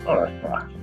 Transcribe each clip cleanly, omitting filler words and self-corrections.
Oh, that's fine.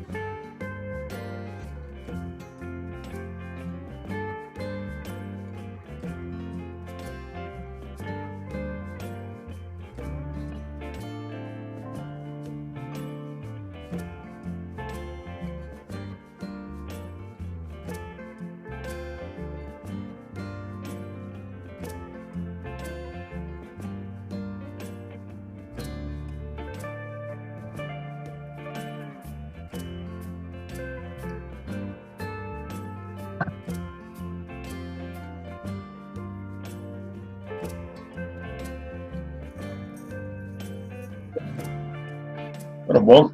What a boy.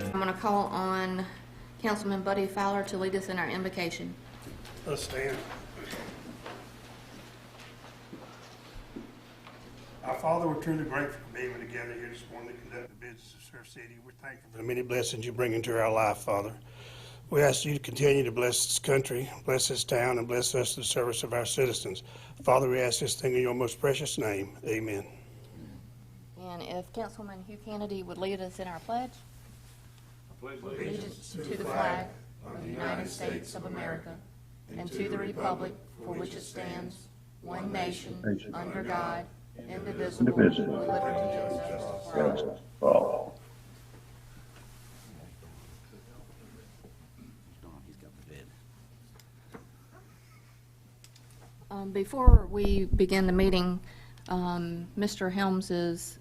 I'm going to call on Councilman Buddy Fowler to lead us in our invocation. Let's stand. Our Father, we're truly grateful for being together here this morning to conduct the business of Surf City. We're thankful for the many blessings you bring into our life, Father. We ask you to continue to bless this country, bless this town, and bless us in the service of our citizens. Father, we ask this thing in your most precious name. Amen. And if Councilman Hugh Cannady would lead us in our pledge. Allegiance to the flag of the United States of America and to the republic for which it stands, one nation, under God, indivisible, with liberty and justice for all. Before we begin the meeting, Mr. Helms is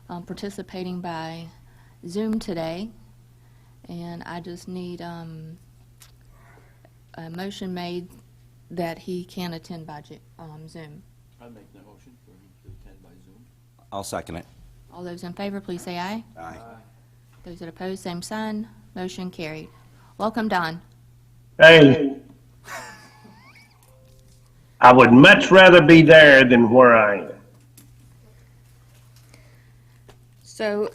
participating by Zoom today, and I just need a motion made that he can attend by Zoom. I make the motion for him to attend by Zoom. I'll second it. All those in favor, please say aye. Aye. Those that oppose, same sign. Motion carried. Welcome, Don. Hey, I would much rather be there than where I am. So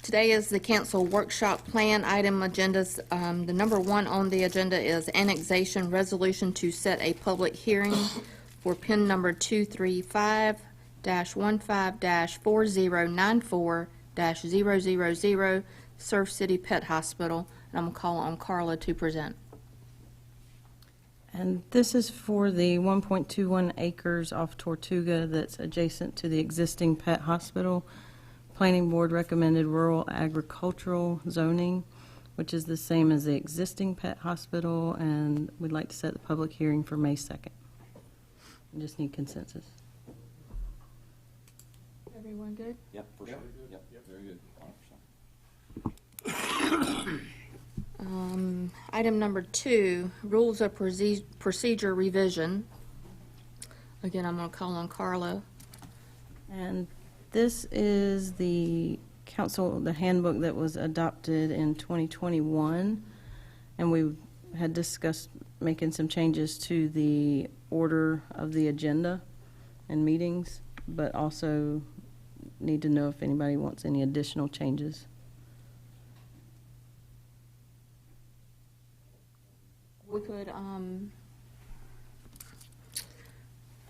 today is the council workshop plan item agendas. The number one on the agenda is annexation resolution to set a public hearing for PIN number 235-15-4094-000 Surf City Pet Hospital. And I'm going to call on Carla to present. And this is for the 1.21 acres off Tortuga that's adjacent to the existing pet hospital. Planning Board recommended rural agricultural zoning, which is the same as the existing pet hospital, and we'd like to set the public hearing for May 2nd. We just need consensus. Everyone good? Yep, for sure. Yep, very good. 100%. Item number 2, rules of procedure revision. Again, I'm going to call on Carla. And this is the the handbook that was adopted in 2021, and we had discussed making some changes to the order of the agenda and meetings, but also need to know if anybody wants any additional changes. We could,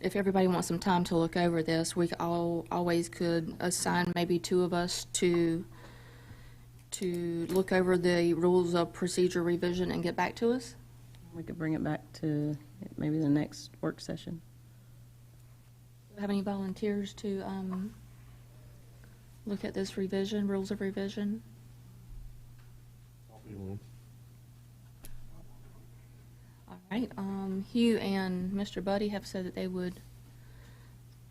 if everybody wants some time to look over this, we always could assign maybe 2 of us to look over the rules of procedure revision and get back to us. We could bring it back to maybe the next work session. Have any volunteers to look at this revision, rules of revision? All right, Hugh and Mr. Buddy have said that they would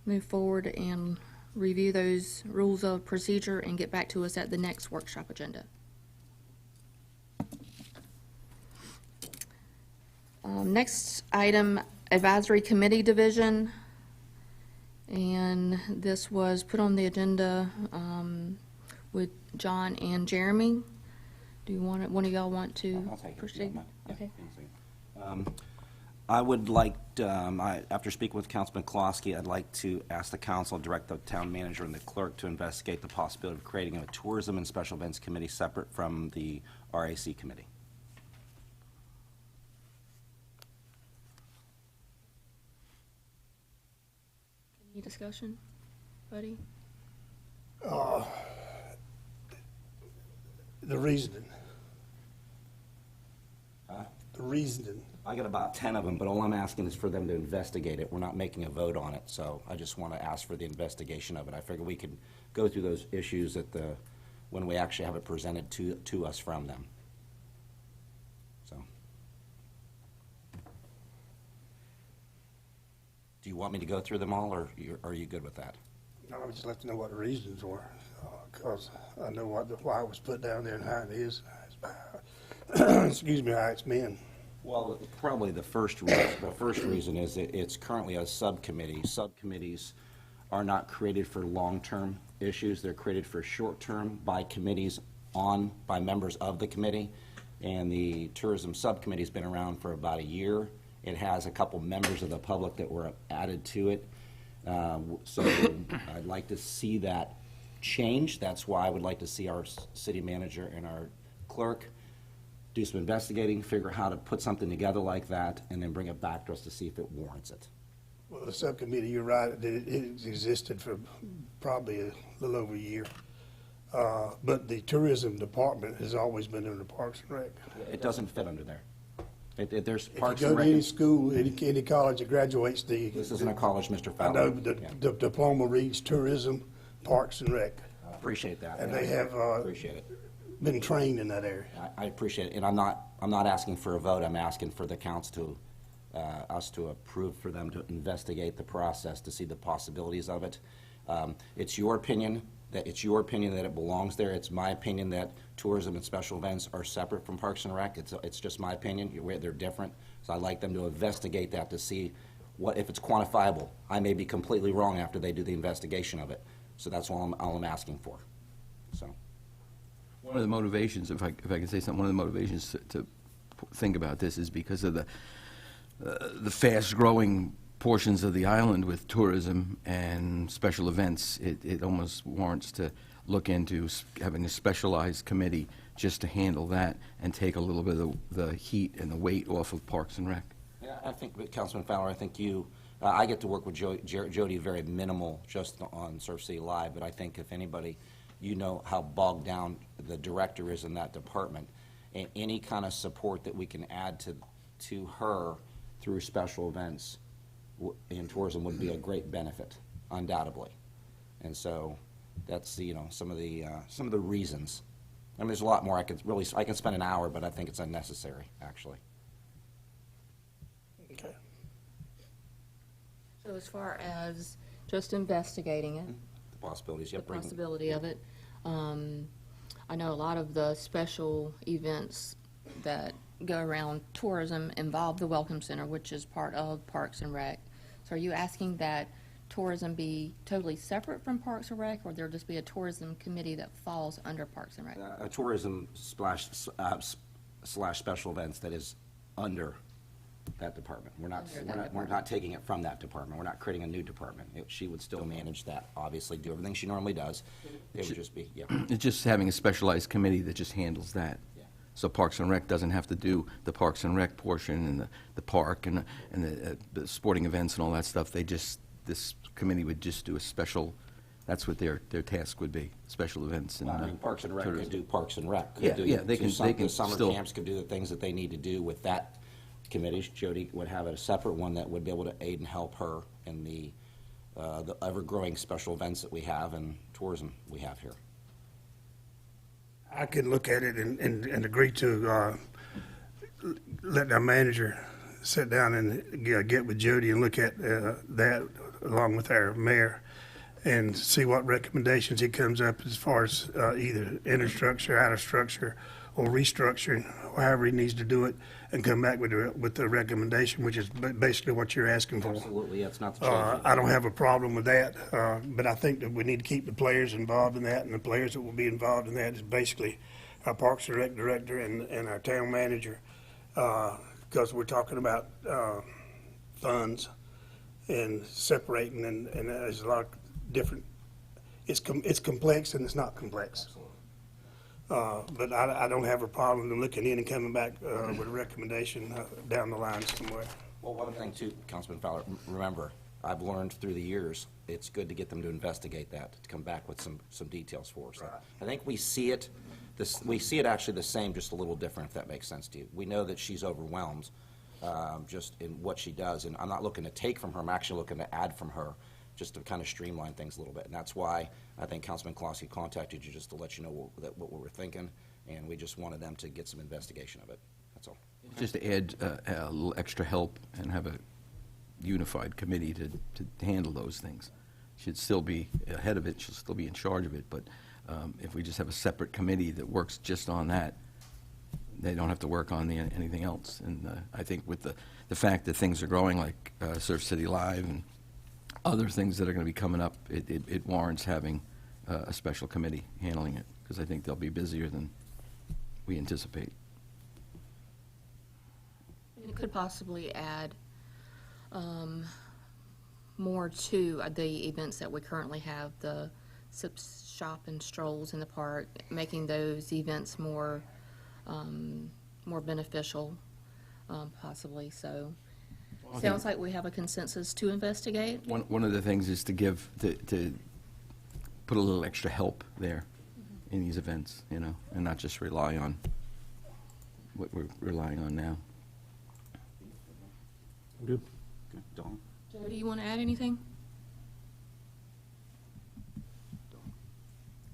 move forward and review those rules of procedure and get back to us at the next workshop agenda. Next item, advisory committee division, and this was put on the agenda with John and Jeremy. Do you want one of y'all want to I'll take it. proceed? Yeah, Okay. I would like, after speaking with Councilman Koloski, I'd like to ask the council, direct the town manager and the clerk to investigate the possibility of creating a tourism and special events committee separate from the RAC committee. Any discussion, buddy? The reasoning. The reasoning. I got about 10 of them, but all I'm asking is for them to investigate it. We're not making a vote on it, so I just want to ask for the investigation of it. I figure we could go through those issues when we actually have it presented to us from them. So. Do you want me to go through them all, or are you good with that? No, I would just like to know what the reasons were, because I know why it was put down there and how it is. Excuse me, how it's been. Well, probably the first reason is that it's currently a subcommittee. Subcommittees are not created for long-term issues. They're created for short-term by committees by members of the committee. And the tourism subcommittee's been around for about a year. It has a couple members of the public that were added to it. So I'd like to see that change. That's why I would like to see our city manager and our clerk do some investigating, figure out how to put something together like that, and then bring it back to us to see if it warrants it. Well, the subcommittee, you're right, it existed for probably a little over a year. But the tourism department has always been under Parks and Rec. It doesn't fit under there. There's If you Parks go and to any Rec. school, any college that graduates This isn't a college, Mr. I Fowler. know, Yeah. the diploma reads tourism, Parks and Rec, I appreciate that. and they have Appreciate it. been trained in that area. I appreciate it, and I'm not asking for a vote. I'm asking for the council us to approve for them to investigate the process to see the possibilities of it. It's your opinion that it belongs there. It's my opinion that tourism and special events are separate from Parks and Rec. It's just my opinion. They're different, so I'd like them to investigate that to see if it's quantifiable. I may be completely wrong after they do the investigation of it, so that's all I'm asking for. So. One of the motivations, if I can say something, one of the motivations to think about this is because of the fast-growing portions of the island with tourism and special events. It almost warrants to look into having a specialized committee just to handle that and take a little bit of the heat and the weight off of Parks and Rec. Yeah, I think, Councilman Fowler, I think I get to work with Jody very minimal just on Surf City Live, but I think if anybody, you know how bogged down the director is in that department, and any kind of support that we can add to her through special events in tourism would be a great benefit, undoubtedly. And so that's some of the reasons. I mean, there's a lot more I can spend an hour, but I think it's unnecessary, actually. Okay. So as far as just investigating it, The possibilities, the yep. possibility of it, I know a lot of the special events that go around tourism involve the Welcome Center, which is part of Parks and Rec. So are you asking that tourism be totally separate from Parks and Rec, or there just be a tourism committee that falls under Parks and Rec? A tourism slash special events that is under that department. We're not taking it from that department. We're not creating a new department. She would still manage that, obviously, do everything she normally does. It would just be, yeah. It's just having a specialized committee that just handles that. Yeah. So Parks and Rec doesn't have to do the Parks and Rec portion and the park and the sporting events and all that stuff. This committee would just do a special, that's what their task would be, special events. And I mean, Parks and Rec tourism. could do Parks and Rec. Yeah, they can The summer still- camps could do the things that they need to do with that committee. Jody would have a separate one that would be able to aid and help her in the ever-growing special events that we have and tourism we have here. I can look at it and agree to let our manager sit down and get with Jody and look at that along with our mayor and see what recommendations he comes up as far as either inner structure, outer structure, or restructuring, however he needs to do it, and come back with the recommendation, which is basically what you're asking for. Absolutely, that's not the change. I don't have a problem with that, but I think that we need to keep the players involved in that, and the players that will be involved in that is basically our Parks and Rec director and our town manager, because we're talking about funds and separating, and there's a lot of different, it's complex and it's not complex. But I don't have a problem in looking in and coming back with a recommendation down the line somewhere. Well, one thing too, Councilman Fowler, remember, I've learned through the years, it's good to get them to investigate that, to come back with some details for us. Right. I think we see it actually the same, just a little different, if that makes sense to you. We know that she's overwhelmed, just in what she does, and I'm not looking to take from her, I'm actually looking to add from her, just to kind of streamline things a little bit. And that's why I think Councilman Koloski contacted you, just to let you know what we were thinking, and we just wanted them to get some investigation of it. That's all. Just to add a little extra help and have a unified committee to handle those things. She'd still be ahead of it, she'll still be in charge of it, but if we just have a separate committee that works just on that, they don't have to work on anything else. And I think with the fact that things are growing, like Surf City Live and other things that are going to be coming up, it warrants having a special committee handling it, because I think they'll be busier than we anticipate. It could possibly add more to the events that we currently have, the sips, shop, and strolls in the park, making those events more beneficial, possibly. So, sounds like we have a consensus to investigate. One of the things is to put a little extra help there in these events, and not just rely on what we're relying on now. Good. Dawn? Joe, do you want to add anything?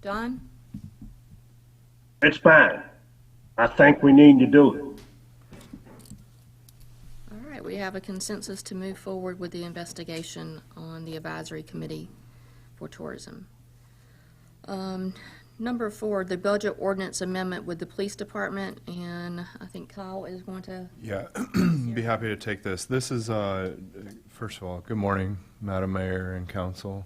Don? It's fine. I think we need to do it. All right, we have a consensus to move forward with the investigation on the advisory committee for tourism. Number 4, the budget ordinance amendment with the police department, and I think Kyle is going to. Yeah, be happy to take this. This is, first of all, good morning, Madam Mayor and Council.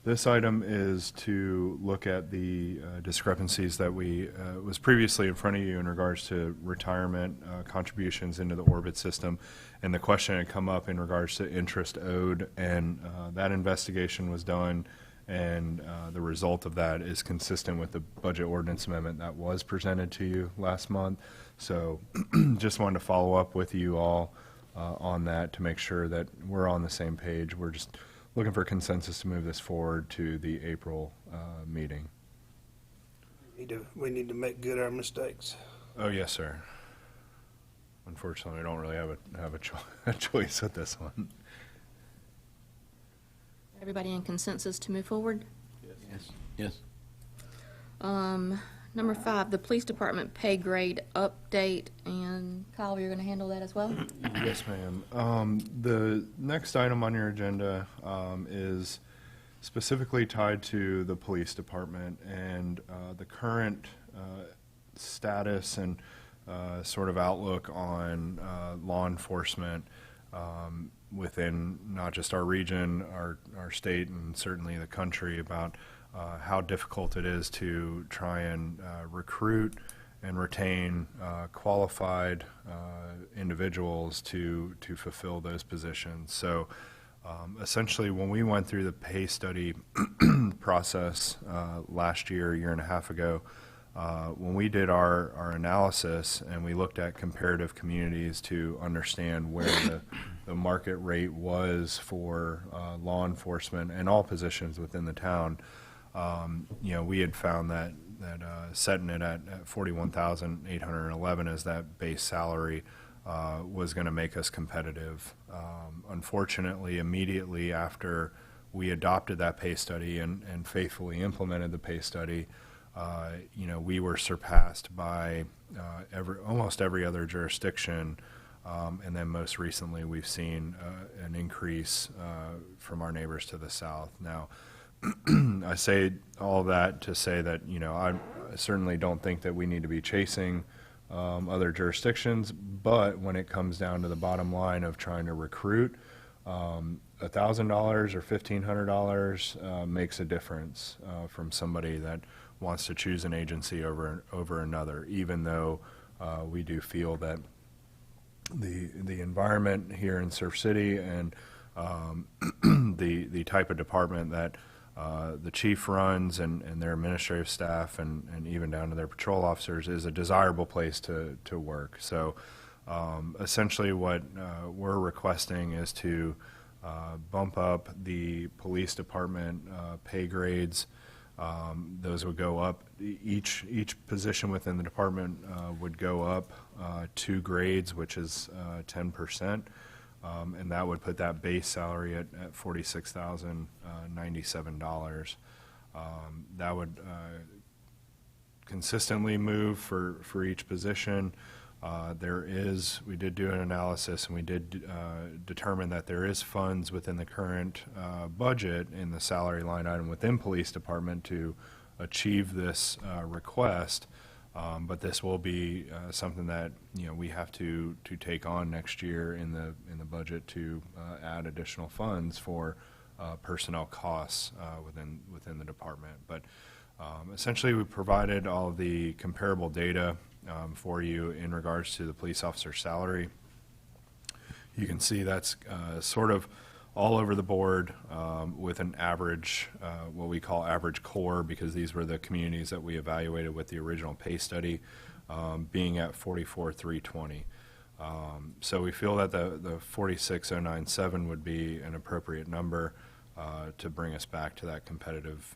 This item is to look at the discrepancies that was previously in front of you in regards to retirement contributions into the Orbit system, and the question had come up in regards to interest owed, and that investigation was done, and the result of that is consistent with the budget ordinance amendment that was presented to you last month. So just wanted to follow up with you all on that to make sure that we're on the same page. We're just looking for consensus to move this forward to the April meeting. We need to make good our mistakes. Oh, yes, sir. Unfortunately, I don't really have a choice with this one. Everybody in consensus to move forward? Yes. Number 5, the police department pay grade update, and Kyle, you're going to handle that as well? Yes, ma'am. The next item on your agenda is specifically tied to the police department and the current status and sort of outlook on law enforcement within not just our region, our state, and certainly the country, about how difficult it is to try and recruit and retain qualified individuals to fulfill those positions. So essentially, when we went through the pay study process last year, a year and a half ago, when we did our analysis and we looked at comparative communities to understand where the market rate was for law enforcement and all positions within the town, we had found that setting it at $41,811 as that base salary was going to make us competitive. Unfortunately, immediately after we adopted that pay study and faithfully implemented the pay study, we were surpassed by almost every other jurisdiction, and then most recently we've seen an increase from our neighbors to the south. Now, I say all that to say that, I certainly don't think that we need to be chasing other jurisdictions, but when it comes down to the bottom line of trying to recruit, $1,000 or $1,500 makes a difference from somebody that wants to choose an agency over another, even though we do feel that the environment here in Surf City and the type of department that the chief runs and their administrative staff and even down to their patrol officers is a desirable place to work. So essentially what we're requesting is to bump up the police department pay grades. Those would go up, each position within the department would go up 2 grades, which is 10%. And that would put that base salary at $46,097. That would consistently move for each position. We did do an analysis, and we did determine that there is funds within the current budget in the salary line item within police department to achieve this request. But this will be something that we have to take on next year in the budget to add additional funds for personnel costs within the department. But essentially, we provided all of the comparable data for you in regards to the police officer salary. You can see that's sort of all over the board with an average, what we call average core, because these were the communities that we evaluated with the original pay study, being at 44,320. So we feel that the 46,097 would be an appropriate number to bring us back to that competitive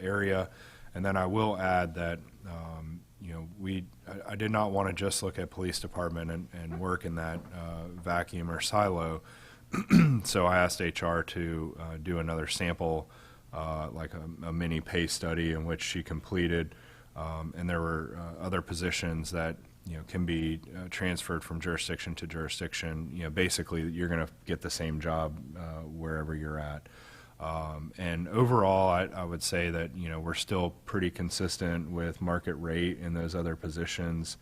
area. And then I will add that I did not want to just look at police department and work in that vacuum or silo. So I asked HR to do another sample, like a mini pay study in which she completed, and there were other positions that can be transferred from jurisdiction to jurisdiction. Basically, you're going to get the same job wherever you're at. And overall, I would say that we're still pretty consistent with market rate in those other positions.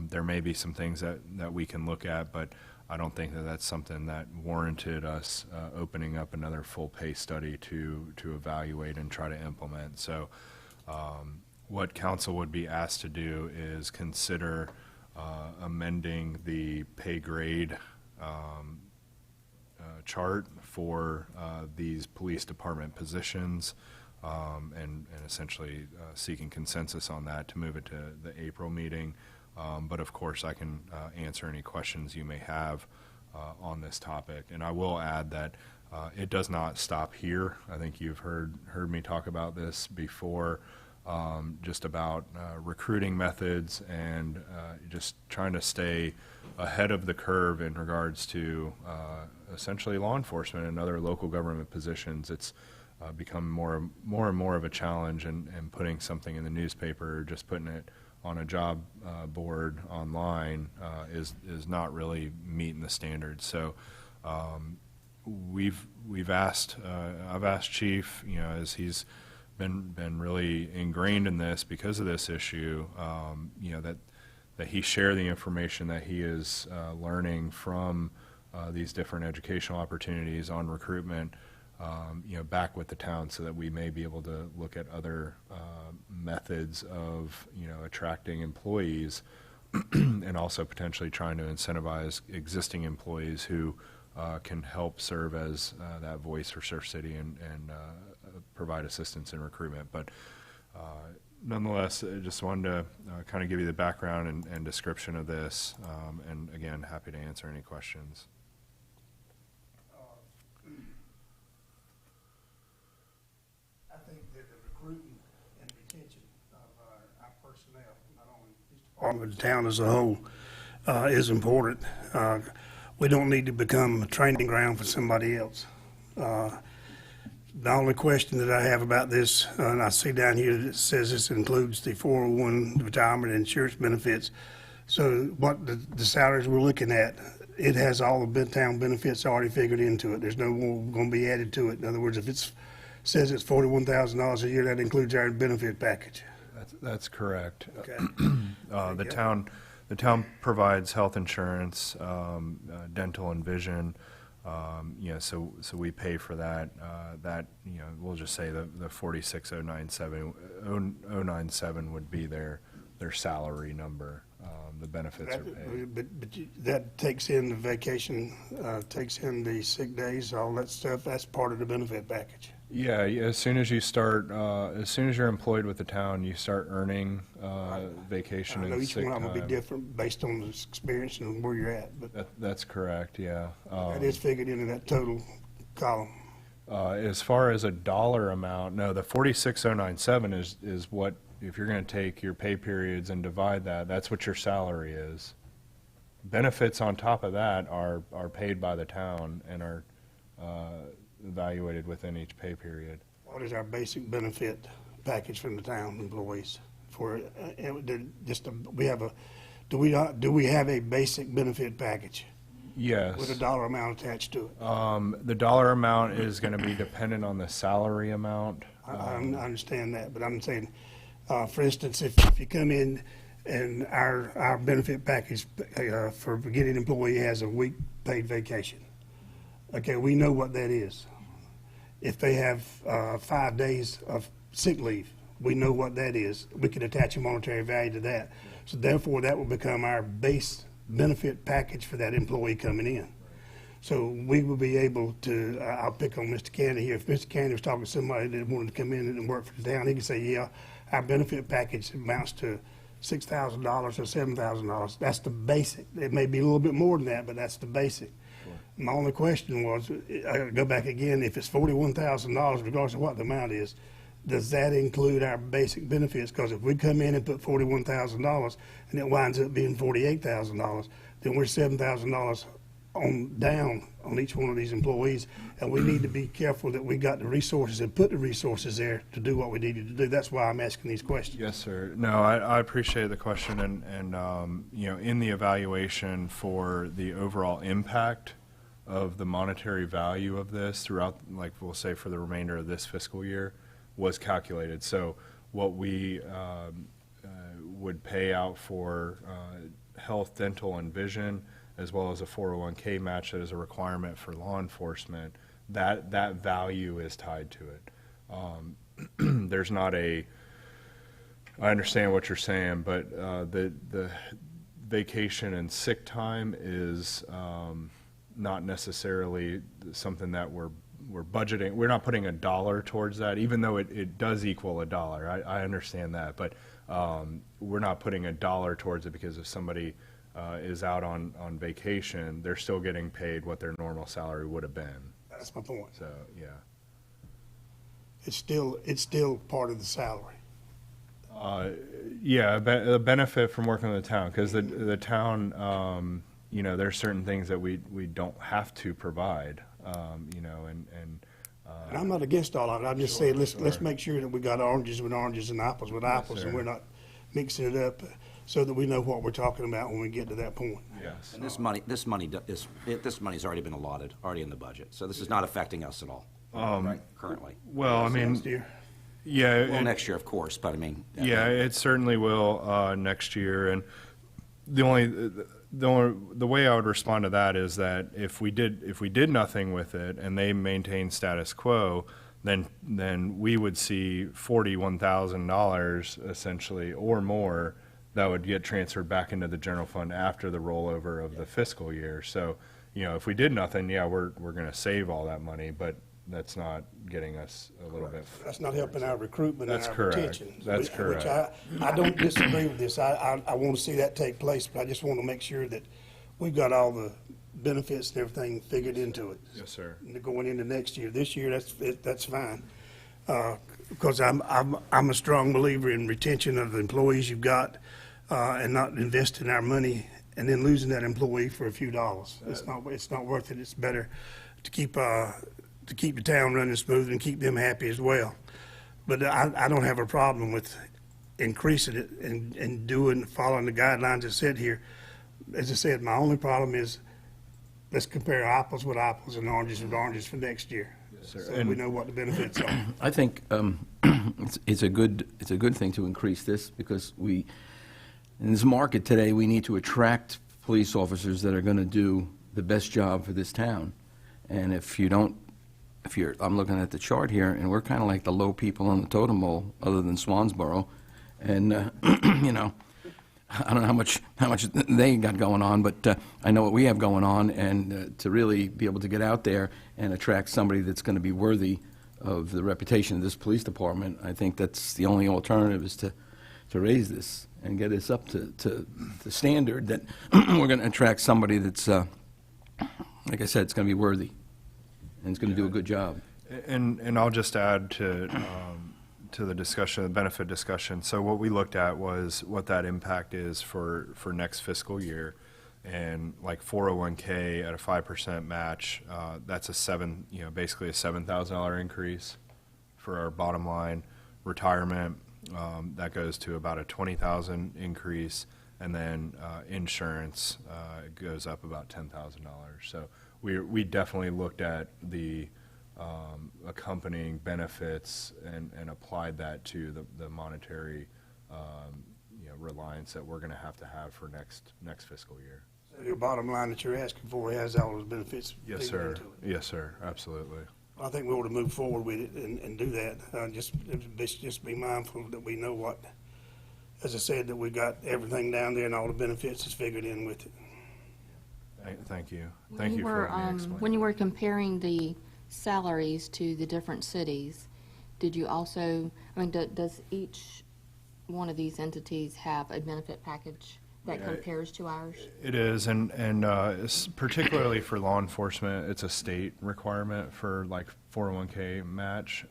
There may be some things that we can look at, but I don't think that that's something that warranted us opening up another full pay study to evaluate and try to implement. So what council would be asked to do is consider amending the pay grade chart for these police department positions and essentially seeking consensus on that to move it to the April meeting. But of course, I can answer any questions you may have on this topic. And I will add that it does not stop here. I think you've heard me talk about this before, just about recruiting methods and just trying to stay ahead of the curve in regards to essentially law enforcement and other local government positions. It's become more and more of a challenge, and putting something in the newspaper or just putting it on a job board online is not really meeting the standards. So I've asked Chief, as he's been really ingrained in this because of this issue, that he share the information that he is learning from these different educational opportunities on recruitment, back with the town, so that we may be able to look at other methods of, attracting employees and also potentially trying to incentivize existing employees who can help serve as that voice for Surf City and provide assistance in recruitment. But nonetheless, I just wanted to kind of give you the background and description of this, and again, happy to answer any questions. I think that the recruiting and retention of our personnel, not only this department, but the town as a whole, is important. We don't need to become a training ground for somebody else. The only question that I have about this, and I see down here that it says this includes the 401 retirement and insurance benefits. So what the salaries we're looking at, it has all the town benefits already figured into it. There's no more going to be added to it. In other words, if it says it's $41,000 a year, that includes our benefit package. That's correct. Okay. The town provides health insurance, dental and vision. So we pay for that. We'll just say the 46,097 would be their salary number. the benefits are paid. But that takes in the vacation, takes in the sick days, all that stuff, that's part of the benefit package. Yeah, as soon as you start, as soon as you're employed with the town, you start earning vacation I know and each sick one of them will be time. different based on the experience and where you're at, but That's correct, yeah. that is figured into that total column. As far as a dollar amount, no, the 46,097 is what, if you're going to take your pay periods and divide that, that's what your salary is. Benefits on top of that are paid by the town and are evaluated within each pay period. What is our basic benefit package from the town employees? For, do we have a basic benefit package Yes. with a dollar amount attached to it? The dollar amount is going to be dependent on the salary amount. I understand that, but I'm saying, for instance, if you come in and our benefit package for a beginning employee has a week paid vacation, okay, we know what that is. If they have 5 days of sick leave, we know what that is. We can attach a monetary value to that. So therefore, that will become our base benefit package for that employee coming in. So we will be able to, I'll pick on Mr. Cannady here. If Mr. Cannady was talking to somebody that wanted to come in and work for the town, he could say, yeah, our benefit package amounts to $6,000 or $7,000. That's the basic. It may be a little bit more than that, but that's the basic. My only question was, I go back again, if it's $41,000, regardless of what the amount is, does that include our basic benefits? Because if we come in and put $41,000 and it winds up being $48,000, then we're $7,000 on down on each one of these employees, and we need to be careful that we got the resources and put the resources there to do what we needed to do. That's why I'm asking these questions. Yes, sir. No, I appreciate the question, and you know, in the evaluation for the overall impact of the monetary value of this throughout, like we'll say for the remainder of this fiscal year, was calculated. So what we would pay out for health, dental, and vision, as well as a 401k match that is a requirement for law enforcement, that value is tied to it. There's not a, I understand what you're saying, but the vacation and sick time is not necessarily something that we're budgeting. We're not putting a dollar towards that, even though it does equal a dollar. I understand that, but we're not putting a dollar towards it, because if somebody is out on vacation, they're still getting paid what their normal salary would have been. That's my point. So, yeah. It's still part of the salary. Yeah, a benefit from working with the town, because the town, you know, there's certain things that we don't have to provide, you know, and I'm not against all of it. I'm just saying, let's make sure that we got oranges with oranges and apples with apples, and sir. we're not mixing it up, so that we know what we're talking about when we get to that point. yes. And this money's already been allotted, already in the budget, so this is not affecting us at all, right, currently. Well, I mean, Next year. yeah, Well, next year, of course, but I mean. yeah, it certainly will next year. And the way I would respond to that is that if we did nothing with it and they maintain status quo, then we would see $41,000 essentially or more that would get transferred back into the general fund after the rollover of the fiscal year. So, you know, if we did nothing, yeah, we're going to save all that money, but that's not getting us a little bit. That's not helping our recruitment and That's our correct. retention. That's Which correct. I don't disagree with this. I want to see that take place, but I just want to make sure that we've got all the benefits and everything figured into it. Yes, sir. And going into next year. This year, that's fine. Because I'm a strong believer in retention of the employees you've got, and not investing our money and then losing that employee for a few dollars. It's not worth it. It's better to keep the town running smooth and keep them happy as well. But I don't have a problem with increasing it and following the guidelines that said here. As I said, my only problem is, let's compare apples with apples and oranges with oranges for next year. sir. So And- we know what the benefits are. I think it's a good thing to increase this, because in this market today, we need to attract police officers that are going to do the best job for this town. And I'm looking at the chart here, and we're kind of like the low people on the totem pole, other than Swansboro. And, you know, I don't know how much they got going on, but I know what we have going on, and to really be able to get out there and attract somebody that's going to be worthy of the reputation of this police department, I think that's the only alternative, is to raise this and get us up to the standard that we're going to attract somebody that's, like I said, it's going to be worthy and it's going to do a good job. And I'll just add to the discussion, the benefit discussion. So what we looked at was what that impact is for next fiscal year, and like 401k at a 5% match, that's basically a $7,000 increase for our bottom line. Retirement, that goes to about a $20,000 increase, and then insurance goes up about $10,000. So we definitely looked at the accompanying benefits and applied that to the monetary reliance that we're going to have for next fiscal year. So your bottom line that you're asking for has all those benefits? Yes, figured sir. into it? Yes, sir. Absolutely. I think we ought to move forward with it and do that. Just be mindful that we know what, as I said, that we got everything down there and all the benefits is figured in with it. Thank you. When Thank you you were, for letting me explain. when you were comparing the salaries to the different cities, did you also, does each one of these entities have a benefit package that compares to ours? It is, and particularly for law enforcement, it's a state requirement for like 401k match.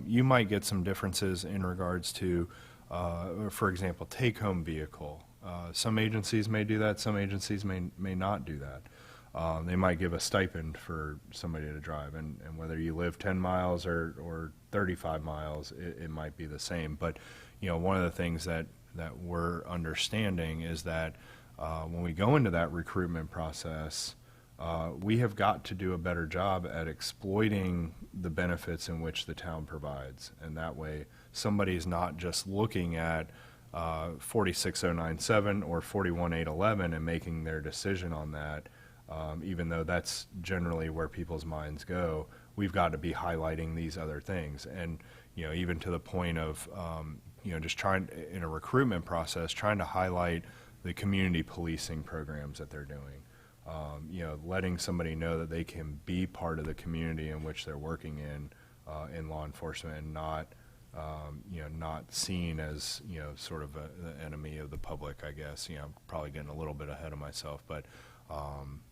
You might get some differences in regards to, for example, take-home vehicle. Some agencies may do that, some agencies may not do that. They might give a stipend for somebody to drive, and whether you live 10 miles or 35 miles, it might be the same. But, one of the things that we're understanding is that when we go into that recruitment process, we have got to do a better job at exploiting the benefits in which the town provides. And that way, somebody's not just looking at 46097 or 41811 and making their decision on that, even though that's generally where people's minds go. We've got to be highlighting these other things. And, even to the point of, just trying, in a recruitment process, trying to highlight the community policing programs that they're doing. Letting somebody know that they can be part of the community in which they're working in law enforcement, and not, not seen as, sort of the enemy of the public, I guess. I'm probably getting a little bit ahead of myself, but,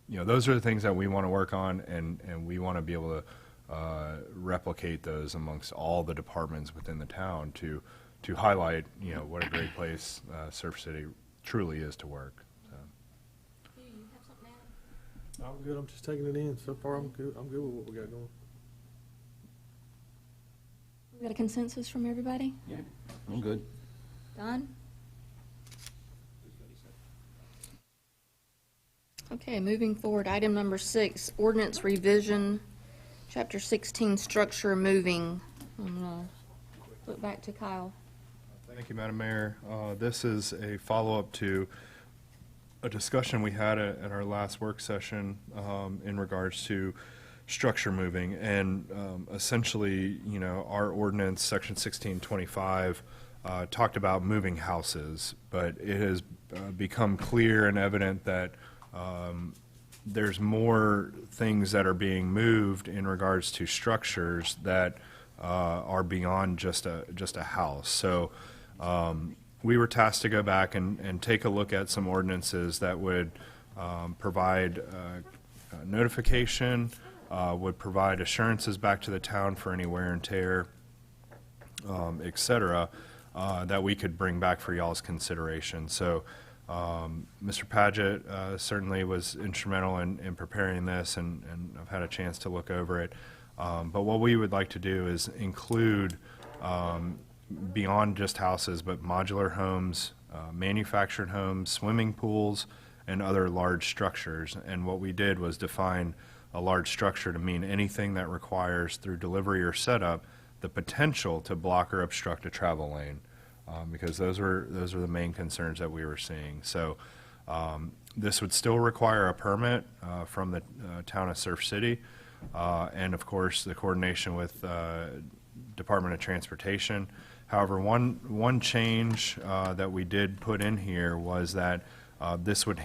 those are the things that we want to work on, and we want to be able to replicate those amongst all the departments within the town to highlight, what a great place Surf City truly is to work. So. Do you have something to add? I'm good. I'm just taking it in. So far, I'm good. I'm good with what we got going. We got a consensus from everybody? Yeah, I'm good. Done? Okay, moving forward, item number 6, ordinance revision, chapter 16, structure moving. I'm gonna look back to Kyle. Thank you, Madam Mayor. This is a follow-up to a discussion we had at our last work session in regards to structure moving. And essentially, our ordinance, section 1625, talked about moving houses, but it has become clear and evident that there's more things that are being moved in regards to structures that are beyond just a house. So we were tasked to go back and take a look at some ordinances that would provide notification, would provide assurances back to the town for any wear and tear, et cetera, that we could bring back for y'all's consideration. So Mr. Paget certainly was instrumental in preparing this, and I've had a chance to look over it. But what we would like to do is include, beyond just houses, but modular homes, manufactured homes, swimming pools, and other large structures. And what we did was define a large structure to mean anything that requires, through delivery or setup, the potential to block or obstruct a travel lane. Because those were the main concerns that we were seeing. So this would still require a permit from the town of Surf City, and of course the coordination with Department of Transportation. However, one change that we did put in here was that this would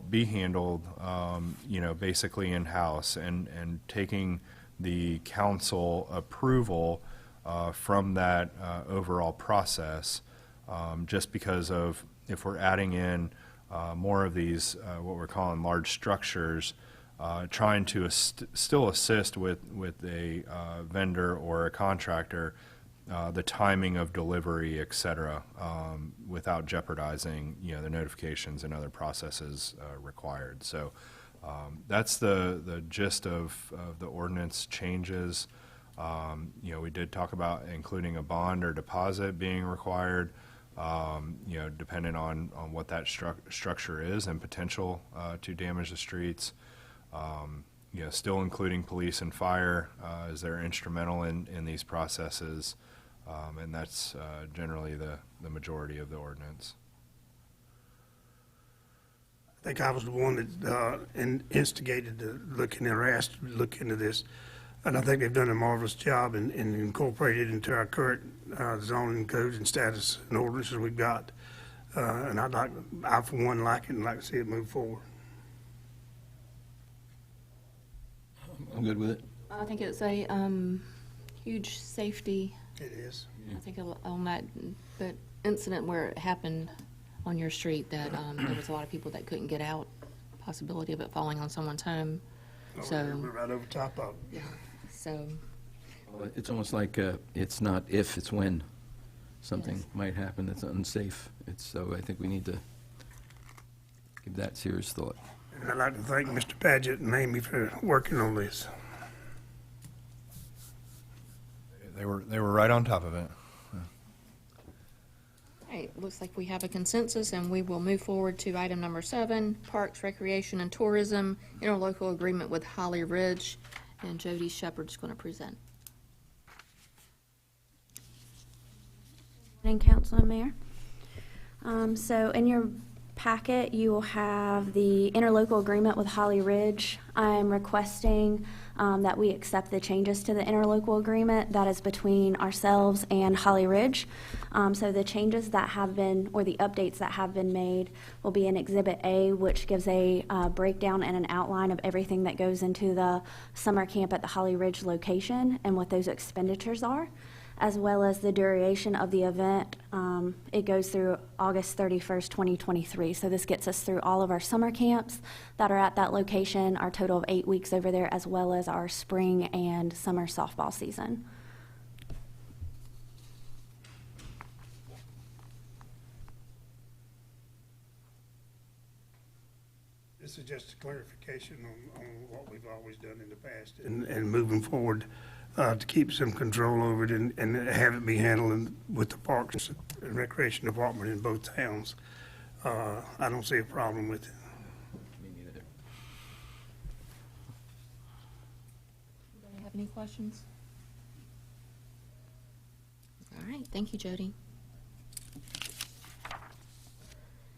be handled, basically in-house, and taking the council approval from that overall process, just because of if we're adding in more of these, what we're calling large structures, trying to still assist with a vendor or a contractor, the timing of delivery, et cetera, without jeopardizing, the notifications and other processes required. So that's the gist of the ordinance changes. We did talk about including a bond or deposit being required, depending on what that structure is and potential to damage the streets. Still including police and fire as they're instrumental in these processes, and that's generally the majority of the ordinance. I think I was the one that instigated to look into this, and I think they've done a marvelous job and incorporated into our current zoning codes and status and ordinances we've got. And I for one like it and like to see it move forward. I'm good with it. I think it's a huge safety. It is. I think on that incident where it happened on your street, that there was a lot of people that couldn't get out, possibility of it falling on someone's home. We're right over top of it. So Well, it's almost like it's not if, it's when something might happen that's unsafe. So I think we need to give that serious thought. And I'd like to thank Mr. Paget and Amy for working on this. They were right on top of it. all right, looks like we have a consensus, and we will move forward to item number 7, Parks, Recreation, and Tourism, interlocal agreement with Holly Ridge, and Jody Shepherd's going to present. Morning, Council and Mayor. So in your packet, you will have the interlocal agreement with Holly Ridge. I'm requesting that we accept the changes to the interlocal agreement that is between ourselves and Holly Ridge. So the changes that have been, or the updates that have been made, will be in Exhibit A, which gives a breakdown and an outline of everything that goes into the summer camp at the Holly Ridge location and what those expenditures are, as well as the duration of the event. It goes through August 31st, 2023. So this gets us through all of our summer camps that are at that location, our total of 8 weeks over there, as well as our spring and summer softball season. This is just a clarification on what we've always done in the past and moving forward to keep some control over it and have it be handled with the Parks and Recreation Department in both towns. I don't see a problem with it. Me neither. Anybody have any questions? All right, thank you, Jody.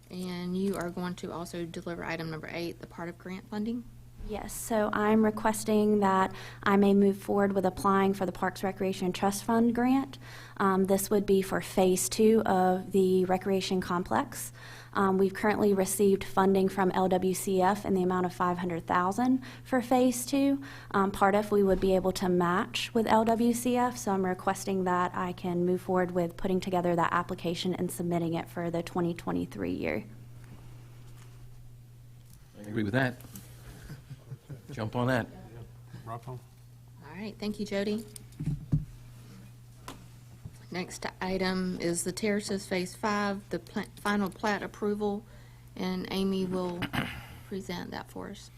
And you are going to also deliver item number 8, the part of grant funding? Yes, so I'm requesting that I may move forward with applying for the Parks, Recreation, and Trust Fund grant. This would be for Phase 2 of the Recreation Complex. We've currently received funding from LWCF in the amount of $500,000 for Phase 2. Part of we would be able to match with LWCF, so I'm requesting that I can move forward with putting together that application and submitting it for the 2023 year. I agree with that. Jump on that. Rock on. All right, thank you, Jody. Next item is the Terraces Phase 5, the final plat approval, and Amy will present that for us.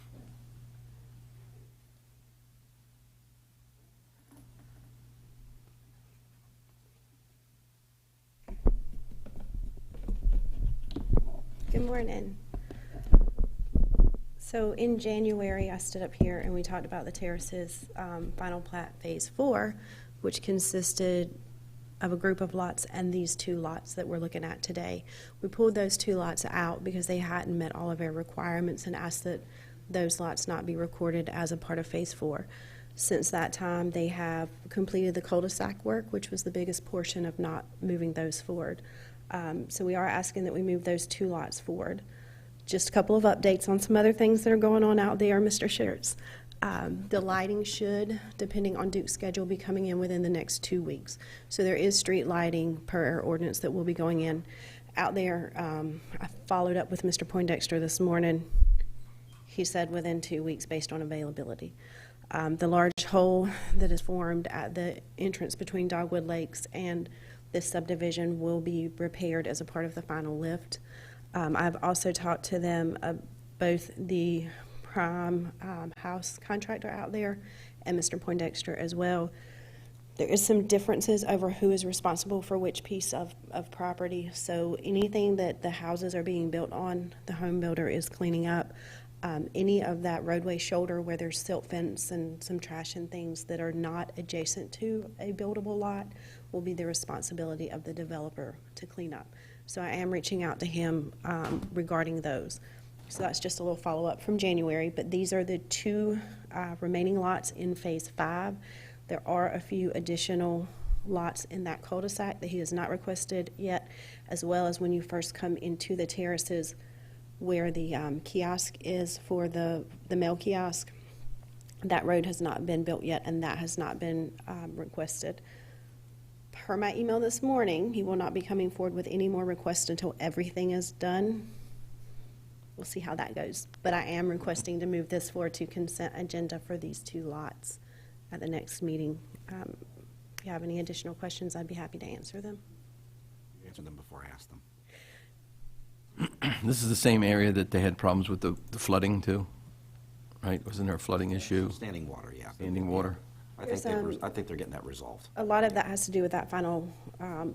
Good morning. So in January, I stood up here and we talked about the Terraces final plat Phase 4, which consisted of a group of lots and these 2 lots that we're looking at today. We pulled those 2 lots out because they hadn't met all of our requirements and asked that those lots not be recorded as a part of Phase 4. Since that time, they have completed the cul-de-sac work, which was the biggest portion of not moving those forward. So we are asking that we move those 2 lots forward. Just a couple of updates on some other things that are going on out there, Mr. Shugarts. The lighting should, depending on Duke's schedule, be coming in within the next 2 weeks. So there is street lighting per our ordinance that will be going in. Out there, I followed up with Mr. Poindexter this morning. He said within 2 weeks based on availability. The large hole that is formed at the entrance between Dogwood Lakes and this subdivision will be repaired as a part of the final lift. I've also talked to them, both the prime house contractor out there and Mr. Poindexter as well. There is some differences over who is responsible for which piece of property. So anything that the houses are being built on, the home builder is cleaning up. Any of that roadway shoulder where there's silt fence and some trash and things that are not adjacent to a buildable lot will be the responsibility of the developer to clean up. So I am reaching out to him regarding those. So that's just a little follow-up from January, but these are the 2 remaining lots in Phase 5. There are a few additional lots in that cul-de-sac that he has not requested yet, as well as when you first come into the terraces where the kiosk is for the mail kiosk. That road has not been built yet, and that has not been requested. Per my email this morning, he will not be coming forward with any more requests until everything is done. We'll see how that goes. But I am requesting to move this forward to consent agenda for these 2 lots at the next meeting. If you have any additional questions, I'd be happy to answer them. Answer them before I ask them. This is the same area that they had problems with the flooding too, right? Wasn't there a flooding issue? Standing water, yeah. Standing water? I think they're getting that resolved. A lot of that has to do with that final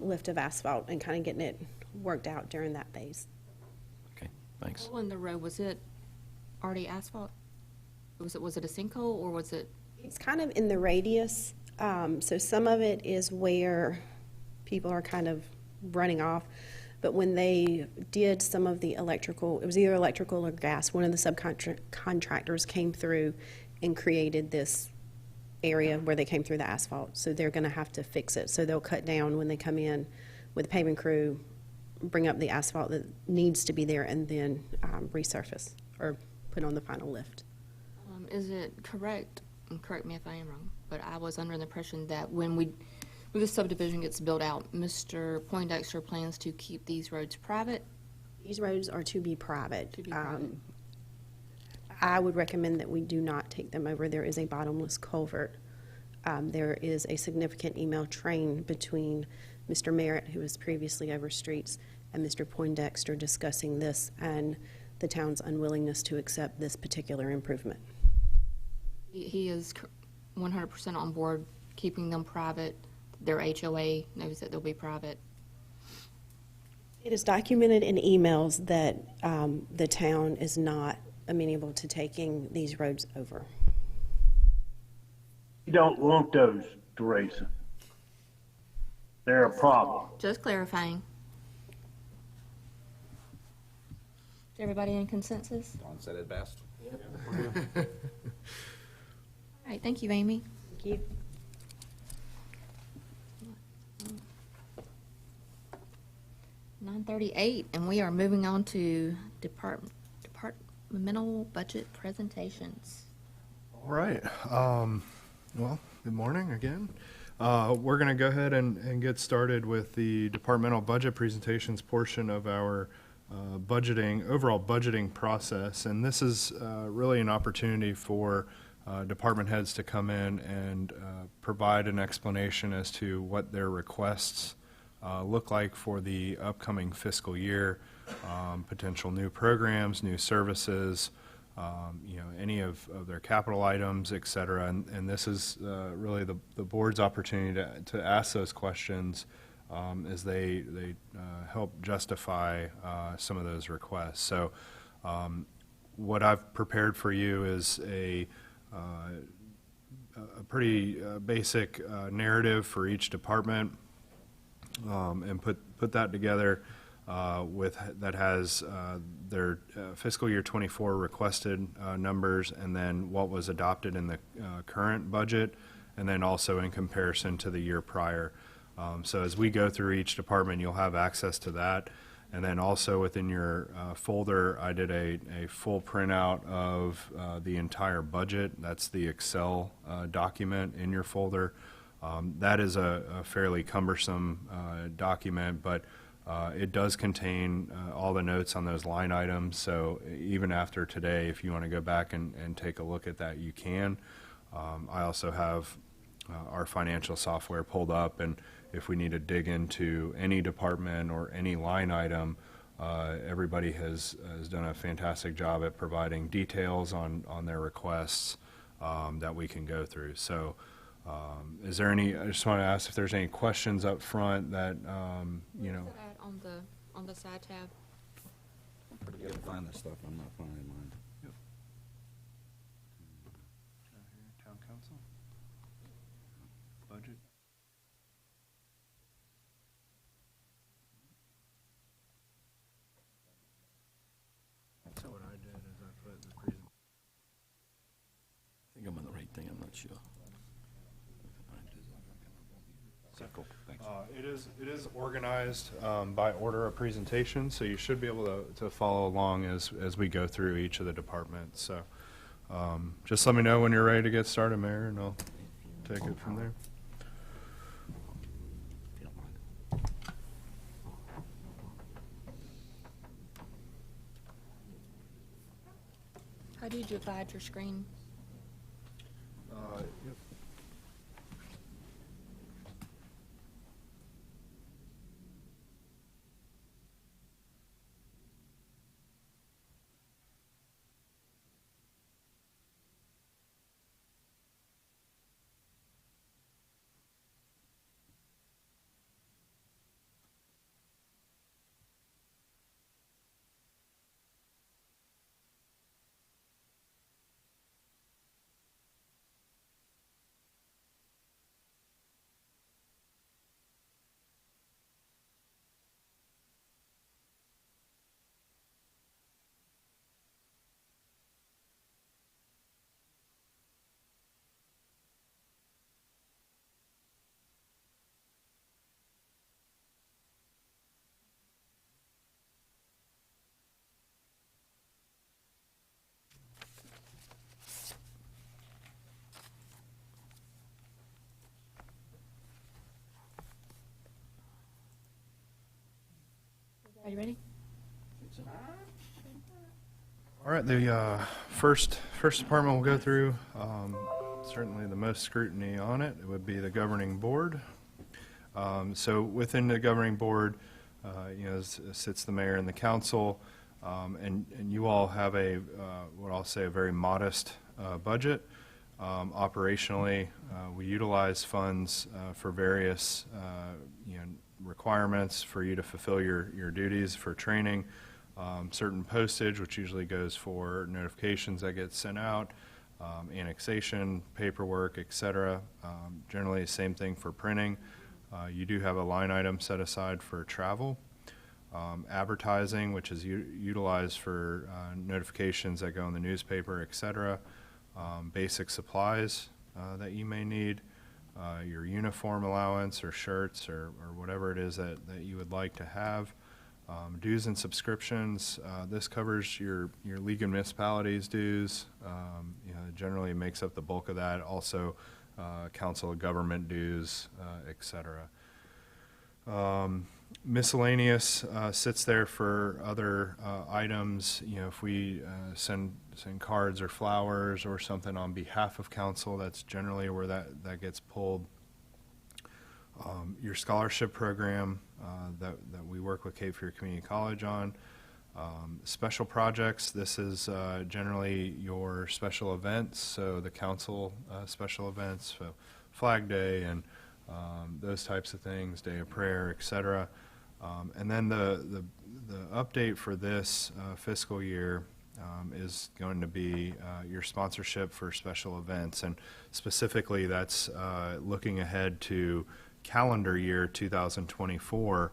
lift of asphalt and kind of getting it worked out during that phase. Okay, thanks. Well, in the road, was it already asphalt? Was it a sinkhole, or was it? It's kind of in the radius. So some of it is where people are kind of running off. But when they did some of the electrical, it was either electrical or gas, one of the subcontractors came through and created this area where they came through the asphalt. So they're going to have to fix it. So they'll cut down when they come in with the paving crew, bring up the asphalt that needs to be there, and then resurface or put on the final lift. Is it correct, and correct me if I am wrong, but I was under the impression that when the subdivision gets built out, Mr. Poindexter plans to keep these roads private? These roads are to be private. To be private. I would recommend that we do not take them over. There is a bottomless culvert. There is a significant email train between Mr. Merritt, who was previously over streets, and Mr. Poindexter discussing this and the town's unwillingness to accept this particular improvement. He is 100% on board keeping them private. Their HOA knows that they'll be private. It is documented in emails that the town is not amenable to taking these roads over. You don't want those, Teresa. They're a problem. Just clarifying. Is everybody in consensus? Dawn said it best. All right, thank you, Amy. Thank you. .938, and we are moving on to departmental budget presentations. All right. Well, good morning again. We're going to go ahead and get started with the departmental budget presentations portion of our overall budgeting process. And this is really an opportunity for department heads to come in and provide an explanation as to what their requests look like for the upcoming fiscal year, potential new programs, new services, any of their capital items, et cetera. And this is really the board's opportunity to ask those questions as they help justify some of those requests. So what I've prepared for you is a pretty basic narrative for each department, and put that together that has their fiscal year 24 requested numbers, and then what was adopted in the current budget, and then also in comparison to the year prior. So as we go through each department, you'll have access to that. And then also within your folder, I did a full printout of the entire budget. That's the Excel document in your folder. That is a fairly cumbersome document, but it does contain all the notes on those line items. So even after today, if you want to go back and take a look at that, you can. I also have our financial software pulled up, and if we need to dig into any department or any line item, everybody has done a fantastic job at providing details on their requests that we can go through. So is there any, I just want to ask if there's any questions up front that, you know. On the side tab. Pretty good to find this stuff. I'm not finding mine. Town council? Budget? So what I did is I put the present. I think I'm on the right thing, I'm not sure. Cool, thanks. It is organized by order of presentation, so you should be able to follow along as we go through each of the departments. So just let me know when you're ready to get started, Mayor, and I'll take it from there. If you don't mind. How do you divide your screen? Yep. Are you ready? All right, the first department we'll go through, certainly the most scrutiny on it, would be the governing board. So within the governing board, you know, sits the mayor and the council, and you all have a, what I'll say, a very modest budget. Operationally, we utilize funds for various, you know, requirements for you to fulfill your duties for training, certain postage, which usually goes for notifications that get sent out, annexation, paperwork, etc. Generally, the same thing for printing. You do have a line item set aside for travel. Advertising, which is utilized for notifications that go in the newspaper, etc. Basic supplies that you may need. Your uniform allowance or shirts or whatever it is that you would like to have. Dues and subscriptions, this covers your league and municipalities dues. You know, generally makes up the bulk of that. Also, council of government dues, etc. Miscellaneous sits there for other items. You know, if we send cards or flowers or something on behalf of council, that's generally where that gets pulled. Your scholarship program that we work with Cape Fear Community College on. Special projects, this is generally your special events, so the council special events, so Flag Day and those types of things, Day of Prayer, etc. And then the update for this fiscal year is going to be your sponsorship for special events, and specifically that's looking ahead to calendar year 2024.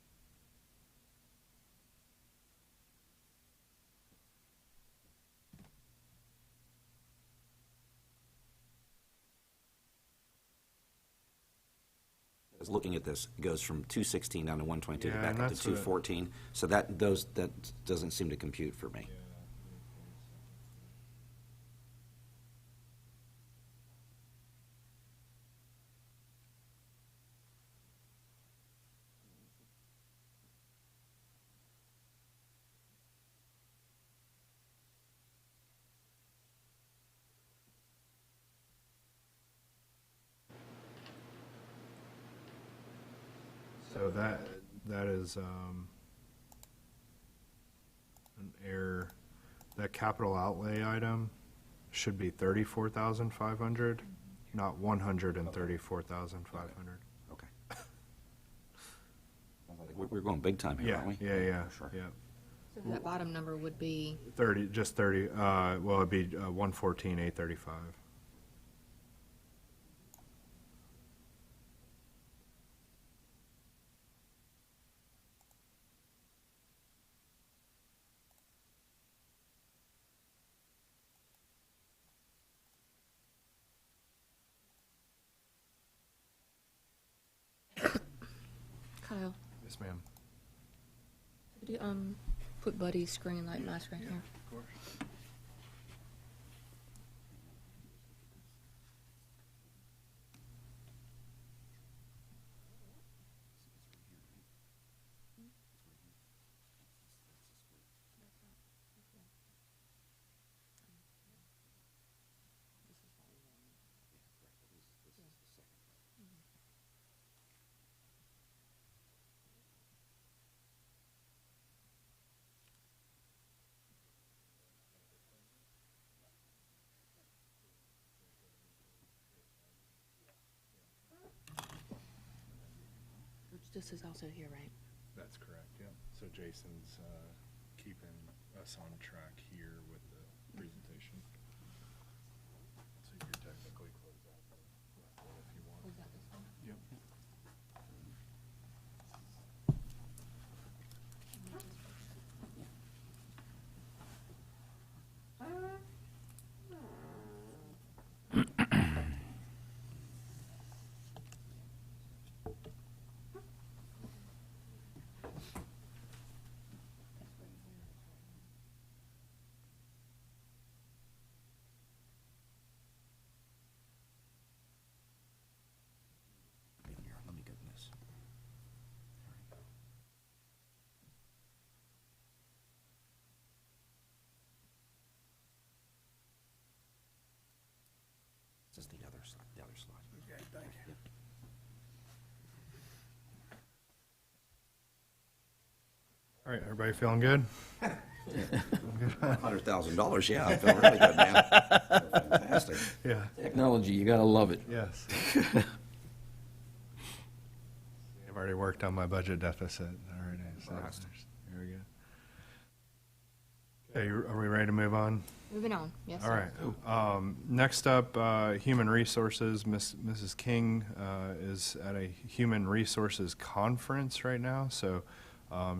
was looking at this, it goes from 216 down to 122, Yeah, back and up to that's 214. So that doesn't seem to compute for me. So that is an error. That capital outlay item should be 34,500, not 134,500. Okay. We're going big time here, Yeah, aren't we? yeah, Sure. yeah. So that bottom number would be, 30, just 30, well, it'd be 114,835. Kyle, Yes, ma'am. could you, put Buddy's screen like my screen here? Of course. This is also here, right? That's correct, yeah. So Jason's keeping us on track here with the presentation. So you could technically close out the left one if you want. Was that this one? Yep. Here, let me get this. There we go. This is the other slide. Okay, thank you. All right, everybody feeling good? $100,000, yeah, I feel really good, man. Fantastic. Yeah. Technology, you gotta love it. Yes. I've already worked on my budget deficit already. So Fast. here we go. Okay, are we ready to move on? Moving on, yes, All sir. right. Next up, Human Resources. Mrs. King is at a Human Resources conference right now, so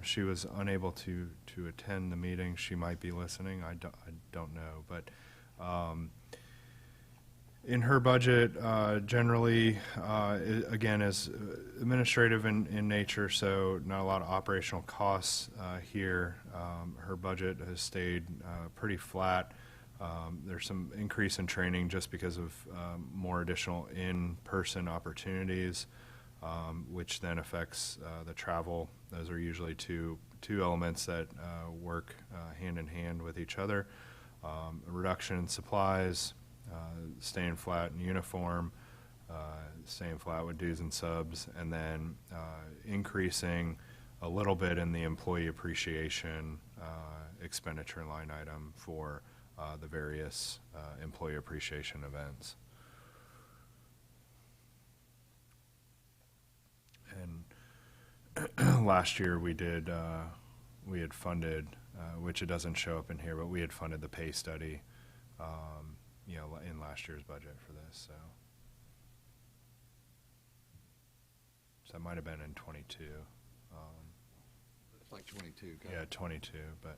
she was unable to attend the meeting. She might be listening. I don't know, but in her budget, generally, again, is administrative in nature, so not a lot of operational costs here. Her budget has stayed pretty flat. There's some increase in training just because of more additional in-person opportunities, which then affects the travel. Those are usually two elements that work hand in hand with each other. A reduction in supplies, staying flat in uniform, staying flat with dues and subs, and then increasing a little bit in the employee appreciation expenditure line item for the various employee appreciation events. And last year we had funded, which it doesn't show up in here, but we had funded the pay study, in last year's budget for this, so. So that might have been in 22. It's like 22. Yeah, 22, but,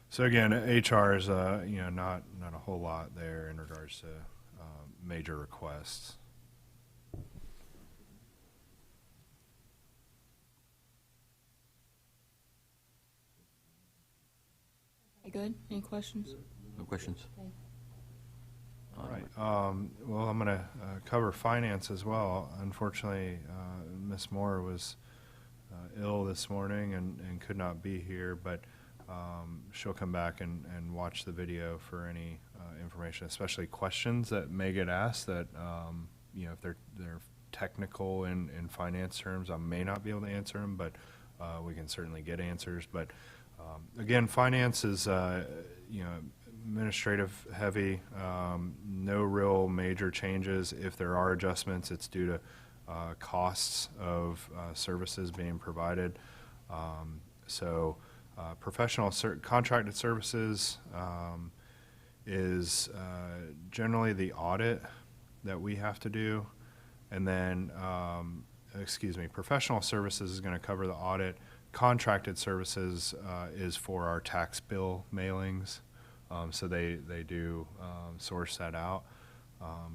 so again, HR is, not a whole lot there in regards to major requests. good? Any questions? No questions? All right. Well, I'm going to cover finance as well. Unfortunately, Ms. Moore was ill this morning and could not be here, but she'll come back and watch the video for any information, especially questions that may get asked that, if they're technical in finance terms, I may not be able to answer them, but we can certainly get answers. But again, finance is, administrative heavy, no real major changes. If there are adjustments, it's due to costs of services being provided. Professional contracted services is generally the audit that we have to do. And then, professional services is going to cover the audit. Contracted services is for our tax bill mailings. So they do source that out.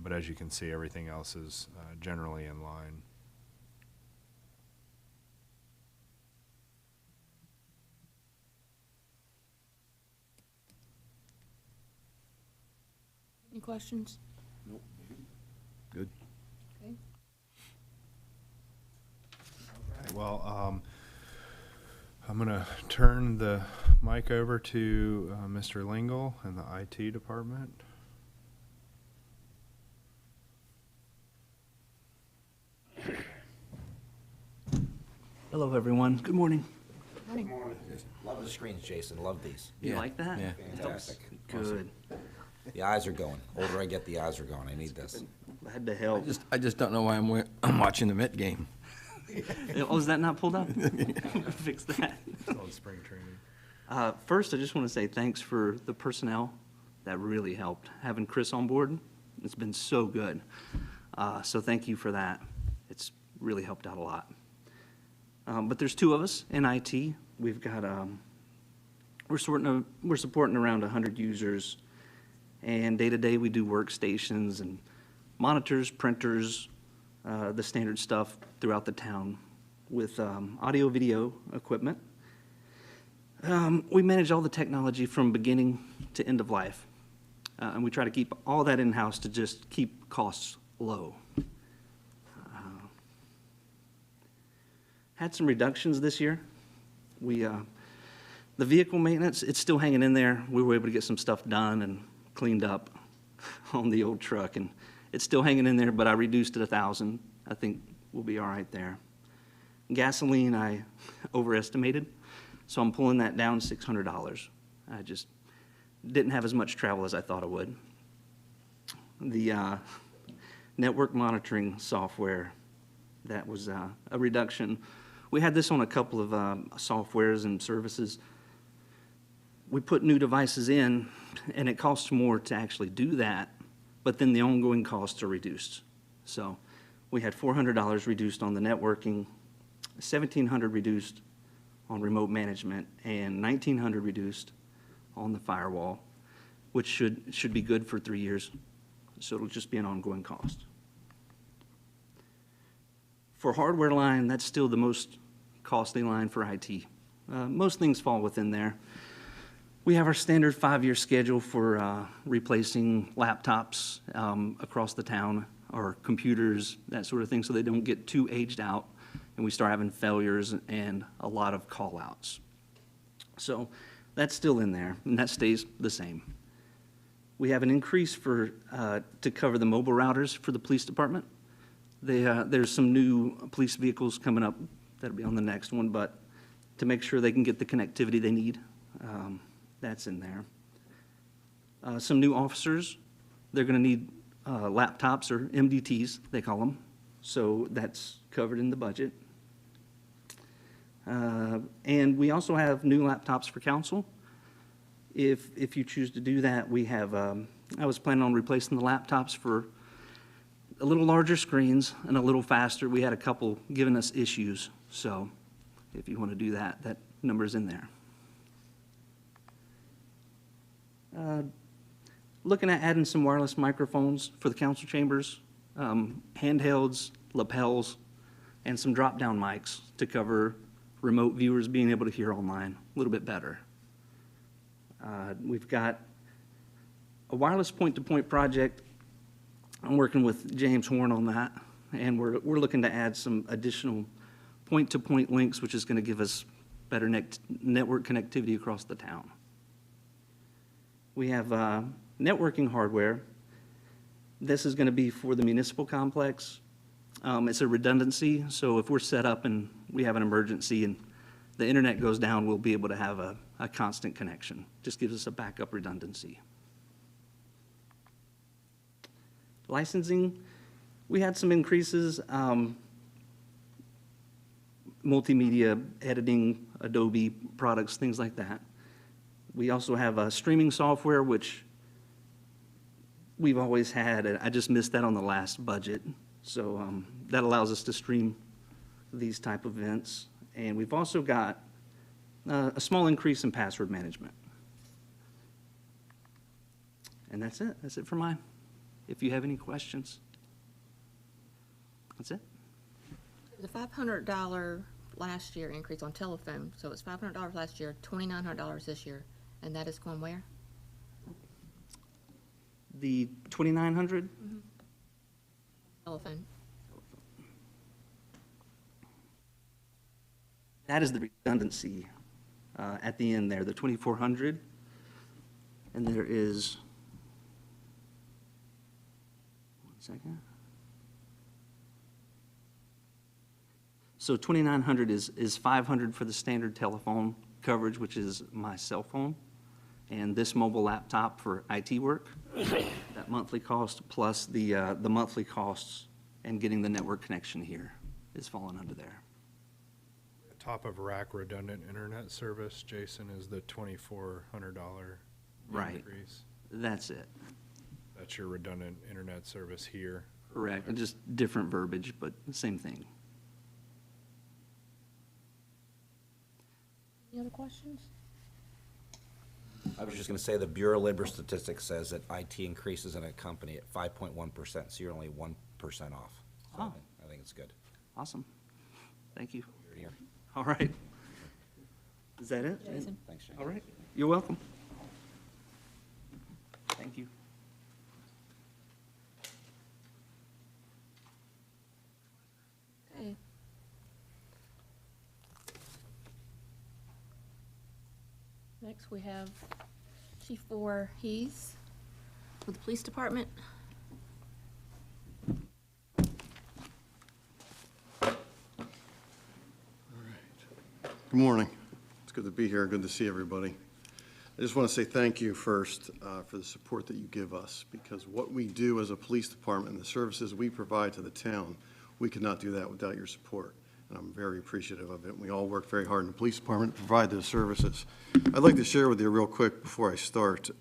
But as you can see, everything else is generally in line. Any questions? Good. Okay. Well, I'm going to turn the mic over to Mr. Lingle in the IT department. Hello, everyone. Good morning. Love the screens, Jason. Love these. You like that? Yeah. Fantastic. Good. The eyes are going. Older I get, the eyes are going. I need this. Glad to help. I just don't know why I'm watching the Met game. Oh, is that not pulled up? Fix that. It's called spring training. First, I just want to say thanks for the personnel. That really helped. Having Chris on board, it's been so good. So thank you for that. It's really helped out a lot. But there's two of us in IT. We've got, we're supporting around 100 users. And day to day, we do workstations and monitors, printers, the standard stuff throughout the town with audio, video equipment. We manage all the technology from beginning to end of life. And we try to keep all that in-house to just keep costs low. Had some reductions this year. The vehicle maintenance, it's still hanging in there. We were able to get some stuff done and cleaned up on the old truck, and it's still hanging in there, but I reduced it 1,000. I think we'll be all right there. Gasoline, I overestimated, so I'm pulling that down $600. I just didn't have as much travel as I thought I would. The network monitoring software, that was a reduction. We had this on a couple of softwares and services. We put new devices in, and it costs more to actually do that, but then the ongoing costs are reduced. So we had $400 reduced on the networking, $1,700 reduced on remote management, and $1,900 reduced on the firewall, which should be good for 3 years. So it'll just be an ongoing cost. For hardware line, that's still the most costly line for IT. Most things fall within there. We have our standard 5-year schedule for replacing laptops across the town, or computers, that sort of thing, so they don't get too aged out and we start having failures and a lot of call-outs. So that's still in there, and that stays the same. We have an increase for to cover the mobile routers for the police department. There's some new police vehicles coming up that'll be on the next one, but to make sure they can get the connectivity they need, that's in there. Some new officers, they're going to need laptops, or MDTs, they call them, so that's covered in the budget. And we also have new laptops for council. If you choose to do that, we have, I was planning on replacing the laptops for a little larger screens and a little faster. We had a couple giving us issues, so if you want to do that, that number's in there. Looking at adding some wireless microphones for the council chambers, handhelds, lapels, and some drop-down mics to cover remote viewers being able to hear online a little bit better. We've got a wireless point-to-point project. I'm working with James Horn on that, and we're looking to add some additional point-to-point links, which is going to give us better network connectivity across the town. We have networking hardware. This is going to be for the municipal complex. It's a redundancy, so if we're set up and we have an emergency and the internet goes down, we'll be able to have a constant connection. Just gives us a backup redundancy. Licensing, we had some increases. Multimedia editing, Adobe products, things like that. We also have streaming software, which we've always had, and I just missed that on the last budget. So that allows us to stream these type of events. And we've also got a small increase in password management. And that's it. That's it for mine. If you have any questions. That's it. The $500 last year increase on telephone, so it's $500 last year, $2,900 this year, and that is going where? The 2,900? Telephone. That is the redundancy at the end there, the 2,400. And there is, one second. So 2,900 is 500 for the standard telephone coverage, which is my cell phone, and this mobile laptop for IT work. That monthly cost plus the monthly costs and getting the network connection here is falling under there. Top of rack redundant internet service, Jason, is the $2,400 Right. increase. That's it. That's your redundant internet service here. Correct. And just different verbiage, but same thing. Any other questions? I was just going to say the Bureau of Labor Statistics says that IT increases in a company at 5.1%, so you're only 1% off. So Oh. I think it's good. Awesome. Thank you. You're here. All right. Is that it? Jason? Thanks, Shane. All right. You're welcome. Thank you. Okay. Next, we have Chief Voorhees with the Police Department. Good morning. It's good to be here. Good to see everybody. I just want to say thank you first for the support that you give us, because what we do as a police department and the services we provide to the town, we could not do that without your support. And I'm very appreciative of it. We all work very hard in the police department to provide those services. I'd like to share with you real quick before I start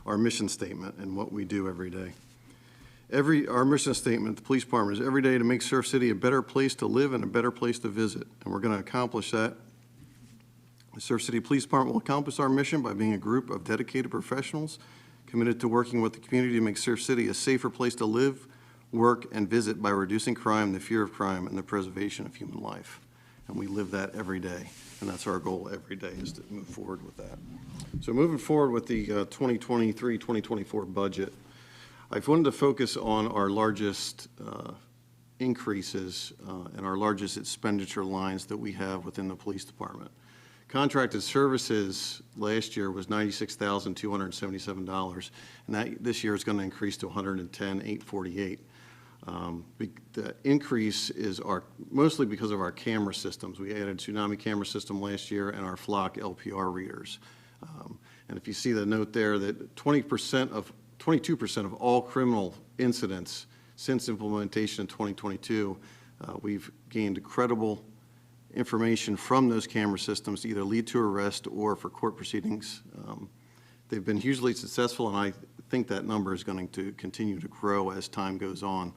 our mission statement and what we do every day. Our mission statement, the police department, is every day to make Surf City a better place to live and a better place to visit. And we're going to accomplish that. The Surf City Police Department will accomplish our mission by being a group of dedicated professionals committed to working with the community to make Surf City a safer place to live, work, and visit by reducing crime, the fear of crime, and the preservation of human life. And we live that every day. And that's our goal every day, is to move forward with that. So moving forward with the 2023-2024 budget, I've wanted to focus on our largest increases and our largest expenditure lines that we have within the police department. Contracted services last year was $96,277, and that this year is going to increase to $110,848. The increase is mostly because of our camera systems. We added tsunami camera system last year and our flock LPR readers. And if you see the note there that 22% of all criminal incidents since implementation in 2022, we've gained credible information from those camera systems to either lead to arrest or for court proceedings. They've been hugely successful, and I think that number is going to continue to grow as time goes on.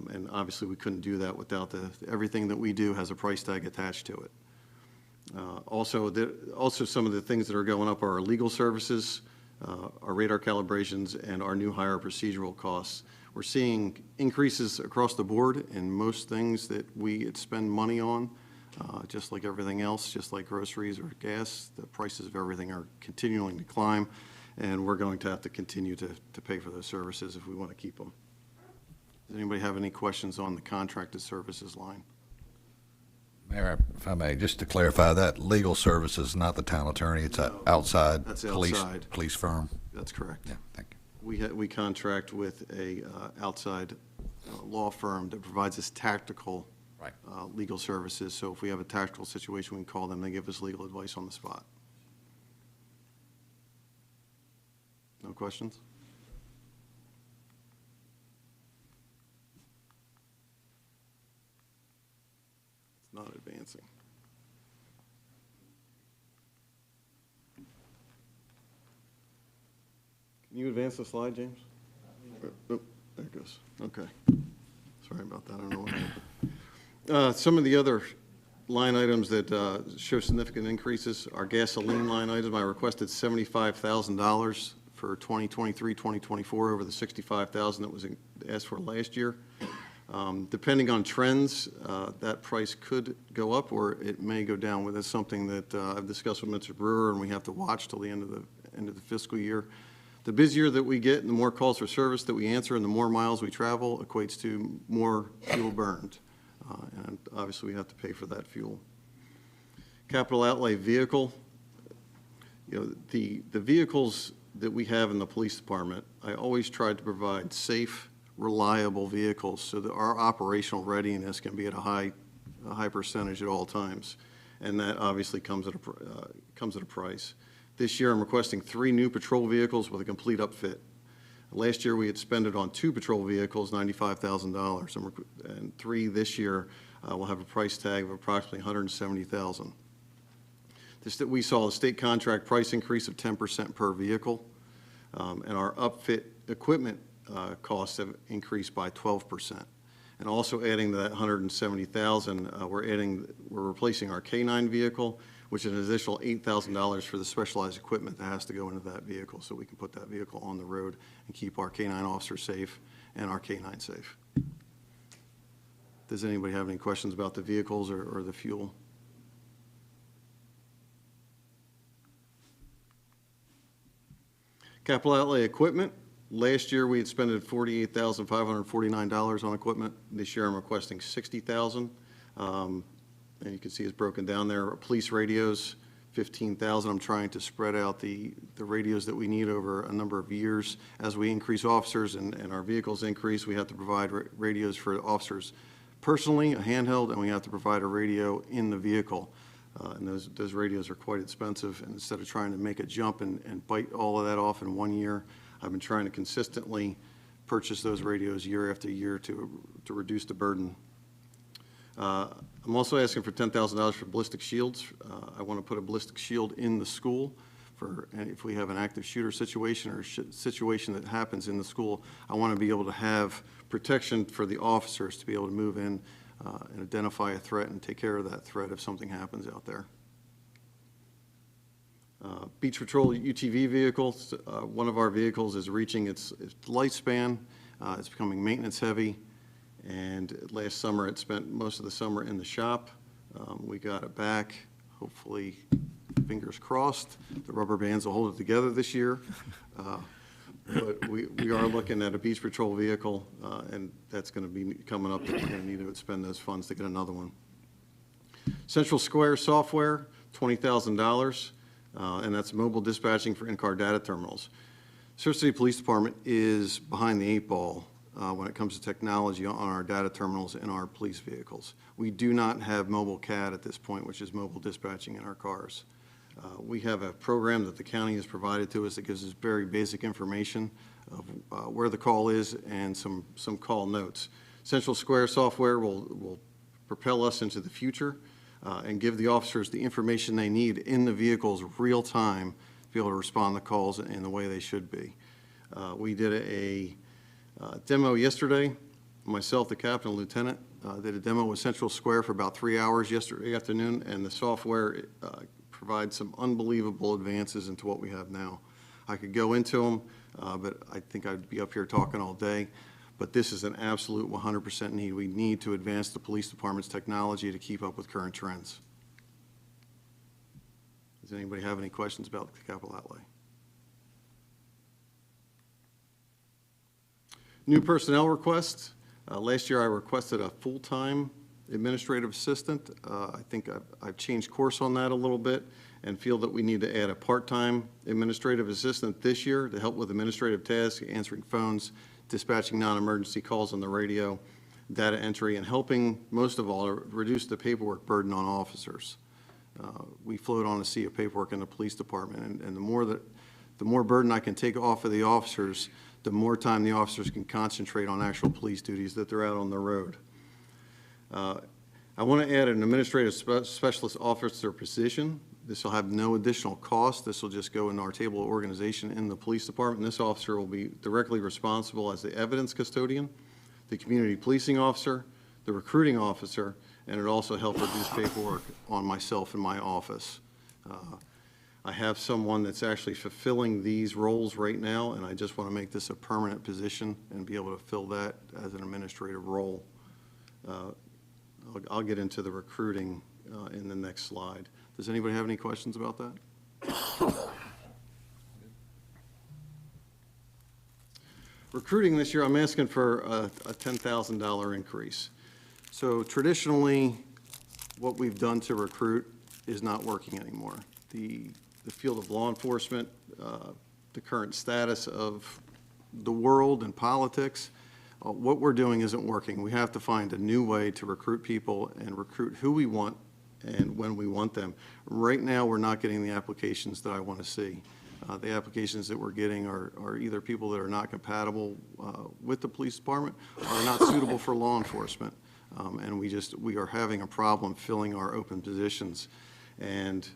And obviously, we couldn't do that without everything that we do has a price tag attached to it. Also some of the things that are going up are our legal services, our radar calibrations, and our new hire procedural costs. We're seeing increases across the board in most things that we spend money on. Just like everything else, just like groceries or gas, the prices of everything are continuing to climb, and we're going to have to continue to pay for those services if we want to keep them. Does anybody have any questions on the contracted services line? Mayor, if I may, just to clarify, that legal services, not the town attorney, it's an outside That's police outside. police firm? That's correct. Yeah, thank you. We contract with a outside law firm that provides us tactical Right. legal services. So if we have a tactical situation, we can call them. They give us legal advice on the spot. No questions? It's not advancing. Can you advance the slide, James? Oh, there it goes. Okay. Sorry about that. I don't know what happened. Some of the other line items that show significant increases are gasoline line items. I requested $75,000 for 2023, 2024 over the $65,000 that was asked for last year. Depending on trends, that price could go up or it may go down. Well, that's something that I've discussed with Mr. Brewer, and we have to watch till the end of the fiscal year. The busier that we get and the more calls for service that we answer and the more miles we travel equates to more fuel burned. And obviously we have to pay for that fuel. Capital outlay vehicle, the vehicles that we have in the police department, I always tried to provide safe, reliable vehicles so that our operational readiness can be at a high percentage at all times. And that obviously comes at a price. This year, I'm requesting 3 new patrol vehicles with a complete upfit. Last year, we had spent it on 2 patrol vehicles, $95,000, and 3 this year will have a price tag of approximately $170,000. We saw a state contract price increase of 10% per vehicle, and our upfit equipment costs have increased by 12%. And also adding to that $170,000, we're replacing our K9 vehicle, which is an additional $8,000 for the specialized equipment that has to go into that vehicle, so we can put that vehicle on the road and keep our K9 officers safe and our K9 safe. Does anybody have any questions about the vehicles or the fuel? Capital outlay equipment. Last year, we had spent $48,549 on equipment. This year, I'm requesting $60,000. And you can see it's broken down there. Police radios, $15,000. I'm trying to spread out the radios that we need over a number of years. As we increase officers and our vehicles increase, we have to provide radios for officers personally, a handheld, and we have to provide a radio in the vehicle. And those radios are quite expensive. And instead of trying to make a jump and bite all of that off in 1 year, I've been trying to consistently purchase those radios year after year to reduce the burden. I'm also asking for $10,000 for ballistic shields. I want to put a ballistic shield in the school for if we have an active shooter situation or situation that happens in the school. I want to be able to have protection for the officers to be able to move in and identify a threat and take care of that threat if something happens out there. Beach Patrol UTV vehicles. One of our vehicles is reaching its lifespan. It's becoming maintenance heavy. And last summer, it spent most of the summer in the shop. We got it back, hopefully, fingers crossed. The rubber bands will hold it together this year. But we are looking at a beach patrol vehicle, and that's going to be coming up. We're going to need to spend those funds to get another one. Central Square software, $20,000, and that's mobile dispatching for in-car data terminals. Surf City Police Department is behind the 8 ball when it comes to technology on our data terminals in our police vehicles. We do not have mobile CAD at this point, which is mobile dispatching in our cars. We have a program that the county has provided to us that gives us very basic information of where the call is and some call notes. Central Square software will propel us into the future and give the officers the information they need in the vehicles real time to be able to respond to calls in the way they should be. We did a demo yesterday. Myself, the captain and lieutenant, did a demo with Central Square for about 3 hours yesterday afternoon, and the software provides some unbelievable advances into what we have now. I could go into them, but I think I'd be up here talking all day. but this is an absolute 100% need. We need to advance the police department's technology to keep up with current trends. Does anybody have any questions about the capital outlay? New personnel requests. Last year I requested a full-time administrative assistant. I think I've changed course on that a little bit and feel that we need to add a part-time administrative assistant this year to help with administrative tasks, answering phones, dispatching non-emergency calls on the radio, data entry, and helping, most of all, reduce the paperwork burden on officers. We float on a sea of paperwork in the police department, and the more burden I can take off of the officers, the more time the officers can concentrate on actual police duties that they're out on the road. I want to add an administrative specialist officer position. This will have no additional cost. This will just go in our table of organization in the police department. This officer will be directly responsible as the evidence custodian, the community policing officer, the recruiting officer, and it also help reduce paperwork on myself in my office. I have someone that's actually fulfilling these roles right now, and I just want to make this a permanent position and be able to fill that as an administrative role. I'll get into the recruiting in the next slide. Does anybody have any questions about that? Recruiting this year, I'm asking for a $10,000 increase. So traditionally, what we've done to recruit is not working anymore. The field of law enforcement, the current status of the world and politics, what we're doing isn't working. We have to find a new way to recruit people and recruit who we want and when we want them. Right now, we're not getting the applications that I want to see. The applications that we're getting are either people that are not compatible with the police department or are not suitable for law enforcement. And we are having a problem filling our open positions. And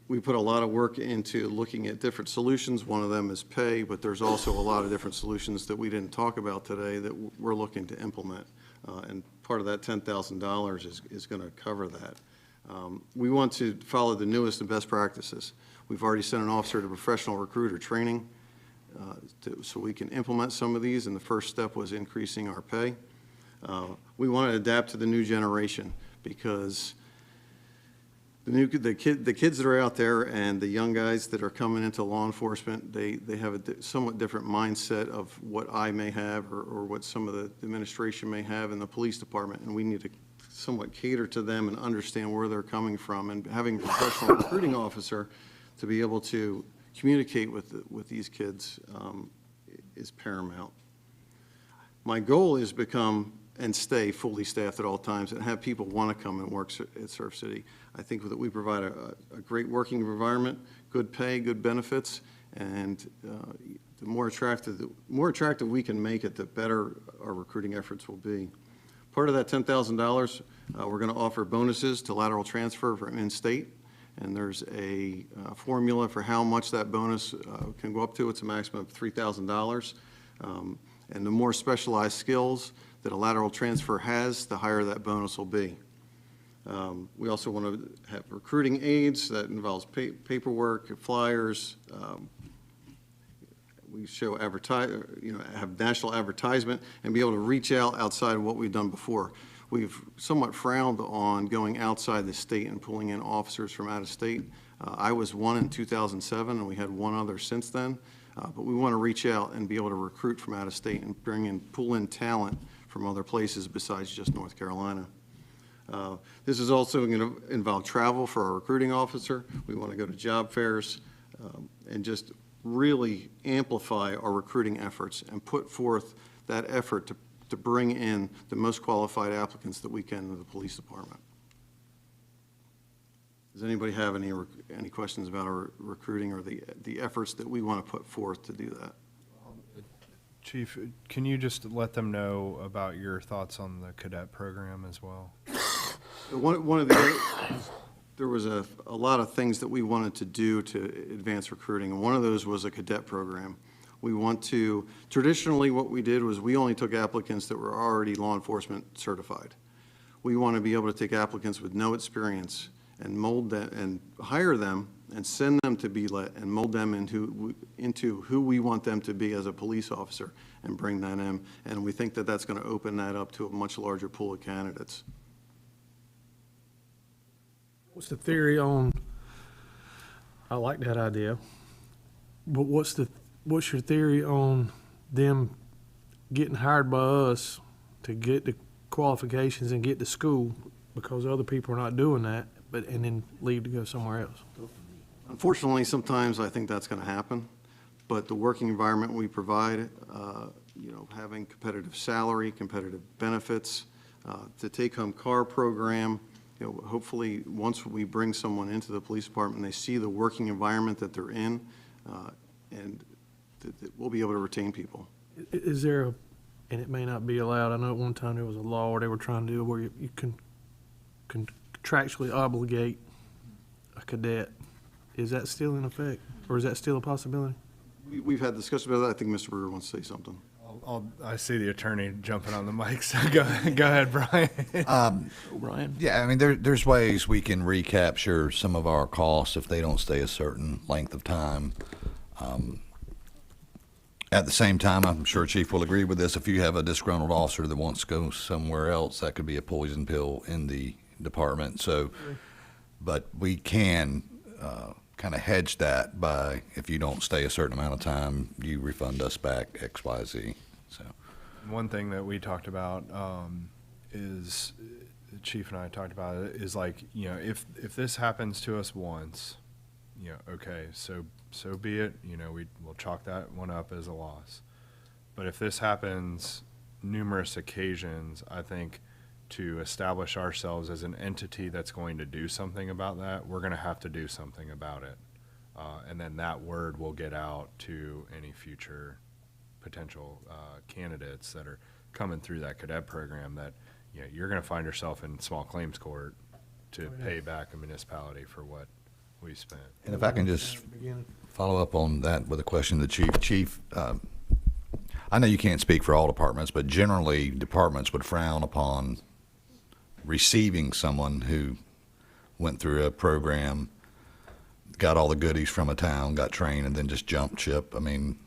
we put a lot of work into looking at different solutions. One of them is pay, but there's also a lot of different solutions that we didn't talk about today that we're looking to implement. And part of that $10,000 is going to cover that. We want to follow the newest and best practices. We've already sent an officer to professional recruiter training so we can implement some of these, and the first step was increasing our pay. We want to adapt to the new generation because the kids that are out there and the young guys that are coming into law enforcement, they have a somewhat different mindset of what I may have or what some of the administration may have in the police department, and we need to somewhat cater to them and understand where they're coming from. And having a professional recruiting officer to be able to communicate with these kids is paramount. My goal is become and stay fully staffed at all times and have people want to come and work at Surf City. I think that we provide a great working environment, good pay, good benefits, and the more attractive we can make it, the better our recruiting efforts will be. Part of that $10,000, we're going to offer bonuses to lateral transfer from in-state, and there's a formula for how much that bonus can go up to. It's a maximum of $3,000, and the more specialized skills that a lateral transfer has, the higher that bonus will be. We also want to have recruiting aids that involves paperwork, flyers. We show have national advertisement and be able to reach out outside of what we've done before. We've somewhat frowned on going outside the state and pulling in officers from out of state. I was one in 2007, and we had one other since then. But we want to reach out and be able to recruit from out of state and pull in talent from other places besides just North Carolina. This is also going to involve travel for our recruiting officer. We want to go to job fairs and just really amplify our recruiting efforts and put forth that effort to bring in the most qualified applicants that we can to the police department. Does anybody have any questions about our recruiting or the efforts that we want to put forth to do that? Chief, can you just let them know about your thoughts on the cadet program as well? There was a lot of things that we wanted to do to advance recruiting, and one of those was a cadet program. Traditionally what we did was we only took applicants that were already law enforcement certified. We want to be able to take applicants with no experience and mold them and hire them and send them to BLET and mold them into who we want them to be as a police officer and bring that in. And we think that that's going to open that up to a much larger pool of candidates. What's the theory on, I like that idea, but what's your theory on them getting hired by us to get the qualifications and get to school because other people are not doing that, and then leave to go somewhere else? Unfortunately, sometimes I think that's going to happen, but the working environment we provide, having competitive salary, competitive benefits, the take-home car program, hopefully once we bring someone into the police department, they see the working environment that they're in, and we'll be able to retain people. Is there and it may not be allowed, I know at one time there was a law where they were trying to do where you can contractually obligate a cadet. Is that still in effect, or is that still a possibility? We've had discussion about that. I think Mr. Brewer wants to say something. I see the attorney jumping on the mic, so go ahead, Brian. Brian? Yeah, I mean, there's ways we can recapture some of our costs if they don't stay a certain length of time. At the same time, I'm sure Chief will agree with this, if you have a disgruntled officer that wants to go somewhere else, that could be a poison pill in the department. So, but we can kind of hedge that by, if you don't stay a certain amount of time, you refund us back X, Y, Z. So, one thing that we talked about is, the Chief and I talked about it, is like, if this happens to us once, okay, so be it. We'll chalk that one up as a loss. But if this happens numerous occasions, I think to establish ourselves as an entity that's going to do something about that, we're going to have to do something about it. And then that word will get out to any future potential candidates that are coming through that cadet program, that you're going to find yourself in small claims court to pay back a municipality for what we spent. And if I can just follow up on that with a question to the Chief. Chief, I know you can't speak for all departments, but generally departments would frown upon receiving someone who went through a program, got all the goodies from a town, got trained, and then just jumped ship. I mean,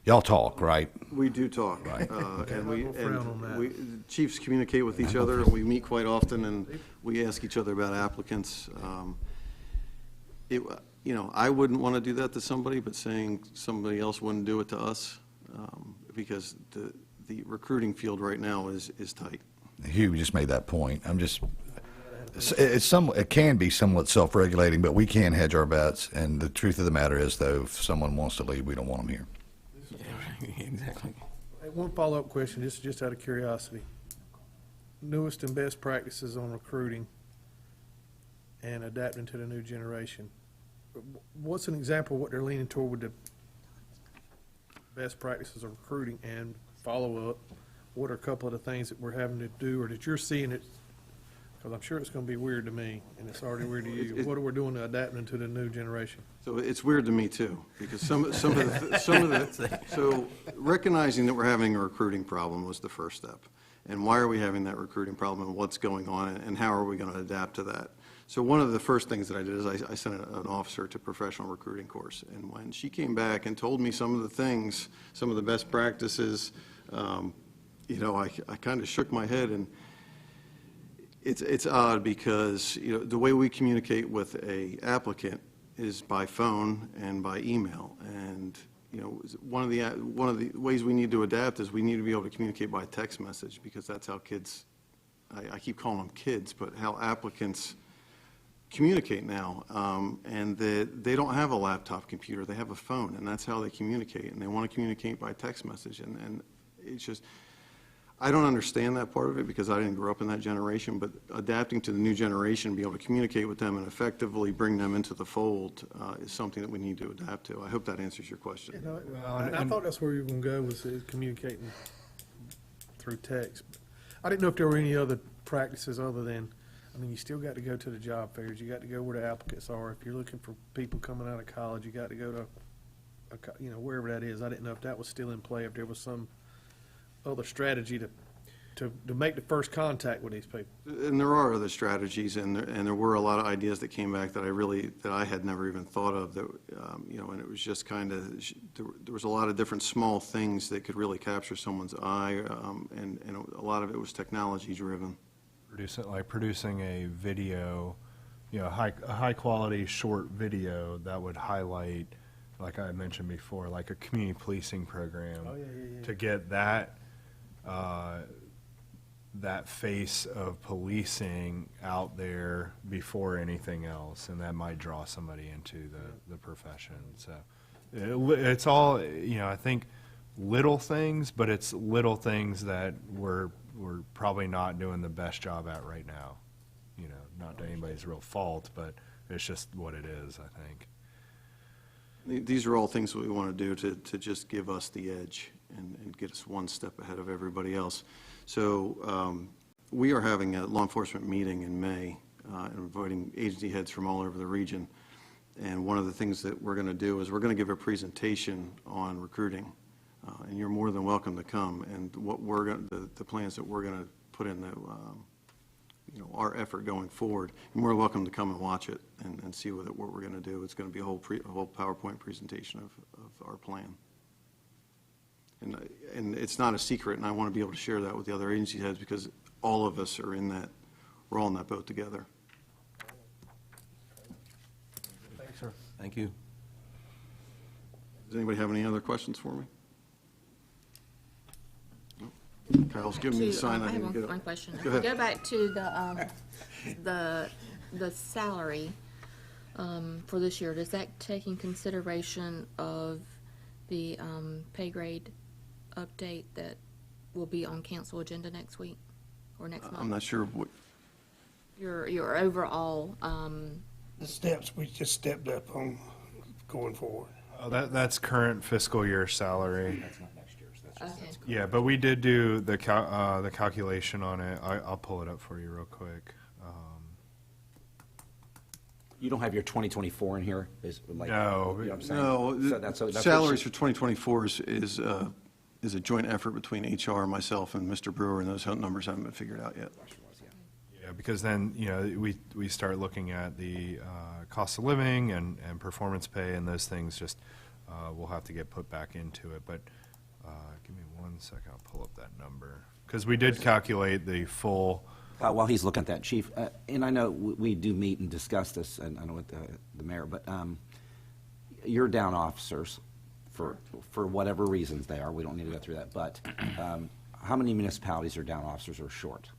y'all talk, right? We do talk, right? And chiefs communicate with each other. We meet quite often, and we ask each other about applicants. I wouldn't want to do that to somebody, but saying somebody else wouldn't do it to us, because the recruiting field right now is tight. Hugh just made that point. It can be somewhat self-regulating, but we can hedge our bets. And the truth of the matter is, though, if someone wants to leave, we don't want them here. Yeah, exactly. Hey, one follow-up question, just out of curiosity. Newest and best practices on recruiting and adapting to the new generation. What's an example of what they're leaning toward with the best practices of recruiting and follow-up? What are a couple of the things that we're having to do, or that you're seeing it? Because I'm sure it's going to be weird to me, and it's already weird to you. What are we doing to adapting to the new generation? So it's weird to me too, because some of the so recognizing that we're having a recruiting problem was the first step, and why are we having that recruiting problem, and what's going on, and how are we going to adapt to that? So one of the first things that I did is I sent an officer to professional recruiting course, and when she came back and told me some of the things, some of the best practices, I kind of shook my head, and it's odd because the way we communicate with a applicant is by phone and by email, and one of the ways we need to adapt is we need to be able to communicate by text message, because that's how kids, I keep calling them kids, but how applicants communicate now, and they don't have a laptop computer, they have a phone, and that's how they communicate, and they want to communicate by text message, and it's just, I don't understand that part of it because I didn't grow up in that generation, but adapting to the new generation, be able to communicate with them and effectively bring them into the fold is something that we need to adapt to. I hope that answers your question. I thought that's where you were going to go, was communicating through text. I didn't know if there were any other practices other than, you still got to go to the job fairs. You got to go where the applicants are. If you're looking for people coming out of college, you got to go to, wherever that is. I didn't know if that was still in play, if there was some other strategy to to make the first contact with these people. And there are other strategies, and there were a lot of ideas that came back that I had never even thought of, that, you know, and it was just kind of, there was a lot of different small things that could really capture someone's eye, and a lot of it was technology-driven. Producing a video, you know, a high-quality short video that would highlight, like I mentioned before, like a community policing program. Oh, yeah. To get that, that face of policing out there before anything else, and that might draw somebody into the profession. So it's all, you know, I think little things, but it's little things that we're probably not doing the best job at right now. You know, not to anybody's real fault, but it's just what it is, I think. These are all things that we want to do to just give us the edge and get us one step ahead of everybody else. So we are having a law enforcement meeting in May, inviting agency heads from all over the region. And one of the things that we're going to do is we're going to give a presentation on recruiting. And you're more than welcome to come. And what we're going the plans that we're going to put in the, you know, our effort going forward. You're more welcome to come and watch it and see what we're going to do. It's going to be a whole PowerPoint presentation of our plan. And it's not a secret, and I want to be able to share that with the other agency heads, because all of us are in that, we're all in that boat together. Thanks, sir. Thank you. Does anybody have any other questions for me? Kyle's giving me the sign. I I need to have get one up. question. Go ahead. Go back to the salary for this year. Does that take in consideration of the pay grade update that will be on council agenda next week or next month? I'm not sure what, Your overall. The steps we just stepped up on going forward. Oh, that's current fiscal year salary. That's not next year's, that's just, Okay. Yeah, but we did do the calculation on it. I'll pull it up for you real quick. You don't have your 2024 in here? Is like, No. you know what I'm saying? no, So that's what salaries she- for 2024 is a joint effort between HR, myself, and Mr. Brewer, and those numbers haven't been figured out yet. Yeah, because then, you know, we start looking at the cost of living and performance pay, and those things just will have to get put back into it. But give me 1 second, I'll pull up that number. Because we did calculate the full. While he's looking at that, Chief, and I know we do meet and discuss this, and I know with the mayor, but you're down officers for whatever reasons they are. We don't need to go through that. But how many municipalities are down officers or short?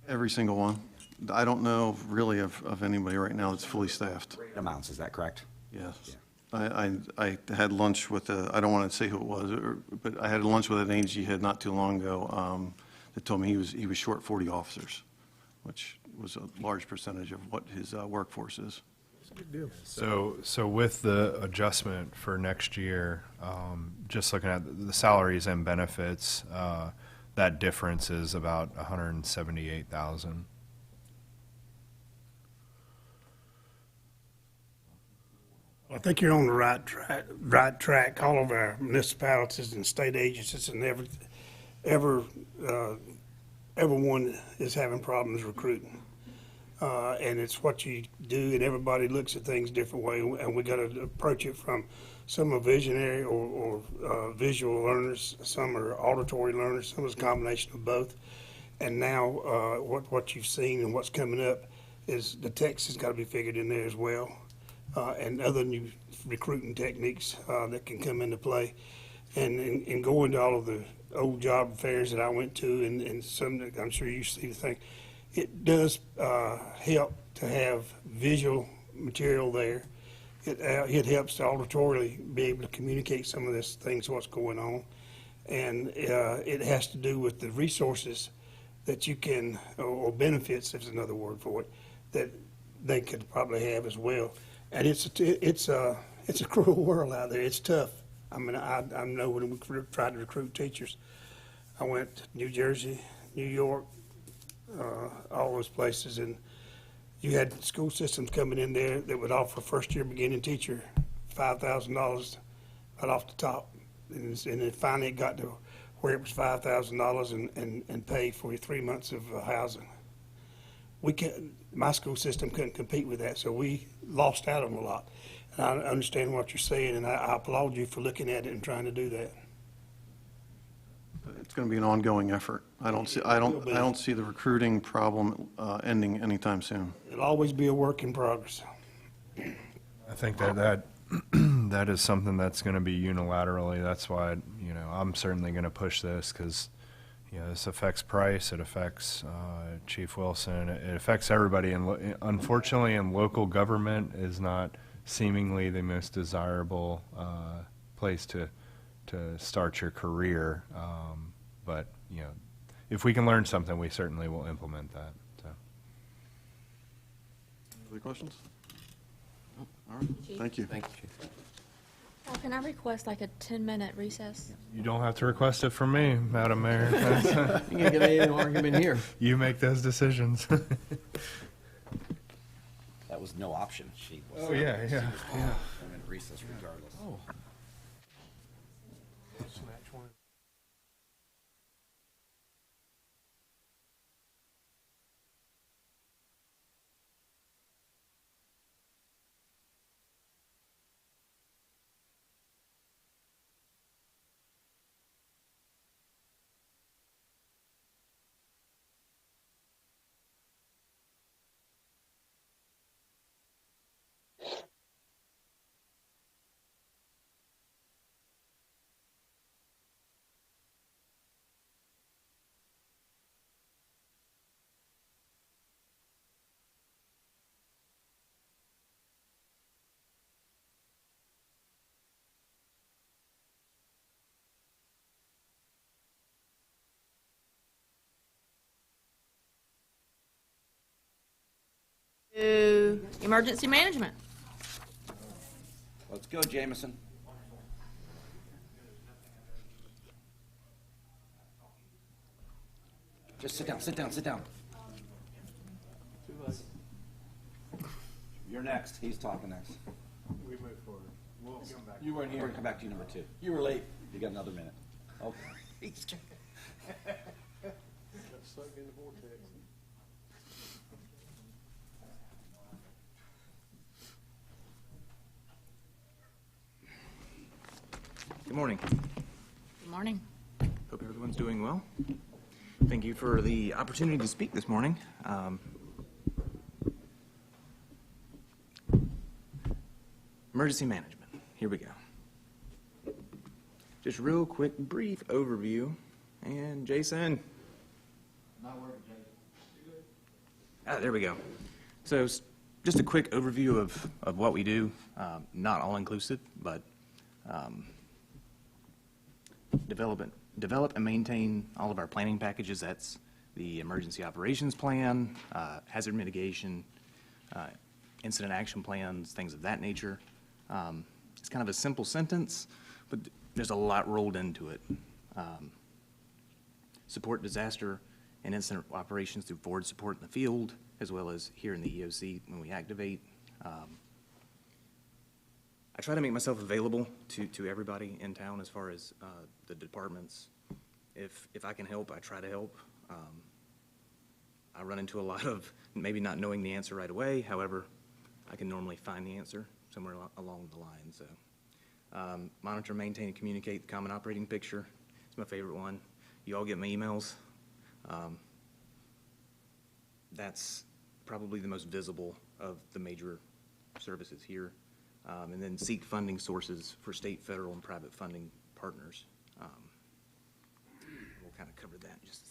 Every single one. I don't know really of anybody right now that's fully staffed. Amounts, is that correct? Yes. Yeah. I had lunch with I don't want to say who it was, but I had lunch with an agency head not too long ago that told me he was short 40 officers, which was a large percentage of what his workforce is. Good deal. So with the adjustment for next year, just looking at the salaries and benefits, that difference is about $178,000. I think you're on the right track. All of our municipalities and state agencies and everyone is having problems recruiting. And it's what you do, and everybody looks at things a different way, and we got to approach it from some are visionary or visual learners, some are auditory learners, some is a combination of both. And now what you've seen and what's coming up is the text has got to be figured in there as well, and other new recruiting techniques that can come into play. And going to all of the old job fairs that I went to, and some that I'm sure you see the thing, it does help to have visual material there. It helps to auditorily be able to communicate some of this things, what's going on. And it has to do with the resources that you can, or benefits, there's another word for it, that they could probably have as well. And it's a cruel world out there. It's tough. I mean, I know when we tried to recruit teachers, I went to New Jersey, New York, all those places, and you had school systems coming in there that would offer first-year beginning teacher $5,000 right off the top. And then finally it got to where it was $5,000 and pay for your 3 months of housing. We can't, my school system couldn't compete with that, so we lost out on a lot. And I understand what you're saying, and I applaud you for looking at it and trying to do that. It's going to be an ongoing effort. I don't see the recruiting problem ending anytime soon. It'll always be a work in progress. I think that that is something that's going to be unilaterally. That's why, you know, I'm certainly going to push this because, you know, this affects Price, it affects Chief Wilson, it affects everybody. And unfortunately, in local government is not seemingly the most desirable place to start your career. But, you know, if we can learn something, we certainly will implement that. So. Other questions? All right, thank you. Thank you, Chief. Can I request like a 10-minute recess? You don't have to request it from me, Madam Mayor. You can't get any argument here. You make those decisions. That was no option. She was. Oh, yeah. I'm in recess regardless. Oh. To emergency management. Let's go, Jameson. Just sit down, sit down, sit down. You're next. He's talking next. We move forward. We'll come back. You weren't here. We're going to come back to you, number 2. You were late. You got another minute. Okay. Got sucked in the vortex. Good morning. Good morning. Hope everyone's doing well. Thank you for the opportunity to speak this morning. Emergency management. Here we go. Just real quick, brief overview. And Jason. Not working, Jason. Ah, there we go. So just a quick overview of what we do. Not all inclusive, but develop and maintain all of our planning packages. That's the emergency operations plan, hazard mitigation, incident action plans, things of that nature. It's kind of a simple sentence, but there's a lot rolled into it. Support disaster and incident operations through forward support in the field, as well as here in the EOC when we activate. I try to make myself available to everybody in town as far as the departments. If I can help, I try to help. I run into a lot of maybe not knowing the answer right away. However, I can normally find the answer somewhere along the line. So, monitor, maintain, and communicate the common operating picture. It's my favorite one. You all get my emails. That's probably the most visible of the major services here. And then seek funding sources for state, federal, and private funding partners. We'll kind of cover that in just a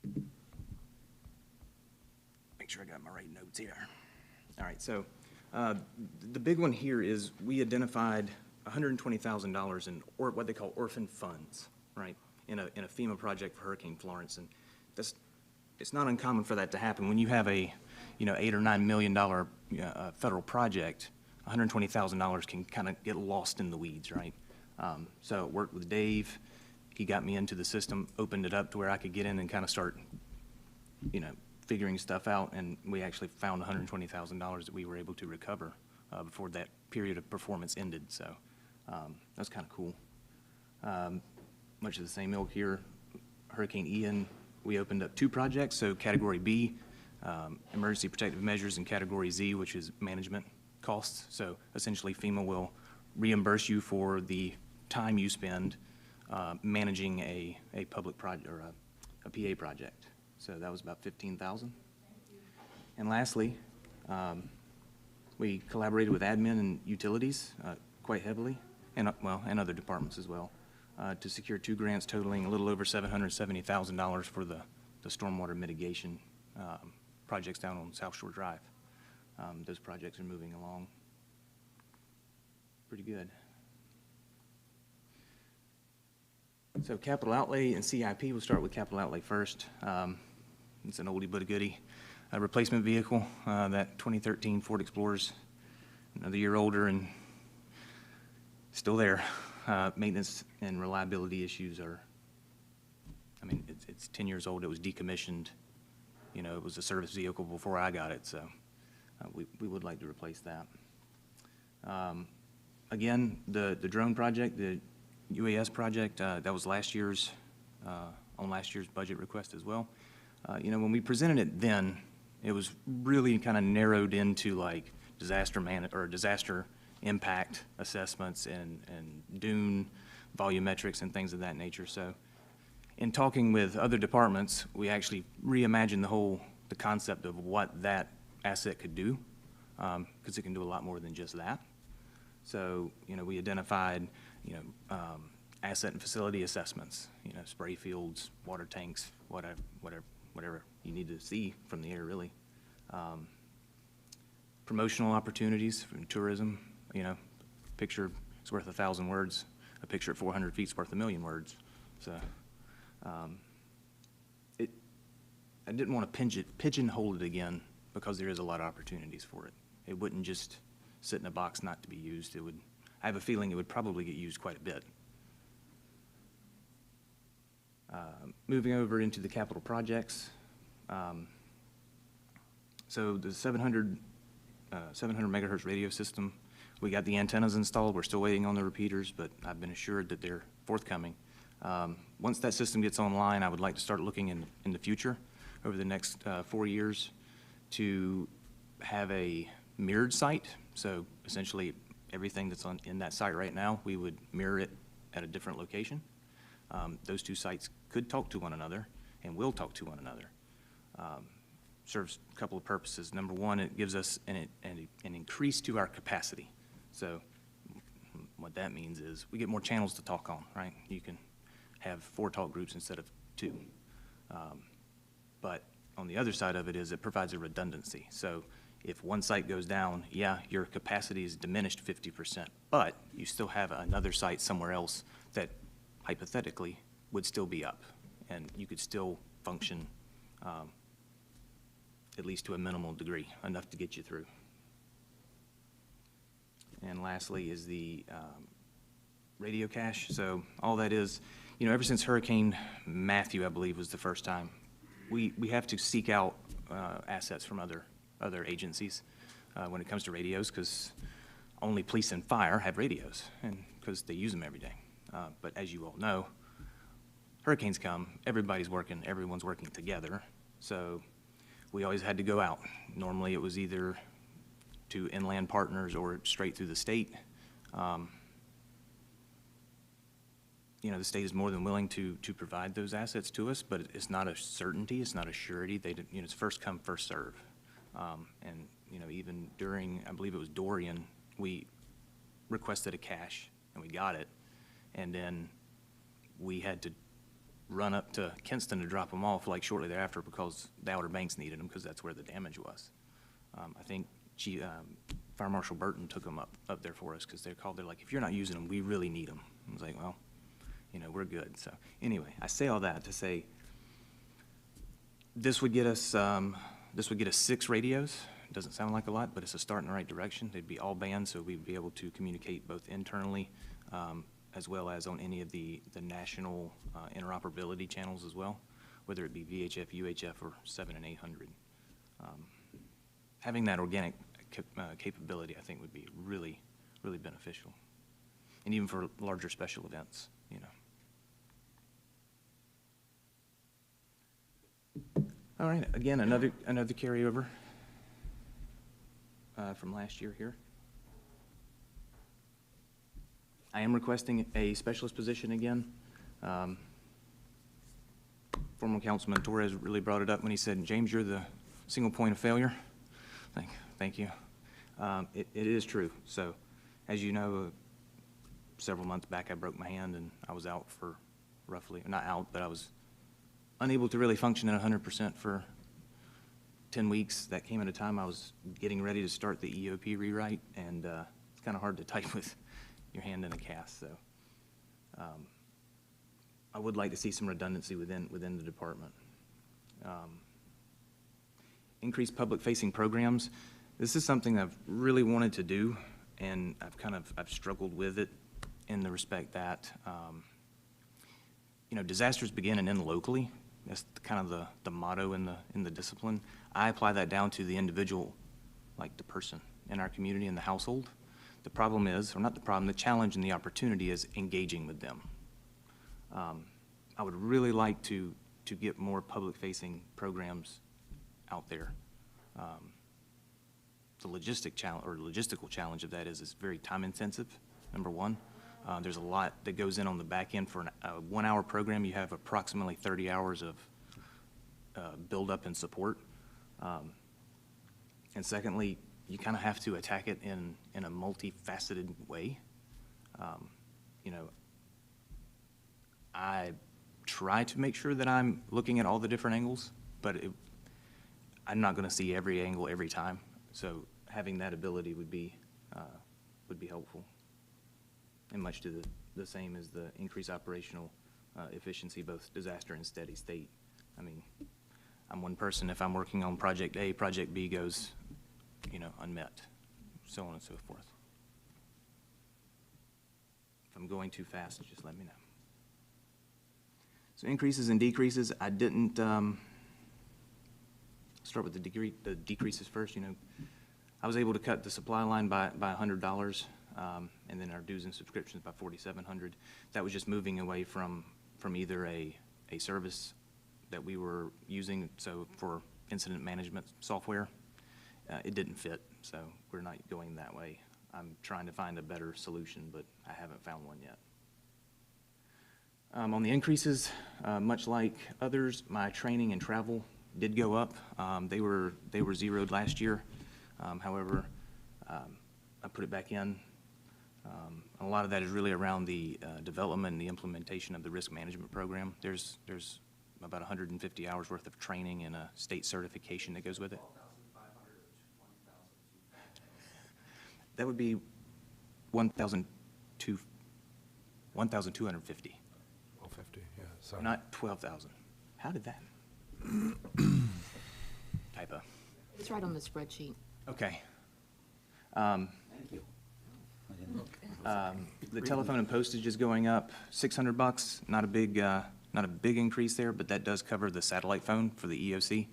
second. Make sure I got my right notes here. All right, so the big one here is we identified $120,000 in what they call orphan funds, right, in a FEMA project for Hurricane Florence, and it's not uncommon for that to happen when you have a $8 or $9 million federal project. $120,000 can kind of get lost in the weeds, right? So it worked with Dave. He got me into the system, opened it up to where I could get in and kind of start, figuring stuff out, and we actually found $120,000 that we were able to recover before that period of performance ended. So That's kind of cool. Much of the same ilk here, Hurricane Ian, we opened up 2 projects, so Category B, emergency protective measures, and Category Z, which is management costs. So essentially FEMA will reimburse you for the time you spend managing a public project or a PA project. So that was about $15,000. And lastly, we collaborated with admin and utilities quite heavily, and and other departments as well, to secure 2 grants totaling a little over $770,000 for the stormwater mitigation projects down on South Shore Drive. Those projects are moving along pretty good. So capital outlay and CIP, we'll start with capital outlay first. It's an oldie but a goodie. A replacement vehicle, that 2013 Ford Explorer's another year older and still there. Maintenance and reliability issues are, I mean, it's 10 years old. It was decommissioned. You know, it was a service vehicle before I got it, so we would like to replace that. Again, the drone project, the UAS project, that was last year's, on last year's budget request as well. You know, when we presented it then, it was really kind of narrowed into like disaster impact assessments and dune volumetrics and things of that nature. So in talking with other departments, we actually reimagined the concept of what that asset could do, because it can do a lot more than just that. So, you know, we identified, you know, asset and facility assessments, you know, spray fields, water tanks, whatever you need to see from the air, really. Promotional opportunities from tourism, you know, picture is worth 1,000 words. A picture at 400 feet is worth 1,000,000 words. So I didn't want to pigeonhole it again because there is a lot of opportunities for it. It wouldn't just sit in a box not to be used. I have a feeling it would probably get used quite a bit. Moving over into the capital projects. So the 700 megahertz radio system, we got the antennas installed. We're still waiting on the repeaters, but I've been assured that they're forthcoming. Once that system gets online, I would like to start looking in the future over the next 4 years to have a mirrored site. So essentially everything that's in that site right now, we would mirror it at a different location. Those 2 sites could talk to one another and will talk to one another. Serves a couple of purposes. Number one, it gives us an increase to our capacity. So what that means is we get more channels to talk on, right? You can have 4 talk groups instead of 2. But on the other side of it is it provides a redundancy. So if one site goes down, yeah, your capacity is diminished 50%, but you still have another site somewhere else that hypothetically would still be up, and you could still function at least to a minimal degree, enough to get you through. And lastly is the radio cache. So all that is, you know, ever since Hurricane Matthew, I believe, was the first time, we have to seek out assets from other agencies when it comes to radios, because only police and fire have radios, and because they use them every day. But as you all know, hurricanes come, everyone's working together, so we always had to go out. Normally it was either to inland partners or straight through the state. You know, the state is more than willing to provide those assets to us, but it's not a certainty, it's not a surety. You know, it's first come, first serve. And, you know, even during, I believe it was Dorian, we requested a cache and we got it. And then we had to run up to Kinston to drop them off like shortly thereafter because the Outer Banks needed them because that's where the damage was. I think Fire Marshal Burton took them up there for us because they're like, if you're not using them, we really need them. I was like, well, you know, we're good. So anyway, I say all that to say this would get us 6 radios. It doesn't sound like a lot, but it's a start in the right direction. They'd be all banned, so we'd be able to communicate both internally as well as on any of the national interoperability channels as well, whether it be VHF, UHF, or 7 and 800. Having that organic capability, I think, would be really, really beneficial. and even for larger special events, you know. All right, again, another carryover from last year here. I am requesting a specialist position again. Former Councilman Torres really brought it up when he said, James, you're the single point of failure. Thank you. It is true. So, as you know, several months back I broke my hand and I was out for roughly, not out, but I was unable to really function at 100% for 10 weeks. That came at a time I was getting ready to start the EOP rewrite, and it's kind of hard to type with your hand in a cast. So I would like to see some redundancy within the department. Increased public-facing programs. This is something I've really wanted to do, and I've struggled with it in the respect that, you know, disasters begin and end locally. That's kind of the motto in the discipline. I apply that down to the individual, like the person in our community and the household. The problem is, or not the problem, the challenge and the opportunity is engaging with them. I would really like to get more public-facing programs out there. The logistical challenge of that is it's very time-intensive, number one. There's a lot that goes in on the back end. For a 1 hour program, you have approximately 30 hours of build-up and support. And secondly, you kind of have to attack it in a multifaceted way. You know, I try to make sure that I'm looking at all the different angles, but I'm not going to see every angle every time. So having that ability would be helpful, and much to the same as the increased operational efficiency, both disaster and steady state. I mean, I'm one person. If I'm working on project A, project B goes, you know, unmet, so on and so forth. If I'm going too fast, just let me know. So increases and decreases. I didn't start with the decreases first. You know, I was able to cut the supply line by $100, and then our dues and subscriptions by $4,700. That was just moving away from either a service that we were using, so for incident management software, it didn't fit, so we're not going that way. I'm trying to find a better solution, but I haven't found one yet. On the increases, much like others, my training and travel did go up. They were zeroed last year. However, I put it back in. A lot of that is really around the development and the implementation of the risk management program. There's about 150 hours worth of training and a state certification that goes with it. That would be 1,250. 1,250, yeah, sorry. Not 12,000. How did that? Typo. It's right on the spreadsheet. Okay. Thank you. The telephone and postage is going up $600. Not a big increase there, but that does cover the satellite phone for the EOC,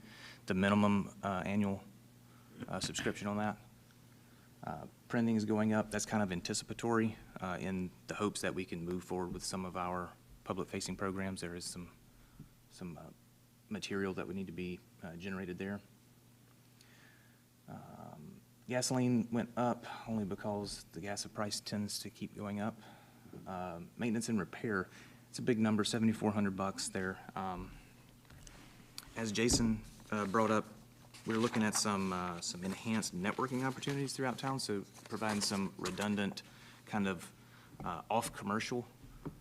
the minimum annual subscription on that. Printing is going up. That's kind of anticipatory in the hopes that we can move forward with some of our public-facing programs. There is some material that would need to be generated there. Gasoline went up only because the gas price tends to keep going up. Maintenance and repair, it's a big number, $7,400 there. As Jason brought up, we're looking at some enhanced networking opportunities throughout town, so providing some redundant kind of off-commercial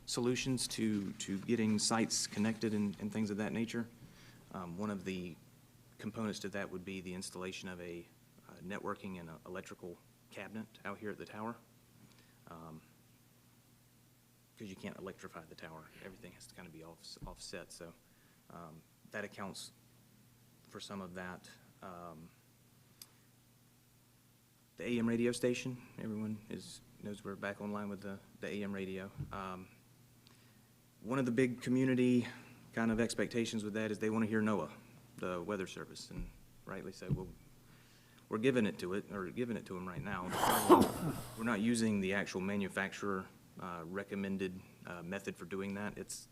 solutions to getting sites connected and things of that nature. One of the components to that would be the installation of a networking and electrical cabinet out here at the tower, because you can't electrify the tower. Everything has to kind of be offset, so that accounts for some of that. The AM radio station, everyone knows we're back online with the AM radio. One of the big community kind of expectations with that is they want to hear NOAA, the weather service, and rightly so. We're giving it to them right now. We're not using the actual manufacturer recommended method for doing that. It's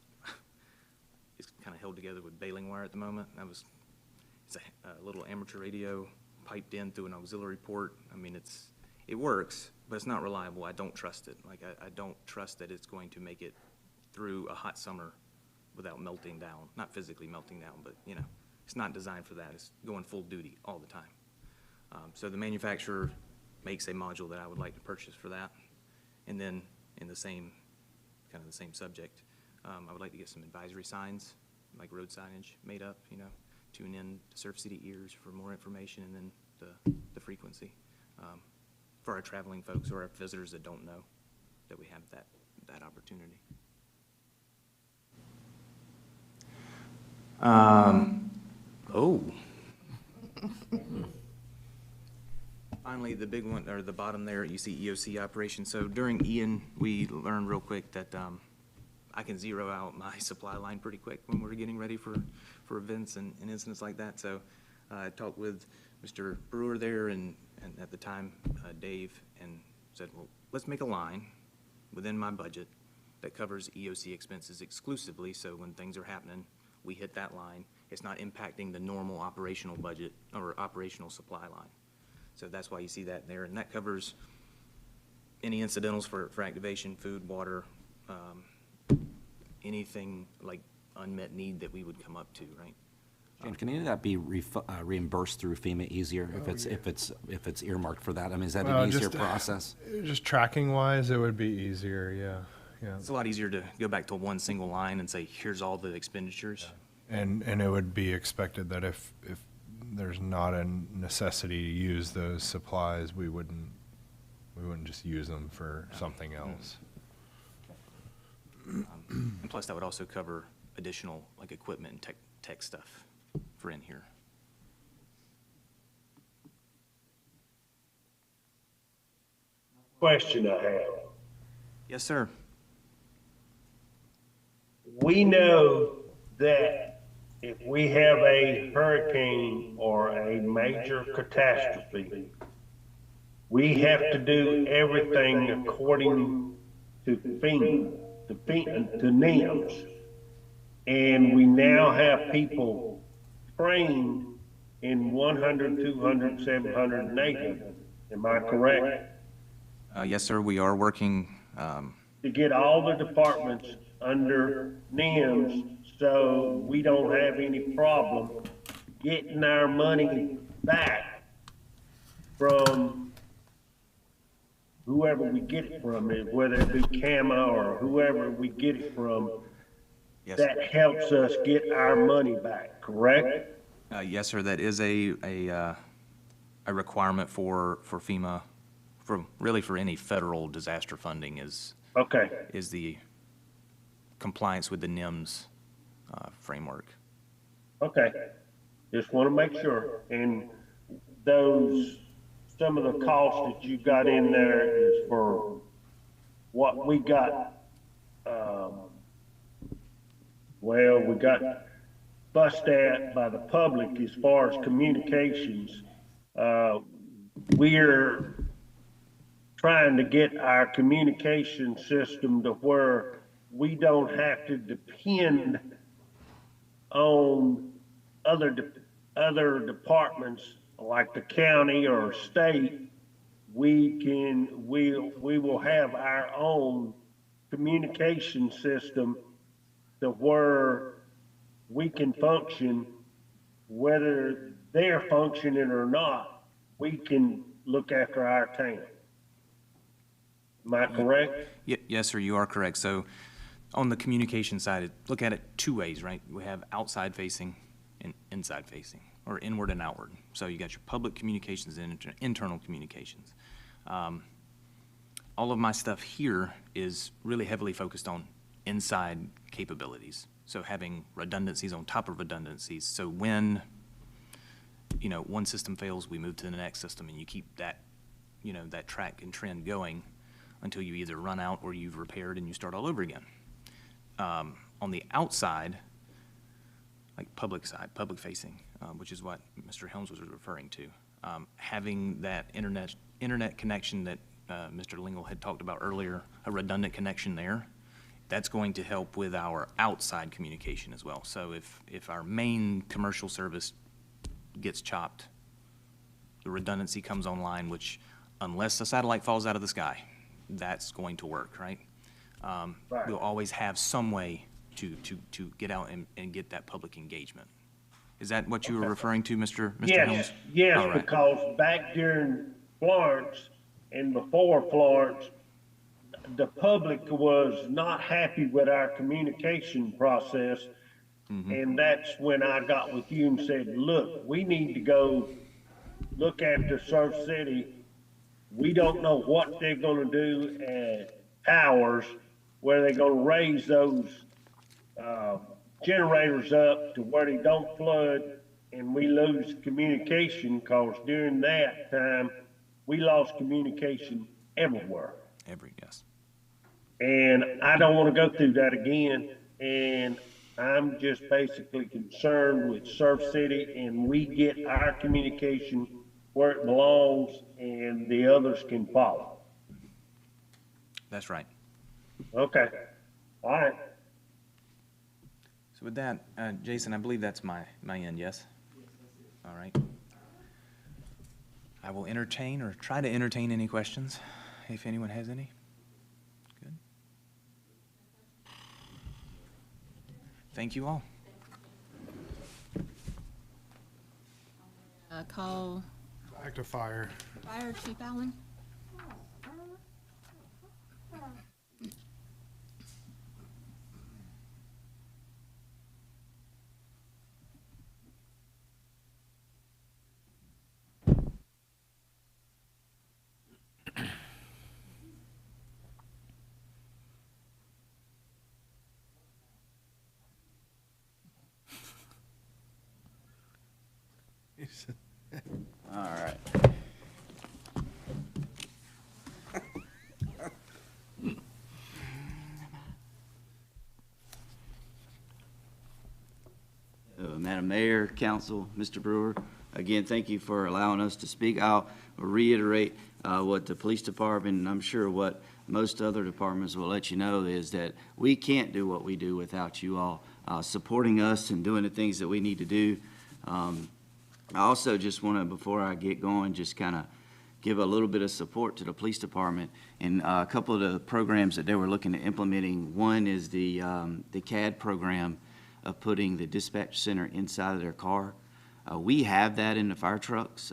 kind of held together with baling wire at the moment. It's a little amateur radio piped in through an auxiliary port. I mean, it works, but it's not reliable. I don't trust it. Like, I don't trust that it's going to make it through a hot summer without melting down. Not physically melting down, but, you know, it's not designed for that. It's going full duty all the time. So the manufacturer makes a module that I would like to purchase for that. And then in the same subject, I would like to get some advisory signs, like road signage made up, you know, tune in to Surf City ears for more information, and then the frequency for our traveling folks or our visitors that don't know that we have that opportunity. Finally, the big one, or the bottom there, you see EOC operation. So during Ian, we learned real quick that I can zero out my supply line pretty quick when we're getting ready for events and incidents like that. So I talked with Mr. Brewer there and at the time Dave, and said, well, let's make a line within my budget that covers EOC expenses exclusively, so when things are happening, we hit that line. It's not impacting the normal operational budget or operational supply line. So that's why you see that there, and that covers any incidentals for activation, food, water, anything like unmet need that we would come up to, right? And can any of that be reimbursed through FEMA easier if it's earmarked for that? I mean, is that an easier process? Just tracking wise, it would be easier, yeah. It's a lot easier to go back to one single line and say, here's all the expenditures. And it would be expected that if there's not a necessity to use those supplies, we wouldn't just use them for something else. And plus, that would also cover additional like equipment and tech stuff for in here. Question I have. Yes, sir. We know that if we have a hurricane or a major catastrophe, we have to do everything according to FEMA, to NIMS. And we now have people trained in 100, 200, 700, and 800. Am I correct? Yes, sir. We are working. To get all the departments under NIMS so we don't have any problem getting our money back from whoever we get it from, whether it be CAMA or whoever we get it from. Yes. That helps us get our money back, correct? Yes, sir. That is a requirement for FEMA, for any federal disaster funding is the compliance with the NIMS framework. Okay, just want to make sure. And some of the costs that you got in there is for what we got. We got fussed at by the public as far as communications. We're trying to get our communication system to where we don't have to depend on other departments like the county or state. We will have our own communication system to where we can function, whether they're functioning or not, we can look after our town. Am I correct? Yes, sir, you are correct. So on the communication side, look at it two ways, right? We have outside facing and inside facing, or inward and outward. So you got your public communications and internal communications. All of my stuff here is really heavily focused on inside capabilities. So having redundancies on top of redundancies. So when, one system fails, we move to the next system, and you keep that, that track and trend going until you either run out or you've repaired and you start all over again. On the outside, like public facing, which is what Mr. Helms was referring to, having that internet connection that Mr. Lingle had talked about earlier, a redundant connection there. That's going to help with our outside communication as well. So if our main commercial service gets chopped, the redundancy comes online, which unless the satellite falls out of the sky, that's going to work, right? Right. We'll always have some way to get out and get that public engagement. Is that what you were referring to, Mr. Helms? Yes, yes, All right. because back during Florence and before Florence, the public was not happy with our communication process. And that's when I got with you and said, look, we need to go look after Surf City. We don't know what they're gonna do at Powers, where they're gonna raise those, generators up to where they don't flood and we lose communication, cause during that time, we lost communication everywhere. Yes. And I don't wanna go through that again, and I'm just basically concerned with Surf City and we get our communication where it belongs and the others can follow. That's right. Okay, all right. So with that, Jason, I believe that's my end, yes? All right. I will entertain or try to entertain any questions, if anyone has any. Good. Thank you all. Call Back to fire. Fire Chief Allen. All right. Madam Mayor, Council, Mr. Brewer, again, thank you for allowing us to speak. I'll reiterate what the police department, and I'm sure what most other departments will let you know, is that we can't do what we do without you all supporting us and doing the things that we need to do. I also just want to, before I get going, just kind of give a little bit of support to the police department and a couple of the programs that they were looking at implementing. One is the CAD program of putting the dispatch center inside of their car. We have that in the fire trucks.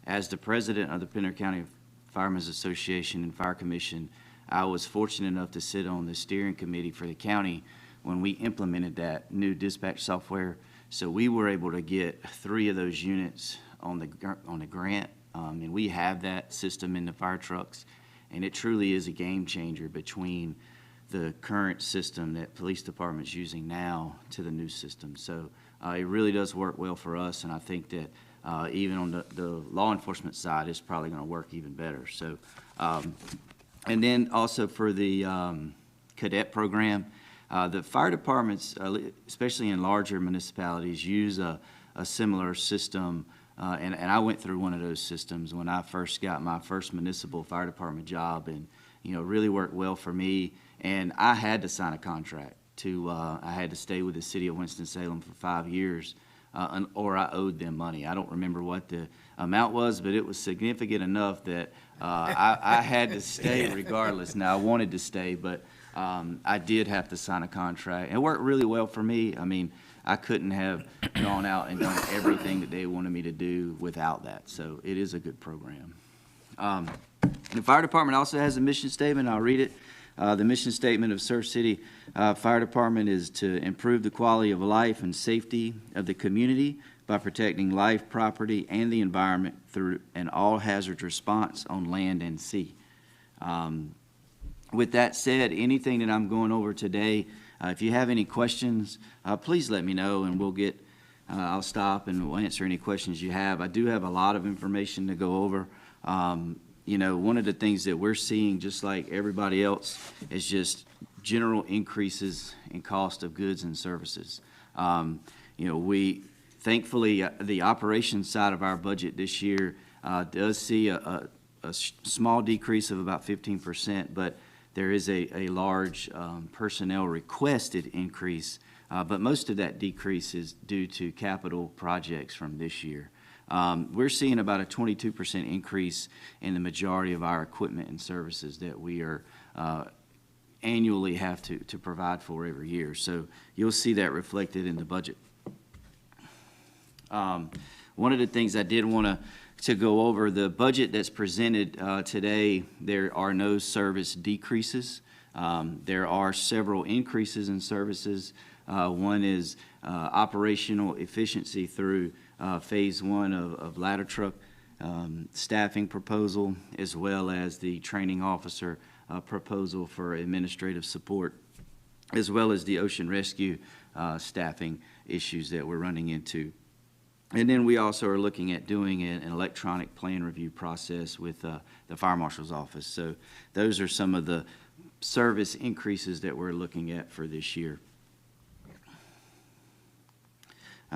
As the president of the Pender County Firemen's Association and Fire Commission, I was fortunate enough to sit on the steering committee for the county when we implemented that new dispatch software. So we were able to get 3 of those units on the grant, and we have that system in the fire trucks, and it truly is a game changer between the current system that police department's using now to the new system. So it really does work well for us, and I think that even on the law enforcement side, it's probably going to work even better. So, and then also for the cadet program, the fire departments, especially in larger municipalities, use a similar system, and I went through one of those systems when I first got my first municipal fire department job, and really worked well for me. And I had to sign a contract I had to stay with the city of Winston-Salem for 5 years, or I owed them money. I don't remember what the amount was, but it was significant enough that I had to stay regardless. Now, I wanted to stay, but I did have to sign a contract. It worked really well for me. I mean, I couldn't have gone out and done everything that they wanted me to do without that. So it is a good program. The fire department also has a mission statement. I'll read it. The mission statement of Surf City Fire Department is to improve the quality of life and safety of the community by protecting life, property, and the environment through an all-hazard response on land and sea. With that said, anything that I'm going over today, if you have any questions, please let me know, and I'll stop and we'll answer any questions you have. I do have a lot of information to go over. One of the things that we're seeing, just like everybody else, is just general increases in cost of goods and services. Thankfully, the operations side of our budget this year does see a small decrease of about 15%, but there is a large personnel requested increase, but most of that decrease is due to capital projects from this year. We're seeing about a 22% increase in the majority of our equipment and services that we are annually have to provide for every year. So you'll see that reflected in the budget. One of the things I did want to go over, the budget that's presented today, there are no service decreases. There are several increases in services. One is operational efficiency through phase one of ladder truck staffing proposal, as well as the training officer proposal for administrative support, as well as the ocean rescue staffing issues that we're running into. And then we also are looking at doing an electronic plan review process with the fire marshal's office. So those are some of the service increases that we're looking at for this year.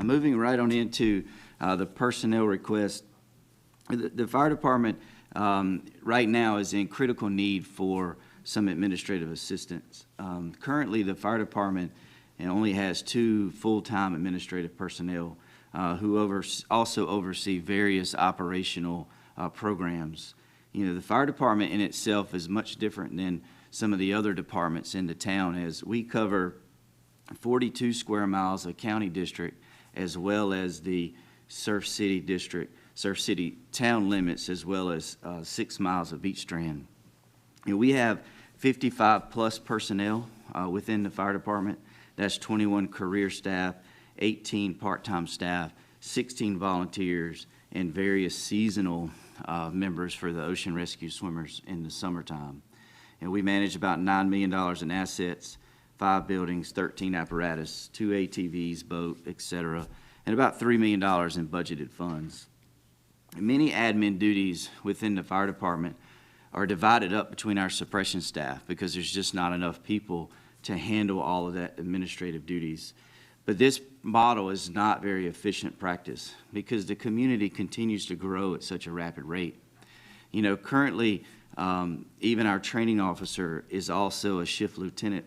Moving right on into the personnel request. The fire department right now is in critical need for some administrative assistance. Currently, the fire department only has 2 full-time administrative personnel who also oversee various operational programs. You know, the fire department in itself is much different than some of the other departments in the town, as we cover 42 square miles of county district, as well as the Surf City district, Surf City town limits, as well as 6 miles of beach strand. You know, we have 55 plus personnel within the fire department. That's 21 career staff, 18 part-time staff, 16 volunteers, and various seasonal members for the ocean rescue swimmers in the summertime. And we manage about $9 million in assets, 5 buildings, 13 apparatus, 2 ATVs, boat, etc., and about $3 million in budgeted funds. And many admin duties within the fire department are divided up between our suppression staff because there's just not enough people to handle all of that administrative duties. But this model is not very efficient practice because the community continues to grow at such a rapid rate. You know, currently, even our training officer is also a shift lieutenant,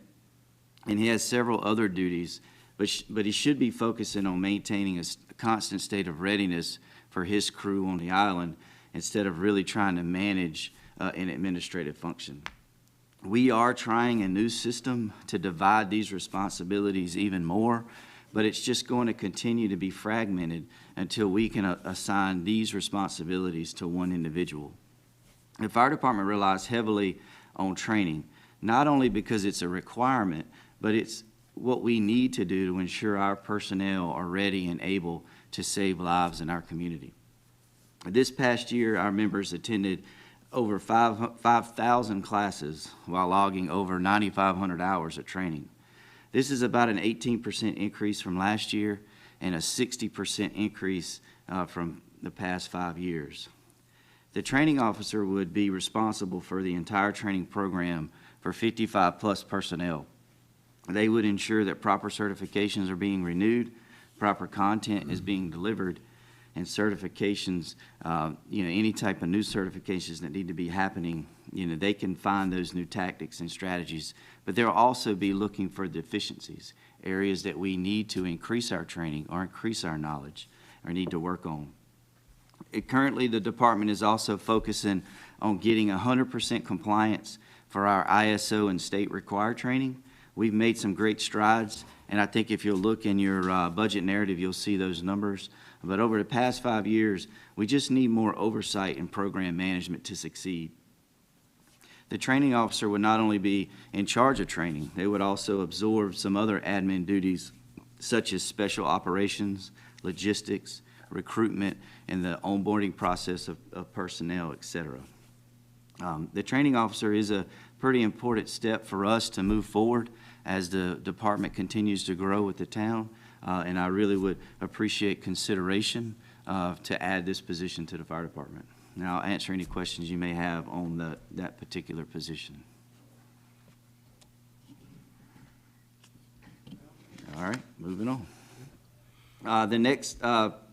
and he has several other duties, but he should be focusing on maintaining a constant state of readiness for his crew on the island instead of really trying to manage an administrative function. We are trying a new system to divide these responsibilities even more, but it's just going to continue to be fragmented until we can assign these responsibilities to one individual. The fire department relies heavily on training, not only because it's a requirement, but it's what we need to do to ensure our personnel are ready and able to save lives in our community. This past year, our members attended over 5,000 classes while logging over 9,500 hours of training. This is about an 18% increase from last year and a 60% increase from the past 5 years. The training officer would be responsible for the entire training program for 55 plus personnel. They would ensure that proper certifications are being renewed, proper content is being delivered, and certifications, any type of new certifications that need to be happening, they can find those new tactics and strategies, but they'll also be looking for deficiencies, areas that we need to increase our training or increase our knowledge or need to work on. Currently, the department is also focusing on getting 100% compliance for our ISO and state required training. We've made some great strides, and I think if you'll look in your budget narrative, you'll see those numbers. But over the past 5 years, we just need more oversight and program management to succeed. The training officer would not only be in charge of training, they would also absorb some other admin duties, such as special operations, logistics, recruitment, and the onboarding process of personnel, etc. The training officer is a pretty important step for us to move forward as the department continues to grow with the town, and I really would appreciate consideration to add this position to the fire department. Now, I'll answer any questions you may have on that particular position. All right, moving on. The next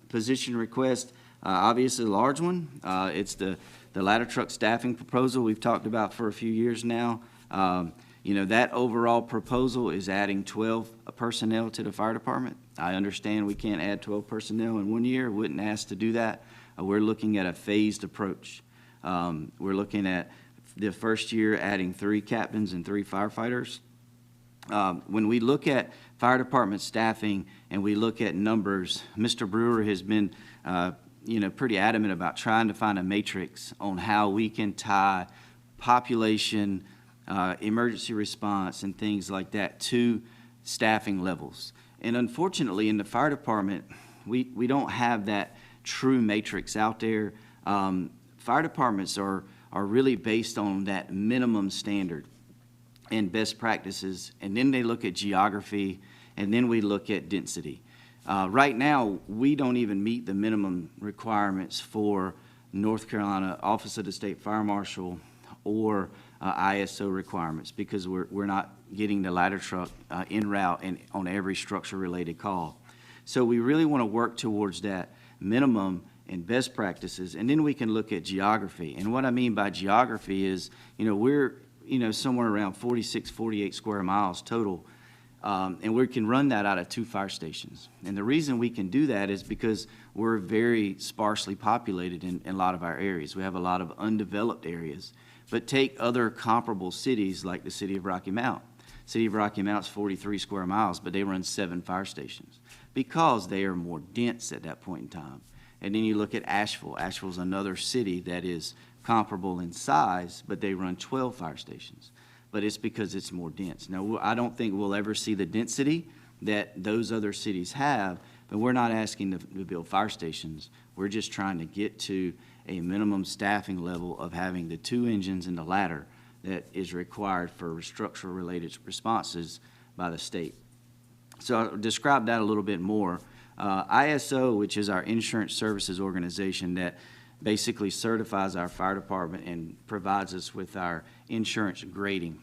position request Obviously, a large one. It's the ladder truck staffing proposal we've talked about for a few years now. You know, that overall proposal is adding 12 personnel to the fire department. I understand we can't add 12 personnel in 1 year, wouldn't ask to do that. We're looking at a phased approach. We're looking at the first year adding 3 captains and 3 firefighters. When we look at fire department staffing and we look at numbers, Mr. Brewer has been you know, pretty adamant about trying to find a matrix on how we can tie population, emergency response, and things like that to staffing levels. And unfortunately, in the fire department, we don't have that true matrix out there. Fire departments are really based on that minimum standard and best practices, and then they look at geography, and then we look at density. Right now, we don't even meet the minimum requirements for North Carolina Office of the State Fire Marshal or ISO requirements because we're not getting the ladder truck en route and on every structure-related call. So we really want to work towards that minimum and best practices, and then we can look at geography. And what I mean by geography is, you know, we're, you know, somewhere around 46, 48 square miles total. And we can run that out of 2 fire stations. And the reason we can do that is because we're very sparsely populated in a lot of our areas. We have a lot of undeveloped areas. But take other comparable cities like the city of Rocky Mount. City of Rocky Mount's 43 square miles, but they run 7 fire stations because they are more dense at that point in time. And then you look at Asheville. Asheville's another city that is comparable in size, but they run 12 fire stations. But it's because it's more dense. Now, I don't think we'll ever see the density that those other cities have, but we're not asking to build fire stations. We're just trying to get to a minimum staffing level of having the 2 engines and the ladder that is required for structural-related responses by the state. So I'll describe that a little bit more. ISO, which is our insurance services organization that basically certifies our fire department and provides us with our insurance grading.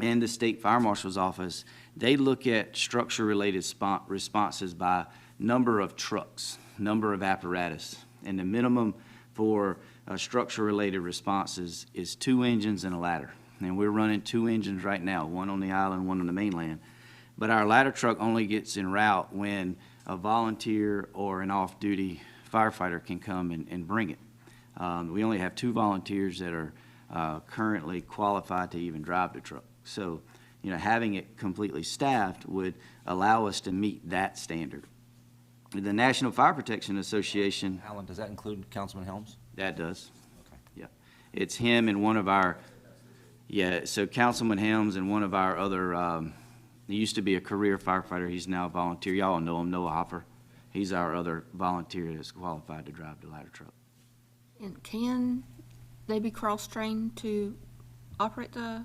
And the State Fire Marshal's Office, they look at structure-related responses by number of trucks, number of apparatus. And the minimum for structure-related responses is 2 engines and a ladder. And we're running 2 engines right now, one on the island, one on the mainland. But our ladder truck only gets en route when a volunteer or an off-duty firefighter can come and bring it. We only have 2 volunteers that are currently qualified to even drive the truck. So, you know, having it completely staffed would allow us to meet that standard. The National Fire Protection Association. Alan, does that include Councilman Helms? That does. Okay. Yeah. It's him and one of our, so Councilman Helms and one of our other, he used to be a career firefighter. He's now a volunteer. Y'all know him, Noah Hopper. He's our other volunteer that's qualified to drive the ladder truck. And can they be cross-trained to operate the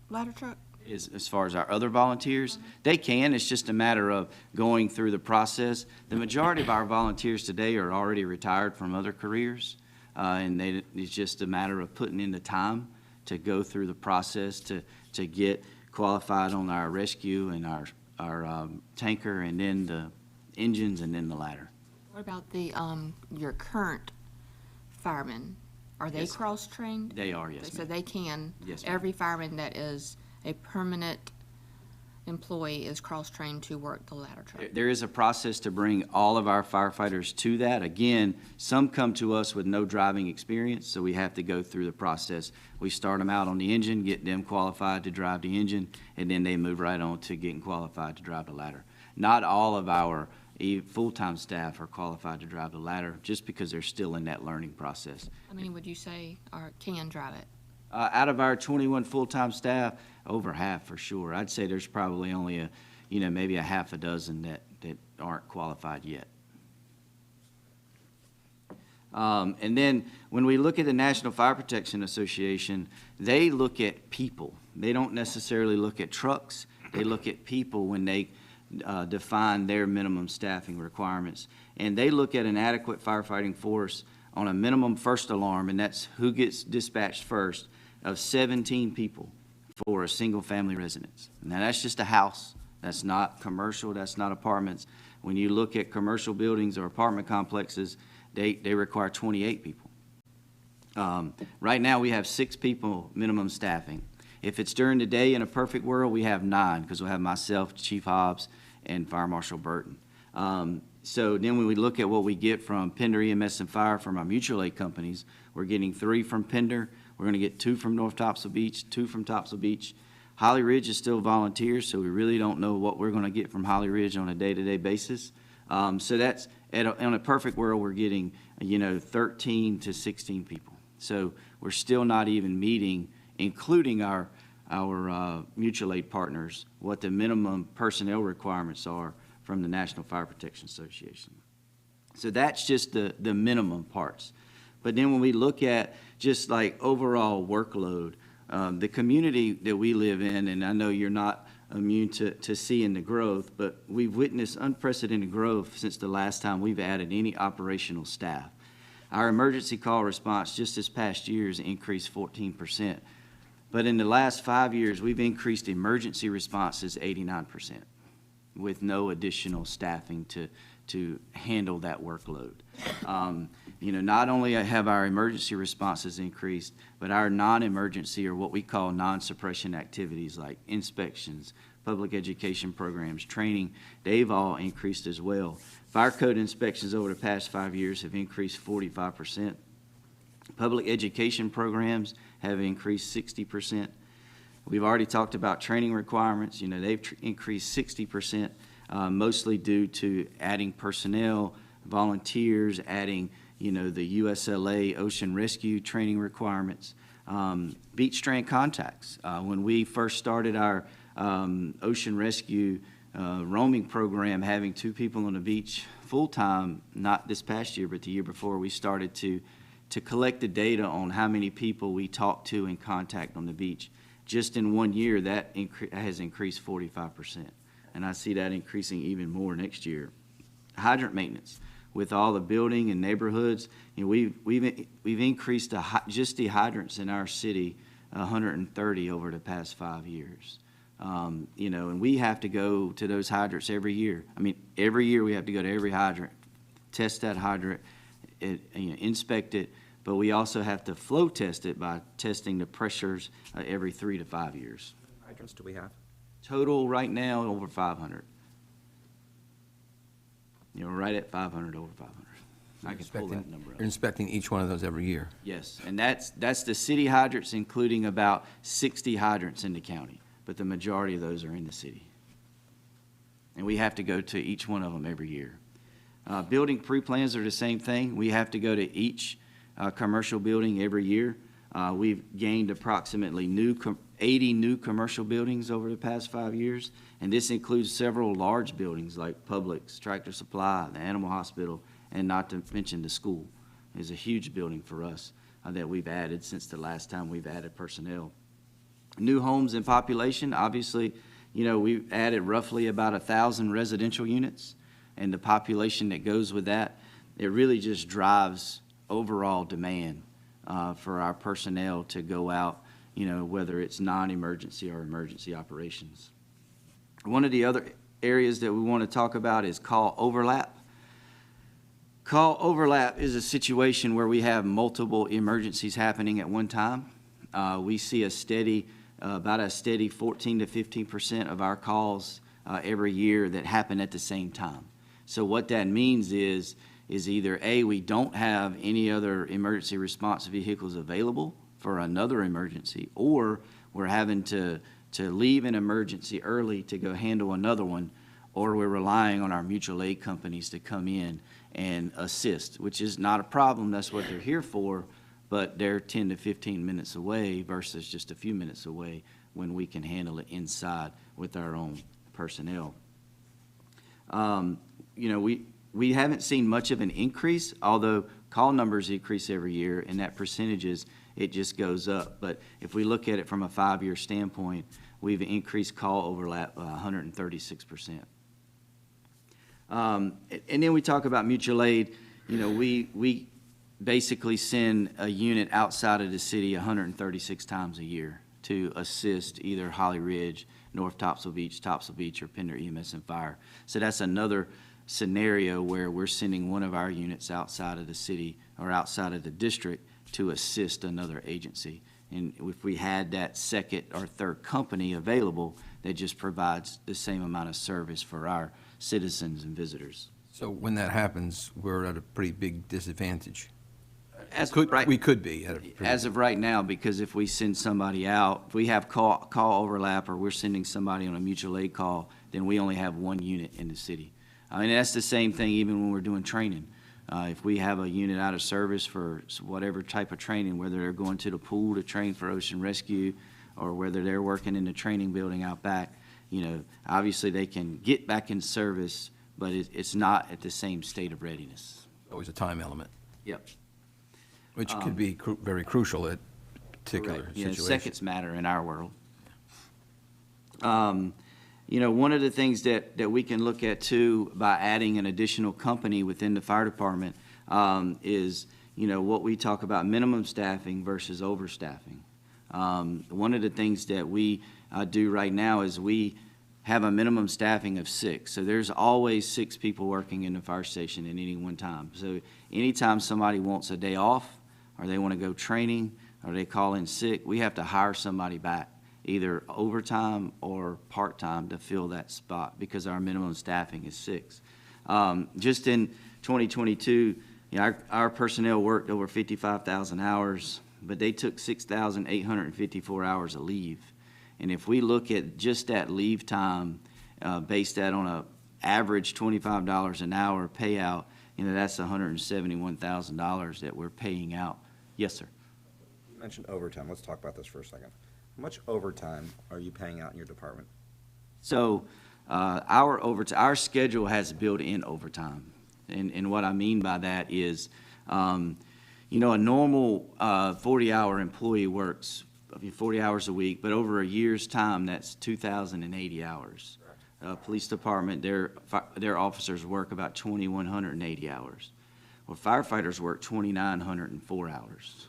ladder truck? As far as our other volunteers, they can. It's just a matter of going through the process. The majority of our volunteers today are already retired from other careers, and it's just a matter of putting in the time to go through the process to get qualified on our rescue and our tanker, and then the engines, and then the ladder. What about the your current firemen? Are they Yes. cross-trained? They are, yes, So ma'am. they can. Yes, ma'am. Every fireman that is a permanent employee is cross-trained to work the ladder truck. There is a process to bring all of our firefighters to that. Again, some come to us with no driving experience, so we have to go through the process. We start them out on the engine, get them qualified to drive the engine, and then they move right on to getting qualified to drive the ladder. Not all of our full-time staff are qualified to drive the ladder just because they're still in that learning process. How many would you say can drive it? Out of our 21 full-time staff, over half for sure. I'd say there's probably only maybe a half a dozen that aren't qualified yet. And then when we look at the National Fire Protection Association, they look at people. They don't necessarily look at trucks. They look at people when they define their minimum staffing requirements. And they look at an adequate firefighting force on a minimum first alarm, and that's who gets dispatched first, of 17 people for a single-family residence. Now, that's just a house, That's not commercial, that's not apartments. When you look at commercial buildings or apartment complexes, they require 28 people. Right now, we have 6 people minimum staffing. If it's during the day in a perfect world, we have 9, because we'll have myself, Chief Hobbs, and Fire Marshal Burton. So then when we look at what we get from Pender EMS and Fire from our mutual aid companies, we're getting 3 from Pender, we're gonna get 2 from North Topsail Beach, 2 from Topsail Beach. Holly Ridge is still volunteers, so we really don't know what we're gonna get from Holly Ridge on a day-to-day basis. So that's, in a perfect world, we're getting, 13 to 16 people. So we're still not even meeting, including our mutual aid partners, what the minimum personnel requirements are from the National Fire Protection Association. So that's just the minimum parts. But then when we look at just like overall workload, the community that we live in, and I know you're not immune to seeing the growth, but we've witnessed unprecedented growth since the last time we've added any operational staff. Our emergency call response just this past year has increased 14%. But in the last 5 years, we've increased emergency responses 89% with no additional staffing to handle that workload. Not only have our emergency responses increased, but our non-emergency, or what we call non-suppression activities like inspections, public education programs, training, they've all increased as well. Fire code inspections over the past 5 years have increased 45%. Public education programs have increased 60%. We've already talked about training requirements. They've increased 60%, mostly due to adding personnel, volunteers, adding, the USLA ocean rescue training requirements. Beach strand contacts. When we first started our ocean rescue roaming program, having 2 people on the beach full-time, not this past year, but the year before, we started to collect the data on how many people we talked to and contact on the beach. Just in 1 year, that has increased 45%. And I see that increasing even more next year. Hydrant maintenance. With all the building and neighborhoods, we've increased just the hydrants in our city 130 over the past 5 years. And we have to go to those hydrants every year. Every year we have to go to every hydrant, test that hydrant, inspect it, but we also have to flow test it by testing the pressures every 3 to 5 years. How many hydrants do we have? Total right now, over 500. Right at 500, over 500. I can pull that number up. You're inspecting each one of those every year? Yes, and that's the city hydrants, including about 60 hydrants in the county, but the majority of those are in the city. And we have to go to each one of them every year. Building pre-plans are the same thing. We have to go to each commercial building every year. We've gained approximately 80 new commercial buildings over the past 5 years, and this includes several large buildings like Publix, Tractor Supply, the Animal Hospital, and not to mention the school is a huge building for us that we've added since the last time we've added personnel. New homes and population, obviously, we've added roughly about 1,000 residential units, and the population that goes with that, it really just drives overall demand for our personnel to go out, whether it's non-emergency or emergency operations. One of the other areas that we want to talk about is call overlap. Call overlap is a situation where we have multiple emergencies happening at one time. We see about a steady 14 to 15% of our calls every year that happen at the same time. So what that means is either A, we don't have any other emergency response vehicles available for another emergency, or we're having to leave an emergency early to go handle another one, or we're relying on our mutual aid companies to come in and assist, which is not a problem. That's what they're here for, but they're 10 to 15 minutes away versus just a few minutes away when we can handle it inside with our own personnel. We haven't seen much of an increase, although call numbers increase every year, and that percentages, it just goes up. But if we look at it from a 5-year standpoint, we've increased call overlap 136%. And then we talk about mutual aid. We basically send a unit outside of the city 136 times a year. to assist either Holly Ridge, North Topsail Beach, or Pender EMS and Fire. So that's another scenario where we're sending one of our units outside of the city or outside of the district to assist another agency. And if we had that second or third company available, that just provides the same amount of service for our citizens and visitors. So when that happens, we're at a pretty big disadvantage. We could be at a pretty As of right now, because if we send somebody out, if we have call overlap or we're sending somebody on a mutual aid call, then we only have one unit in the city. I mean, that's the same thing even when we're doing training. If we have a unit out of service for whatever type of training, whether they're going to the pool to train for ocean rescue or whether they're working in the training building out back, you know, obviously they can get back in service, but it's not at the same state of readiness. Always a time element. Yep. Which could be very crucial at particular Correct. Yeah, situations. seconds matter in our world. You know, one of the things that we can look at too by adding an additional company within the fire department is, you know, what we talk about minimum staffing versus overstaffing. One of the things that we do right now is we have a minimum staffing of 6. So there's always 6 people working in the fire station at any one time. So anytime somebody wants a day off or they want to go training or they call in sick, we have to hire somebody back, either overtime or part-time, to fill that spot because our minimum staffing is 6. Just in 2022, you know, our personnel worked over 55,000 hours, but they took 6,854 hours of leave. And if we look at just that leave time, based that on a average $25 an hour payout, you know, that's $171,000 that we're paying out. Yes, sir. You mentioned overtime. Let's talk about this for a second. How much overtime are you paying out in your department? So our schedule has built-in overtime. And what I mean by that is, you know, a normal 40-hour employee works 40 hours a week, but over a year's time, that's 2,080 hours. Police department, their officers work about 2,180 hours. Well, firefighters work 2,904 hours.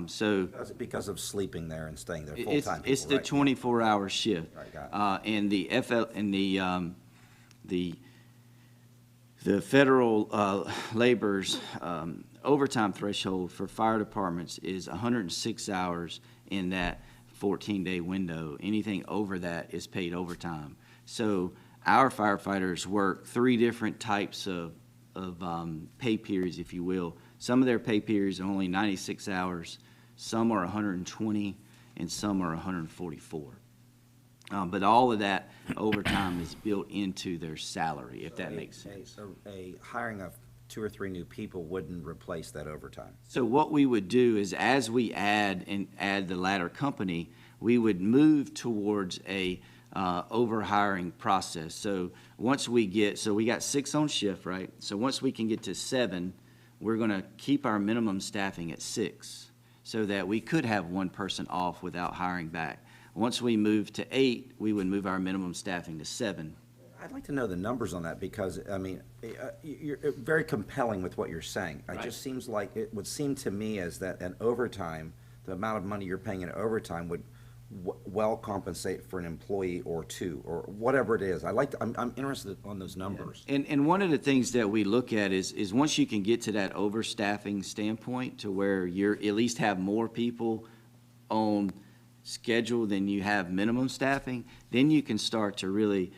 So because of sleeping there and staying there full-time. It's the 24-hour shift. Right, got it. And the federal labor's overtime threshold for fire departments is 106 hours in that 14-day window. Anything over that is paid overtime. So our firefighters work 3 different types of pay periods, if you will. Some of their pay periods are only 96 hours, some are 120, and some are 144. But all of that overtime is built into their salary, if that makes sense. So a hiring of 2 or 3 new people wouldn't replace that overtime. So what we would do is, as we add the latter company, we would move towards a over-hiring process. So once we got 6 on shift, right? So once we can get to 7, we're going to keep our minimum staffing at 6 so that we could have 1 person off without hiring back. Once we move to 8, we would move our minimum staffing to 7. I'd like to know the numbers on that because, I mean, you're very compelling with what you're saying. It just seems like, it would seem to me as that an overtime, the amount of money you're paying in overtime would well compensate for an employee or 2 or whatever it is. I'm interested on those numbers. Yeah. And one of the things that we look at is once you can get to that overstaffing standpoint to where you're at least have more people on schedule than you have minimum staffing, then you can start to really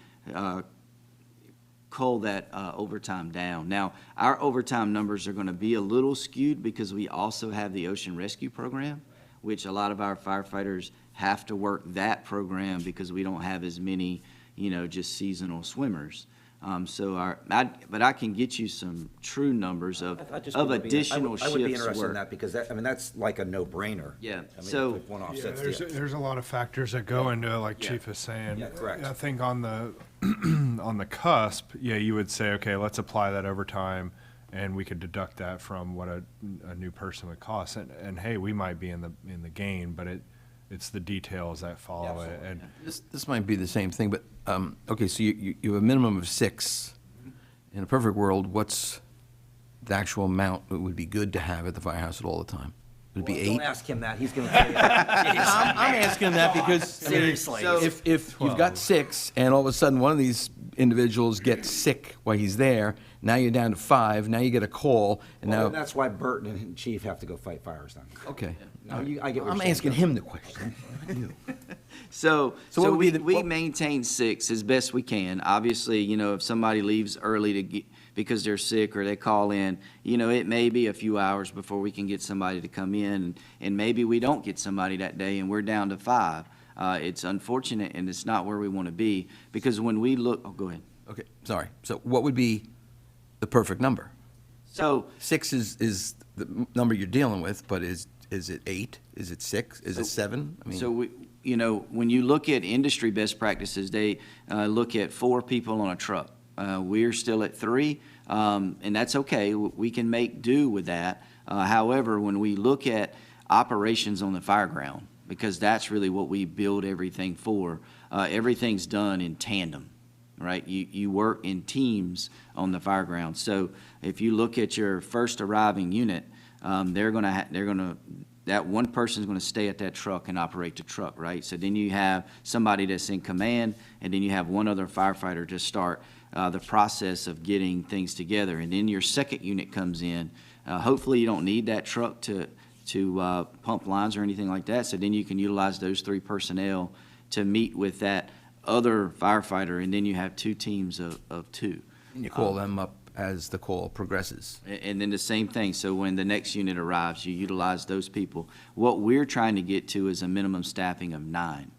cull that overtime down. Now, our overtime numbers are going to be a little skewed because we also have the ocean rescue program, which a lot of our firefighters have to work that program because we don't have as many, you know, just seasonal swimmers. But I can get you some true numbers of additional shifts. I would be interested in that because that's like a no-brainer. Yeah. I mean, So if one offsets the other. There's a lot of factors that go into it, like Chief is saying. Yeah, correct. I think on the on the cusp, you would say, okay, let's apply that overtime, and we could deduct that from what a new person would cost. And hey, we might be in the gain, but it's the details that follow it. And This might be the same thing, but, okay, so you have a minimum of 6. In a perfect world, what's the actual amount that would be good to have at the firehouse at all the time? Would it be Don't 8? ask him that, he's gonna tell you. I'm asking that because, Seriously. if you've got 6 and all of a sudden one of these individuals gets sick while he's there, now you're down to 5, now you get a call, and Well, now, that's why Burton and Chief have to go fight fires then. okay. No, I get what I'm you're saying, asking Joe. him the question. not you. So So what would be we the- maintain 6 as best we can. Obviously, if somebody leaves early because they're sick or they call in, it may be a few hours before we can get somebody to come in, and maybe we don't get somebody that day and we're down to 5. It's unfortunate, and it's not where we want to be, because when we look, oh, go ahead. Okay, sorry. So what would be the perfect number? So 6 is the number you're dealing with, but is it 8? Is it 6? Is it 7? I mean, So when you look at industry best practices, they look at 4 people on a truck. We're still at 3, and that's okay. We can make do with that. However, when we look at operations on the fire ground, because that's really what we build everything for, everything's done in tandem, right? You work in teams on the fire ground. So if you look at your first arriving unit, that one person's going to stay at that truck and operate the truck, right? So then you have somebody that's in command, and then you have one other firefighter to start the process of getting things together. And then your second unit comes in. Hopefully you don't need that truck to pump lines or anything like that. So then you can utilize those 3 personnel to meet with that other firefighter, and then you have 2 teams of 2. and you call them up as the call progresses. And then the same thing, so when the next unit arrives, you utilize those people. What we're trying to get to is a minimum staffing of 9,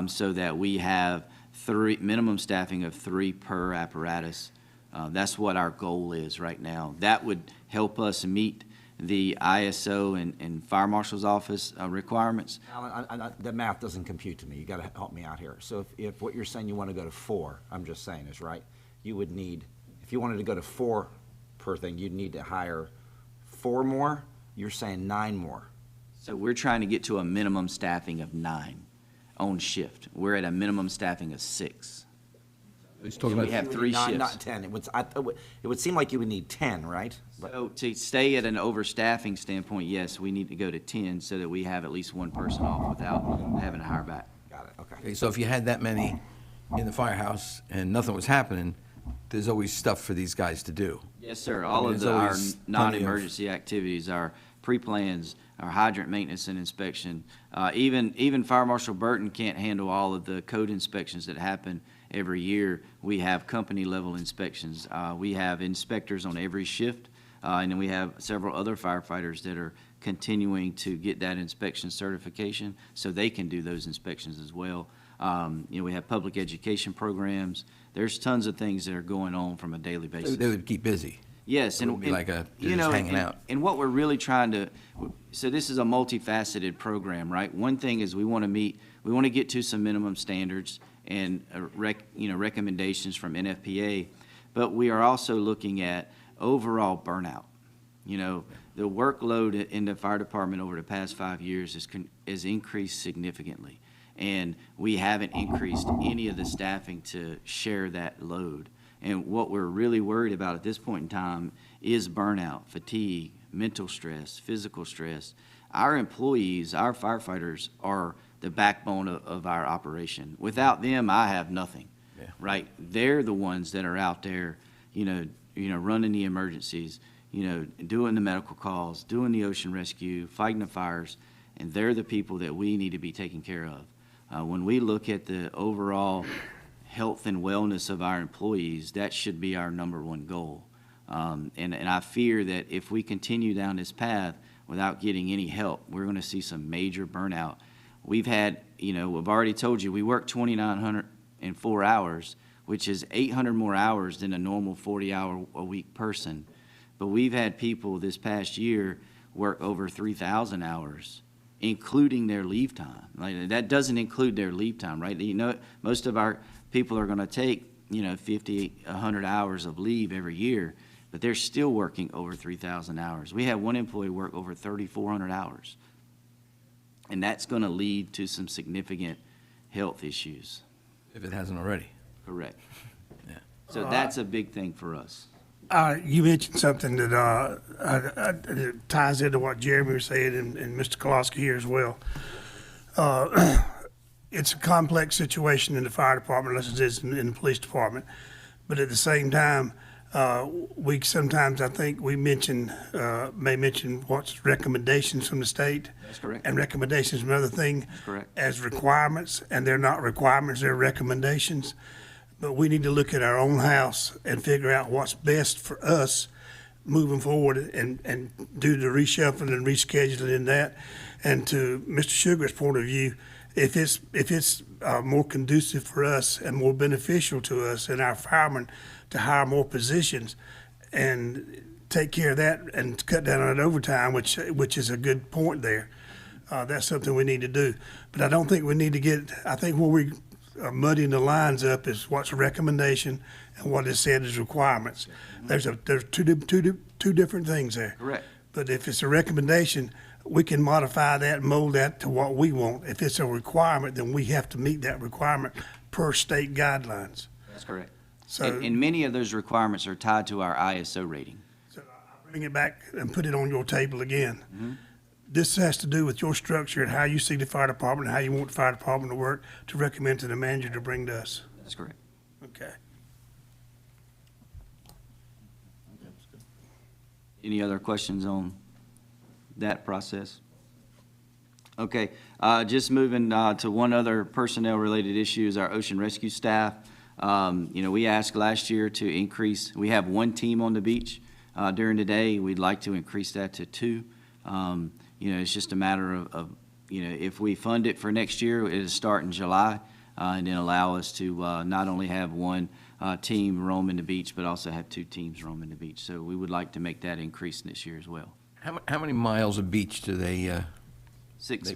so that we have minimum staffing of 3 per apparatus. That's what our goal is right now. That would help us meet the ISO and Fire Marshal's Office requirements. Alan, the math doesn't compute to me. You gotta help me out here. So if what you're saying you wanna go to 4, I'm just saying is right, you would need, if you wanted to go to 4 per thing, you'd need to hire 4 more. You're saying 9 more. So we're trying to get to a minimum staffing of 9 on shift. We're at a minimum staffing of 6. He's talking We about have 3 shifts. Not 10. It would seem like you would need 10, right? But So to stay at an overstaffing standpoint, yes, we need to go to 10 so that we have at least one person off without having to hire back. got it. Okay. Okay, so if you had that many in the firehouse and nothing was happening, there's always stuff for these guys to do. Yes, sir. All of There's our always plenty of- non-emergency activities, our pre-plans, our hydrant maintenance and inspection. Even Fire Marshal Burton can't handle all of the code inspections that happen every year. We have company-level inspections. We have inspectors on every shift, and then we have several other firefighters that are continuing to get that inspection certification, so they can do those inspections as well. We have public education programs. There's tons of things that are going on from a daily basis. They would keep busy. Yes, It and wouldn't be like you're you just know, hanging and- out. And what we're really trying to, so this is a multifaceted program, right? One thing is we want to get to some minimum standards and recommendations from NFPA, but we are also looking at overall burnout. The workload in the fire department over the past 5 years has increased significantly, and we haven't increased any of the staffing to share that load. And what we're really worried about at this point in time is burnout, fatigue, mental stress, physical stress. Our employees, our firefighters are the backbone of our operation. Without them, I have nothing, right? They're the ones that are out there, running the emergencies, doing the medical calls, doing the ocean rescue, fighting the fires, and they're the people that we need to be taking care of. When we look at the overall health and wellness of our employees, that should be our number one goal. And I fear that if we continue down this path without getting any help, we're going to see some major burnout. We've had, I've already told you, we work 2,904 hours, which is 800 more hours than a normal 40-hour-a-week person. But we've had people this past year work over 3,000 hours, including their leave time. Like, that doesn't include their leave time, right? Most of our people are going to take, 50, 100 hours of leave every year, but they're still working over 3,000 hours. We had one employee work over 3,400 hours, and that's going to lead to some significant health issues. If it hasn't already. Correct. Yeah. So that's a big thing for us. You mentioned something that it ties into what Jeremy was saying and Mr. Koloski here as well. It's a complex situation in the fire department, as it is in the police department. But at the same time, we sometimes, I think, may mention what's recommendations from the state. That's correct. And recommendations from other thing. That's correct. As requirements, and they're not requirements, they're recommendations. But we need to look at our own house and figure out what's best for us moving forward and do the reshuffling and rescheduling in that. And to Mr. Shugarts' point of view, if it's more conducive for us and more beneficial to us and our firemen to hire more positions and take care of that and cut down on overtime, which is a good point there. That's something we need to do. But I don't think we need to get, I think where we are muddying the lines up is what's a recommendation and what is said as requirements. There's two different things there. Correct. But if it's a recommendation, we can modify that and mold that to what we want. If it's a requirement, then we have to meet that requirement per state guidelines. That's correct. So, And many of those requirements are tied to our ISO rating. so I'll bring it back and put it on your table again. Mm-hmm. This has to do with your structure and how you see the fire department, and how you want the fire department to work, to recommend to the manager to bring to us. That's correct. Okay. Any other questions on that process? Okay, just moving to one other personnel-related issue is our ocean rescue staff. We asked last year to increase, we have one team on the beach during the day. We'd like to increase that to 2. It's just a matter of if we fund it for next year, it'll start in July and then allow us to not only have one team roaming the beach, but also have 2 teams roaming the beach. So we would like to make that increase this year as well. How many miles of beach do they,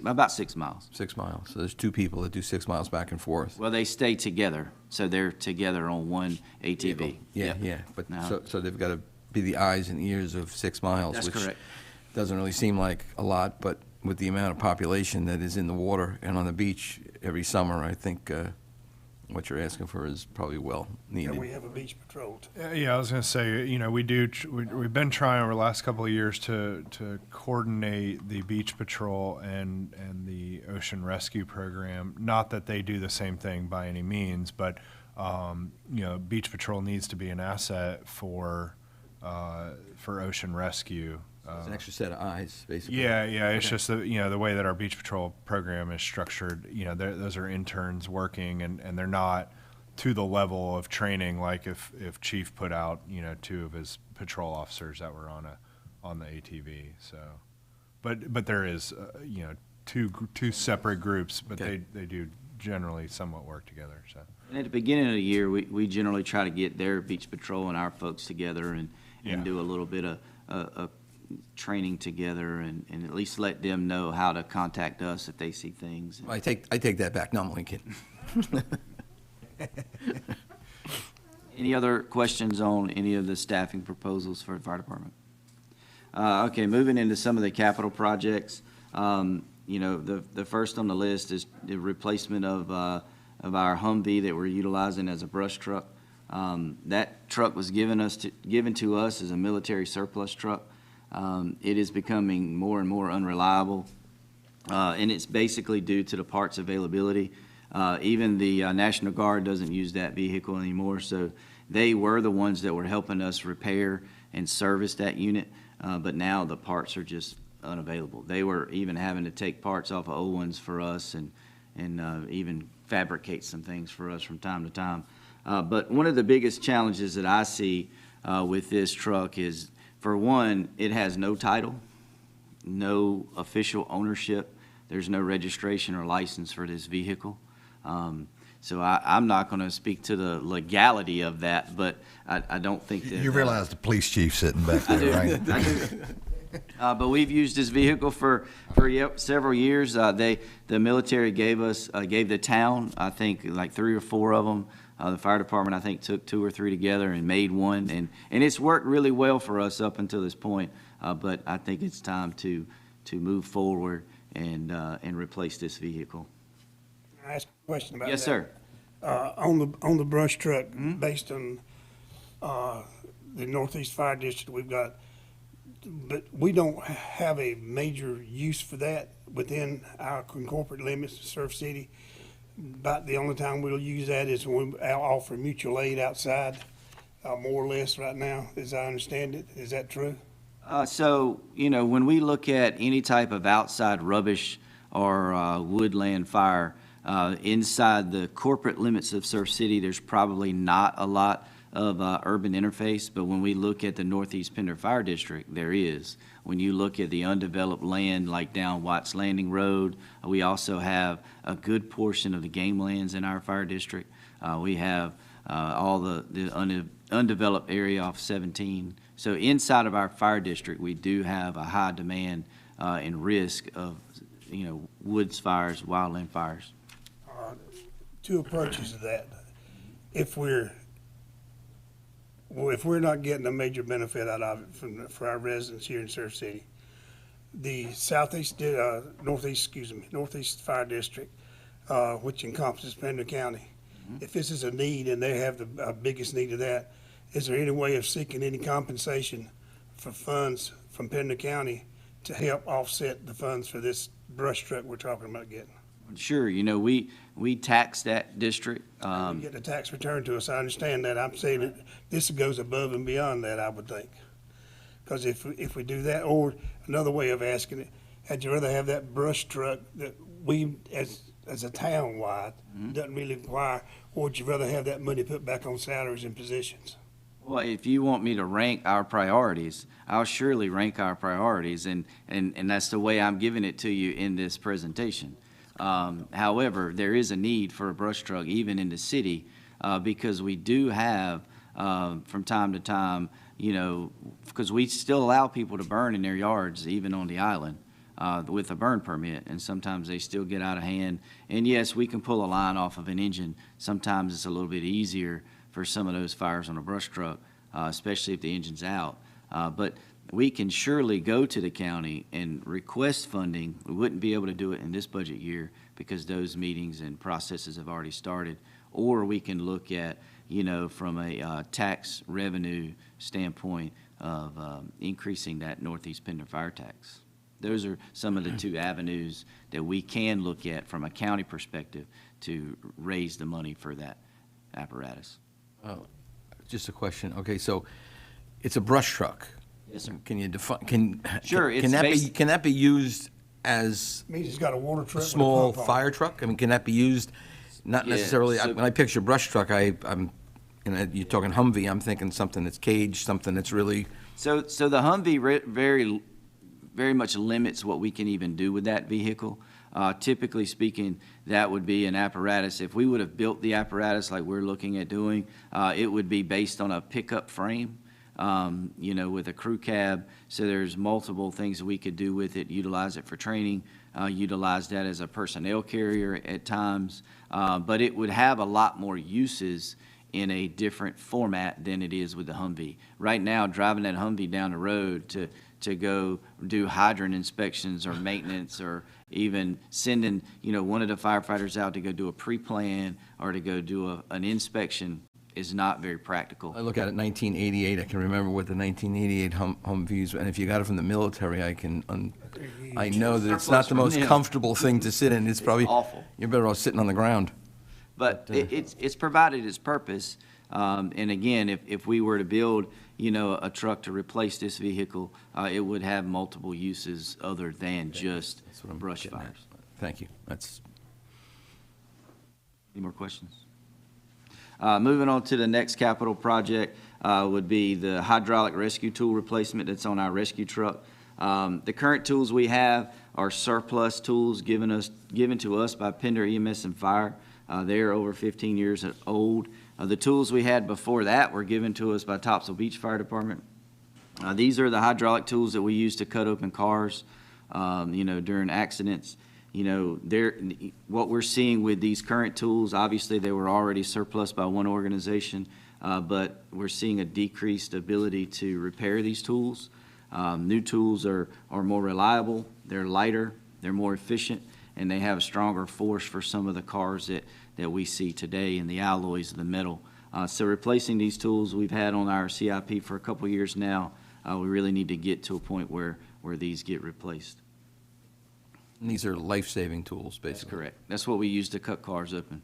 About 6 miles. 6 miles? So there's 2 people that do 6 miles back and forth? Well, they stay together, so they're together on one ATV. Yeah, but Now- so they've got to be the eyes and ears of 6 miles. That's which correct. doesn't really seem like a lot, but with the amount of population that is in the water and on the beach every summer, I think what you're asking for is probably well Yeah, needed. we have a beach patrol. Yeah, I was going to say, we've been trying over the last couple of years to coordinate the beach patrol and the ocean rescue program. Not that they do the same thing by any means, but beach patrol needs to be an asset for ocean rescue. It's an extra set of eyes, basically. Yeah, it's Okay. just the way that our beach patrol program is structured. Those are interns working, and they're not to the level of training like if Chief put out 2 of his patrol officers that were on the ATV. So, but there is two separate groups, but Okay. they do generally somewhat work together. So. And at the beginning of the year, we generally try to get their beach patrol and our folks together and Yeah. do a little bit of training together and at least let them know how to contact us if they see things. I take that back. No, I'm only kidding. Any other questions on any of the staffing proposals for the fire department? Okay, moving into some of the capital projects. The first on the list is the replacement of our Humvee that we're utilizing as a brush truck. That truck was given to us as a military surplus truck. It is becoming more and more unreliable, and it's basically due to the parts availability. Even the National Guard doesn't use that vehicle anymore, so they were the ones that were helping us repair and service that unit, but now the parts are just unavailable. They were even having to take parts off of old ones for us and even fabricate some things for us from time to time. But one of the biggest challenges that I see with this truck is, for one, it has no title, no official ownership. There's no registration or license for this vehicle. So I'm not going to speak to the legality of that, but I don't think that... You realize the police chief sitting back there, right? I do. But we've used this vehicle for several years. The military gave the town, I think, like 3 or 4 of them. The fire department, I think, took 2 or 3 together and made one, and it's worked really well for us up until this point. But I think it's time to move forward and replace this vehicle. Can I ask a question about that? Yes, sir. On the brush truck, Mm-hmm. based on the Northeast Fire District, we've got, but we don't have a major use for that within our corporate limits of Surf City. About the only time we'll use that is when we offer mutual aid outside, more or less right now, as I understand it. Is that true? So, when we look at any type of outside rubbish or woodland fire, inside the corporate limits of Surf City, there's probably not a lot of urban interface, but when we look at the Northeast Pender Fire District, there is. When you look at the undeveloped land like down Watts Landing Road, we also have a good portion of the game lands in our fire district. We have all the undeveloped area off 17. So inside of our fire district, we do have a high demand and risk of, woods fires, wildland fires. Two approaches to that. If we're not getting a major benefit out of it for our residents here in Surf City, the Northeast Fire District, which encompasses Pender County, if this is a need and they have the biggest need of that, is there any way of seeking any compensation for funds from Pender County to help offset the funds for this brush truck we're talking about getting? Sure, we tax that district. We get the tax returned to us, I understand that. I'm saying that this goes above and beyond that, I would think. Because if we do that, or another way of asking it, had you rather have that brush truck that we, as a town-wide, doesn't really require, or would you rather have that money put back on salaries and positions? Well, if you want me to rank our priorities, I'll surely rank our priorities, and that's the way I'm giving it to you in this presentation. However, there is a need for a brush truck even in the city because we do have, from time to time, because we still allow people to burn in their yards, even on the island, with a burn permit, and sometimes they still get out of hand. And yes, we can pull a line off of an engine. Sometimes it's a little bit easier for some of those fires on a brush truck, especially if the engine's out. But we can surely go to the county and request funding. We wouldn't be able to do it in this budget year because those meetings and processes have already started. Or we can look at, from a tax revenue standpoint of increasing that Northeast Pender fire tax. Those are some of the two avenues that we can look at from a county perspective to raise the money for that apparatus. Just a question. Okay, so it's a brush truck. Yes, sir. Can you define? Sure. Can that be used as Means it's got a water truck a small with a pump on it. fire truck? I mean, can that be used? Not necessarily. When I picture brush truck, I'm. You're talking Humvee. I'm thinking something that's caged, something that's really. So the Humvee very much limits what we can even do with that vehicle. Typically speaking, that would be an apparatus. If we would have built the apparatus like we're looking at doing, it would be based on a pickup frame, with a crew cab. So there's multiple things that we could do with it, utilize it for training, utilize that as a personnel carrier at times. But it would have a lot more uses in a different format than it is with the Humvee. Right now, driving that Humvee down the road to go do hydrant inspections or maintenance or even sending, one of the firefighters out to go do a pre-plan or to go do an inspection is not very practical. I look at it 1988. I can remember what the 1988 Humvees, and if you got it from the military, I know that it's not the most comfortable thing to sit in. It's probably awful. You're better off sitting on the ground. But it's provided its purpose. And again, if we were to build, a truck to replace this vehicle, it would have multiple uses other than just brush fires. Thank you. Any more questions? Moving on to the next capital project would be the hydraulic rescue tool replacement that's on our rescue truck. The current tools we have are surplus tools given to us by Pender EMS and Fire. They're over 15 years old. The tools we had before that were given to us by Topsail Beach Fire Department. These are the hydraulic tools that we use to cut open cars, during accidents. What we're seeing with these current tools, obviously they were already surplus by one organization, but we're seeing a decreased ability to repair these tools. New tools are more reliable, they're lighter, they're more efficient, and they have a stronger force for some of the cars that we see today in the alloys of the metal. So replacing these tools we've had on our CIP for a couple years now, we really need to get to a point where these get replaced. And these are life-saving tools, That's basically. correct. That's what we use to cut cars open.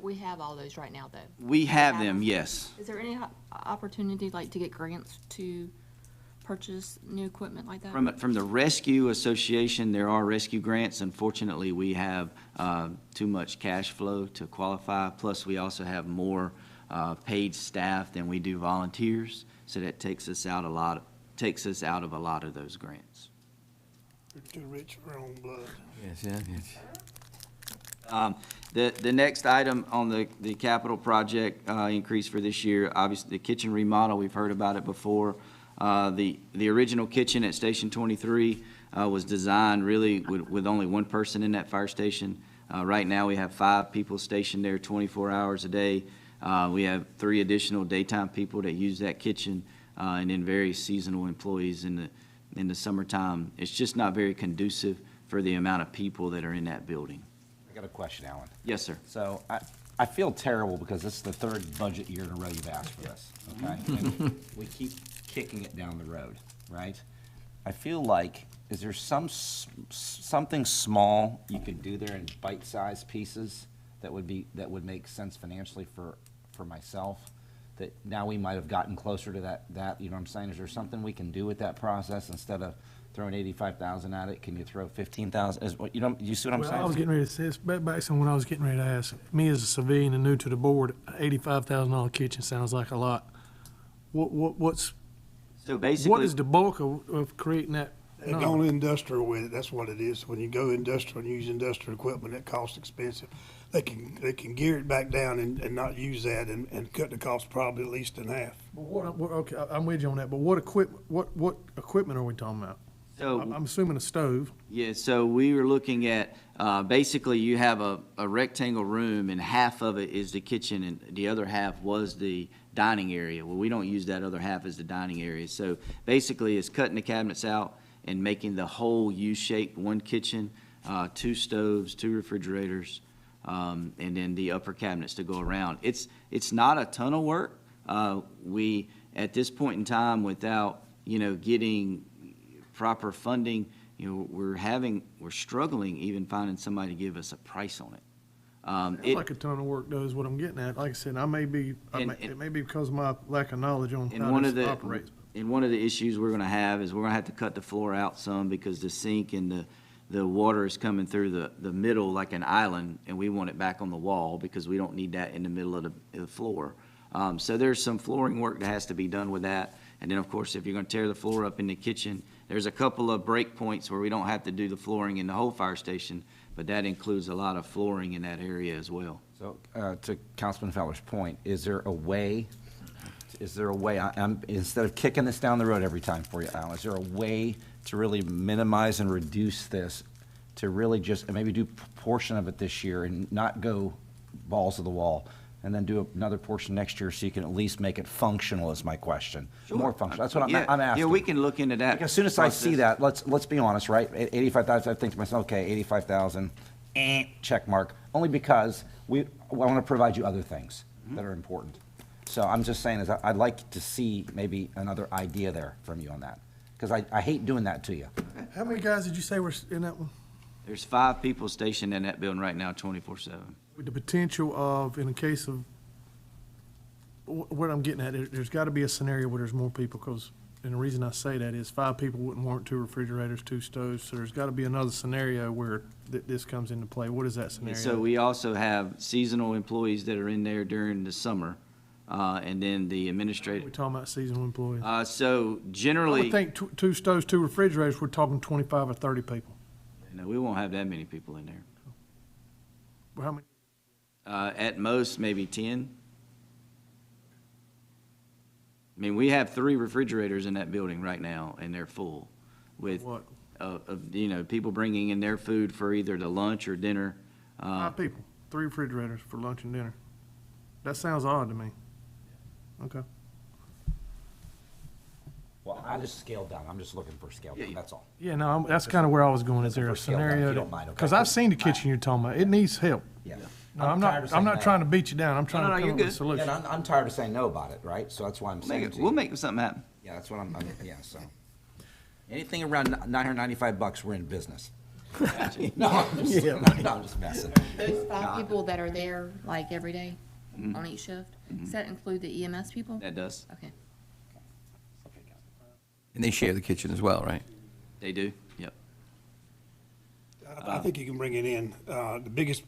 We have all those right now, though. We have them, yes. Is there any opportunity, like, to get grants to purchase new equipment like that? From the Rescue Association, there are rescue grants. Unfortunately, we have too much cash flow to qualify. Plus, we also have more paid staff than we do volunteers. So that takes us out of a lot of those grants. We're too rich for our own blood. Yes, The next item on the capital project increase for this year, obviously, the kitchen remodel, we've heard about it before. The original kitchen at Station 23 was designed really with only one person in that fire station. Right now, we have 5 people stationed there 24 hours a day. We have 3 additional daytime people that use that kitchen, and then very seasonal employees in the summertime. It's just not very conducive for the amount of people that are in that building. I got a question, Alan. Yes, sir. So I feel terrible because this is the 3rd budget year in a row you've asked for this, okay? And we keep kicking it down the road, right? I feel like, is there something small you could do there in bite-sized pieces that would make sense financially for myself? That now we might have gotten closer to that, you know what I'm saying? Is there something we can do with that process instead of throwing 85,000 at it? Can you throw 15,000? You see what I'm saying? I was getting ready to say this, back to when I was getting ready to ask, me as a civilian and new to the board, $85,000 kitchen sounds like a lot. What's So basically, what is the bulk of creating that? They're going industrial with it, that's what it is. When you go industrial and use industrial equipment, that costs expensive. They can gear it back down and not use that and cut the cost probably at least in half. Okay, I'm with you on that, but what equipment are we talking about? So I'm assuming a stove. yeah, so we were looking at, basically you have a rectangle room and half of it is the kitchen and the other half was the dining area. Well, we don't use that other half as the dining area. So basically it's cutting the cabinets out and making the whole U-shaped one kitchen, 2 stoves, 2 refrigerators, and then the upper cabinets to go around. It's not a ton of work. We, at this point in time, without, getting proper funding, we're struggling even finding somebody to give us a price on it. It's like a ton of work, though, is what I'm getting at. Like I said, it may be because of my lack of knowledge on how this operates. And one of the issues we're gonna have is we're gonna have to cut the floor out some because the sink and the water is coming through the middle like an island, and we want it back on the wall because we don't need that in the middle of the floor. So there's some flooring work that has to be done with that. And then, of course, if you're gonna tear the floor up in the kitchen, there's a couple of break points where we don't have to do the flooring in the whole fire station, but that includes a lot of flooring in that area as well. So, to Councilman Fowler's point, is there a way, instead of kicking this down the road every time for you, Alan, is there a way to really minimize and reduce this, to really just maybe do a portion of it this year and not go balls to the wall, and then do another portion next year so you can at least make it functional, is my question. Sure. More functional, that's what I'm asking. Yeah, we can look into that. Like, as soon as I see that, let's be honest, right? 85,000, I think to myself, okay, 85,000, check mark. Only because I want to provide you other things that are important. So I'm just saying is I'd like to see maybe another idea there from you on that. Because I hate doing that to you. How many guys did you say were in that one? There's 5 people stationed in that building right now, 24/7. With the potential of, in the case of, what I'm getting at, there's got to be a scenario where there's more people, because, and the reason I say that is 5 people wouldn't warrant 2 refrigerators, 2 stoves, so there's got to be another scenario where this comes into play. What is that scenario? So we also have seasonal employees that are in there during the summer, and then the administrative. We're talking about seasonal employees. So I generally, would think 2 stoves, 2 refrigerators, we're talking 25 or 30 people. no, we won't have that many people in there. Well, how many? At most, maybe 10. I mean, we have 3 refrigerators in that building right now, and they're full with, What? people bringing in their food for either the lunch or dinner. 5 people, 3 refrigerators for lunch and dinner. That sounds odd to me. Okay. Well, I just scaled down. I'm just looking for scale down, that's all. Yeah, no, that's kind of where I was going. Is there a For scale down, if scenario? you don't mind, okay? Because I've seen the kitchen you're talking about. It needs help. Yeah. No, I'm not trying to beat you down. I'm trying to come up with a solution. Yeah, I'm tired of saying no about it, right? So that's why I'm saying We'll make something happen. Yeah, that's what yeah, so. Anything around $995, we're in business. No, I'm just messing. Those 5 people that are there, like, every day on each shift, does that include the EMS people? That does. Okay. And they share the kitchen as well, right? They do, yep. I think you can bring it in. The biggest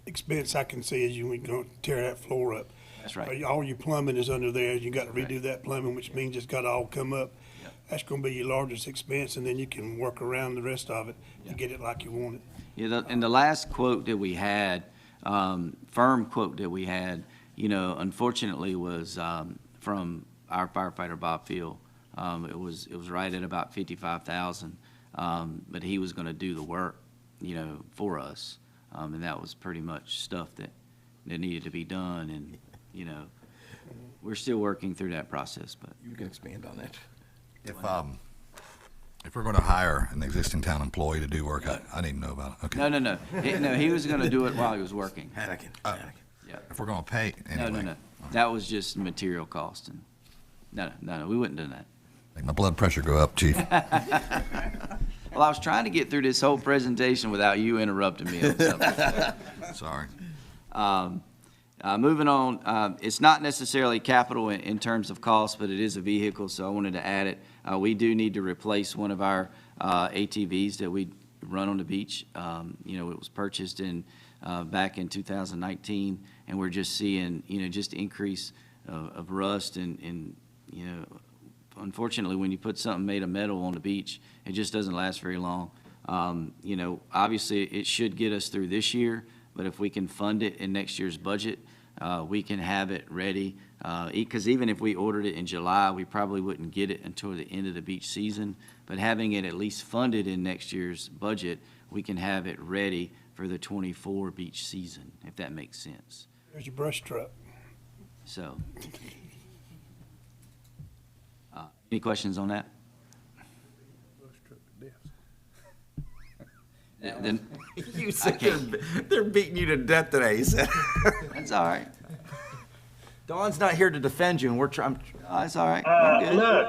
expense I can see is you go tear that floor up. That's right. All your plumbing is under there. You got to redo that plumbing, which means it's got to all come up. Yep. That's going to be your largest expense, and then you can work around the rest of it to get it like you want it. Yeah, and the last quote that we had, firm quote that we had, unfortunately was from our firefighter Bob Field. It was right at about 55,000, but he was going to do the work, for us, and that was pretty much stuff that needed to be done, and we're still working through that process. But You can expand on that. If we're going to hire an existing town employee to do work, I need to know about it. Okay. No. He was going to do it while he was working. Yeah. If we're going to pay anyway. No. That was just material cost, and no, we wouldn't do that. Make my blood pressure go up, Chief. Well, I was trying to get through this whole presentation without you interrupting me. Sorry. Moving on, it's not necessarily capital in terms of cost, but it is a vehicle, so I wanted to add it. We do need to replace one of our ATVs that we run on the beach. It was purchased back in 2019, and we're just seeing, just increase of rust and unfortunately, when you put something made of metal on the beach, it just doesn't last very long. Obviously, it should get us through this year, but if we can fund it in next year's budget, we can have it ready. Because even if we ordered it in July, we probably wouldn't get it until the end of the beach season. But having it at least funded in next year's budget, we can have it ready for the 24 beach season, if that makes sense. There's your brush truck. So, any questions on that? Then You said they're beating you to death today, he said. That's all right. Dawn's not here to defend you, and we're trying. That's all right. I'm good. Look,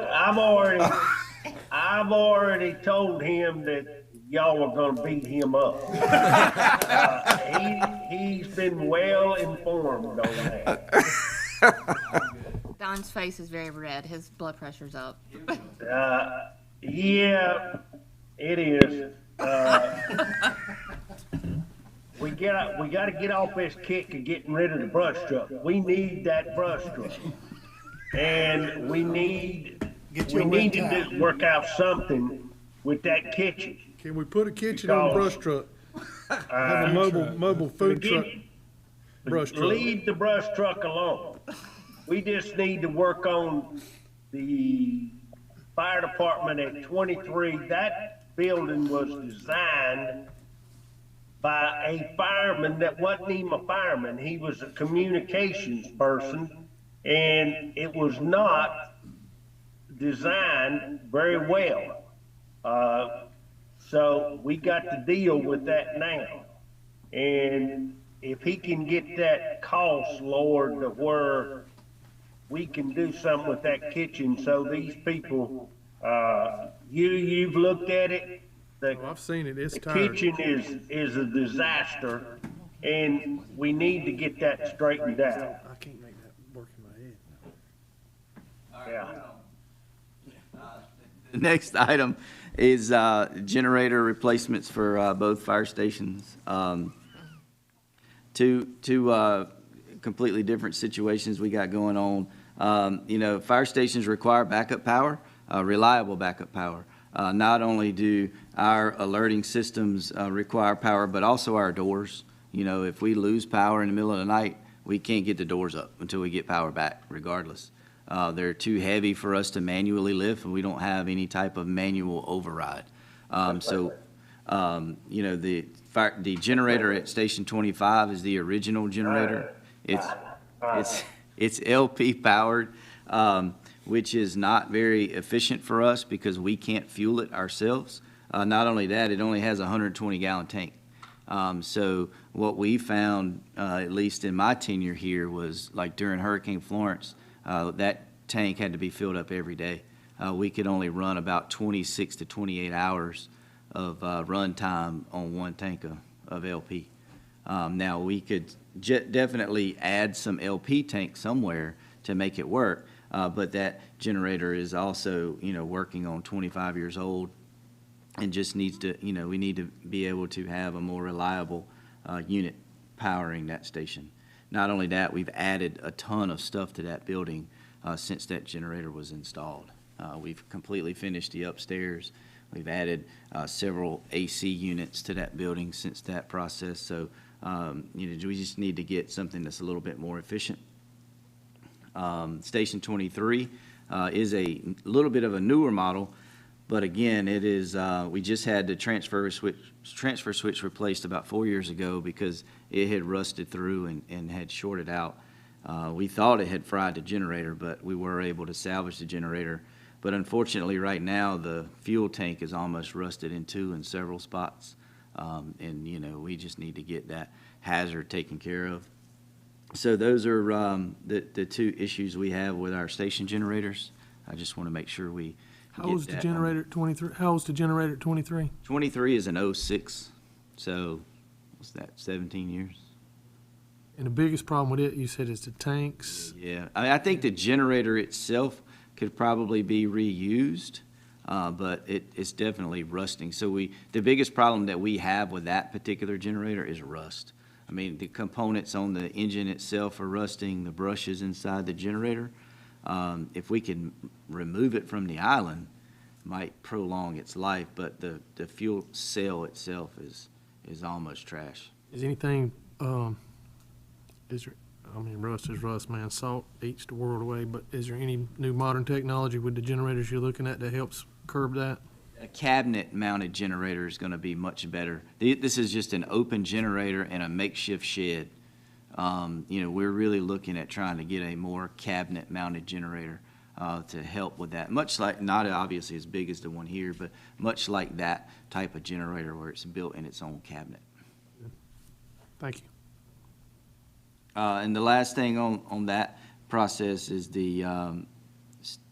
I've already told him that y'all are gonna beat him up. He's been well informed on that. Don's face is very red. His blood pressure's up. Yeah, it is. We got to get off this kick of getting rid of the brush truck. We need that brush truck, and we need to work out something with that kitchen. Can we put a kitchen on the brush truck? Have a mobile food truck, brush truck. Leave the brush truck alone. We just need to work on the fire department at 23. That building was designed by a fireman that wasn't even a fireman. He was a communications person, and it was not designed very well. So we got to deal with that now. And if he can get that cost lowered to where we can do something with that kitchen, so these people, you've looked at it. I've seen it. It's the tired. kitchen is a disaster, and we need to get that straightened out. I can't make that work in my head. Yeah. The next item is generator replacements for both fire stations. Two completely different situations we got going on. Fire stations require backup power, reliable backup power. Not only do our alerting systems require power, but also our doors. If we lose power in the middle of the night, we can't get the doors up until we get power back, regardless. They're too heavy for us to manually lift, and we don't have any type of manual override. The generator at Station 25 is the original generator. It's LP powered, which is not very efficient for us because we can't fuel it ourselves. Not only that, it only has a 120-gallon tank. So what we found, at least in my tenure here, was like during Hurricane Florence, that tank had to be filled up every day. We could only run about 26 to 28 hours of run time on one tank of LP. Now, we could definitely add some LP tank somewhere to make it work, but that generator is also, working on 25 years old and just needs to, we need to be able to have a more reliable unit powering that station. Not only that, we've added a ton of stuff to that building since that generator was installed. We've completely finished the upstairs. We've added several AC units to that building since that process. So, we just need to get something that's a little bit more efficient. Station 23 is a little bit of a newer model, but again, it is, we just had the transfer switch replaced about 4 years ago because it had rusted through and had shorted out. We thought it had fried the generator, but we were able to salvage the generator. But unfortunately, right now, the fuel tank is almost rusted in two in several spots. And, we just need to get that hazard taken care of. So those are the two issues we have with our station generators. I just want to make sure we How old's the generator at 23? How old's the generator at 23? 23 is an 06, so what's that, 17 years? And the biggest problem with it, you said, is the tanks. Yeah, I think the generator itself could probably be reused, but it's definitely rusting. So the biggest problem that we have with that particular generator is rust. I mean, the components on the engine itself are rusting, the brushes inside the generator. If we can remove it from the island, might prolong its life, but the fuel cell itself is almost trash. Is anything, rust is rust, man. Salt eats the world away, but is there any new modern technology with the generators you're looking at that helps curb that? A cabinet-mounted generator is going to be much better. This is just an open generator and a makeshift shed. We're really looking at trying to get a more cabinet-mounted generator to help with that. Much like, not obviously as big as the one here, but much like that type of generator where it's built in its own cabinet. Thank you. And the last thing on that process is the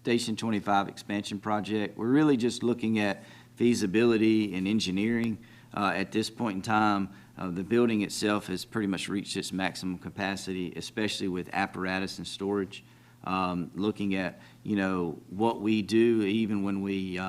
Station 25 expansion project. We're really just looking at feasibility and engineering. At this point in time, the building itself has pretty much reached its maximum capacity, especially with apparatus and storage. Looking at, what we do, even when we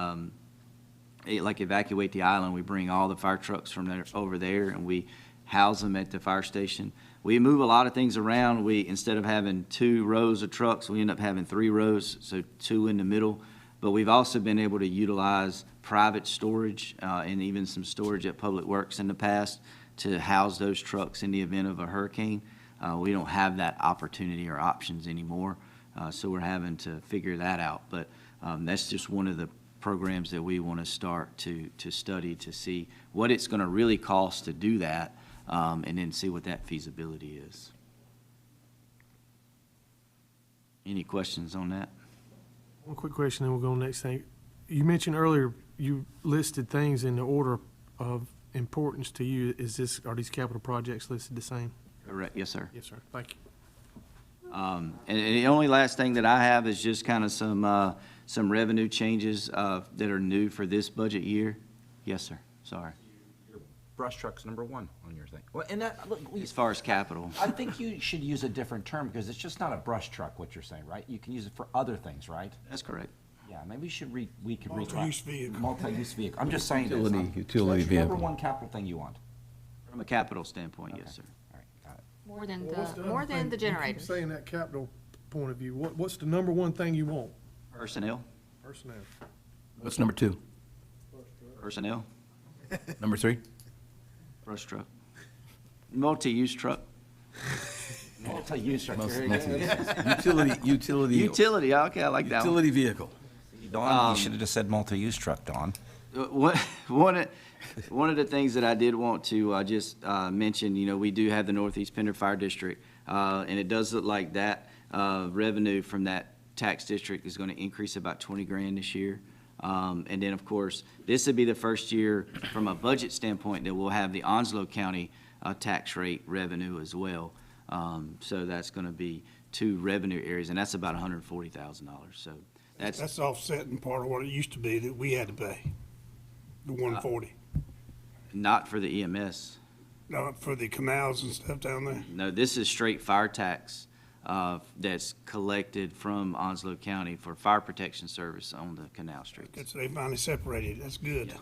like evacuate the island, we bring all the fire trucks from there over there and we house them at the fire station. We move a lot of things around. Instead of having 2 rows of trucks, we end up having 3 rows, so 2 in the middle. But we've also been able to utilize private storage and even some storage at Public Works in the past to house those trucks in the event of a hurricane. We don't have that opportunity or options anymore, so we're having to figure that out. But that's just one of the programs that we want to start to study to see what it's going to really cost to do that. And then see what that feasibility is. Any questions on that? One quick question, then we'll go next thing. You mentioned earlier you listed things in the order of importance to you. Are these capital projects listed the same? Correct. Yes, sir. Yes, sir. Thank you. And the only last thing that I have is just kind of some revenue changes that are new for this budget year. Yes, sir. Sorry. Brush truck's number 1 on your thing. Well, and that, look, As far as capital. I think you should use a different term because it's just not a brush truck, what you're saying, right? You can use it for other things, right? That's correct. Yeah, maybe we could Multi-use vehicle. Multi-use vehicle. I'm just saying this. Utility What's your number vehicle. 1 capital thing you want? From a capital standpoint, yes, sir. All right, got it. More than What's the, other more than thing? the You keep generators. saying that capital point of view. What's the number one thing you want? Personnel. Personnel. What's number 2? Personnel. Number 3? Brush truck. Multi-use truck. Multi-use truck. Utility. Utility. Okay, I like that one. Utility vehicle. Dawn, you should have just said multi-use truck, Dawn. One of the things that I did want to just mention, we do have the Northeast Pender Fire District, and it does look like that revenue from that tax district is going to increase about 20 grand this year. And then, of course, this would be the first year from a budget standpoint that we'll have the Onslow County tax rate revenue as well. So that's going to be 2 revenue areas, and that's about $140,000. So That's offsetting part of what it used to be that we had to pay, the 140. Not for the EMS. Not for the canals and stuff down there. No, this is straight fire tax that's collected from Onslow County for fire protection service on the canal streets. Good, so they finally separated. That's good.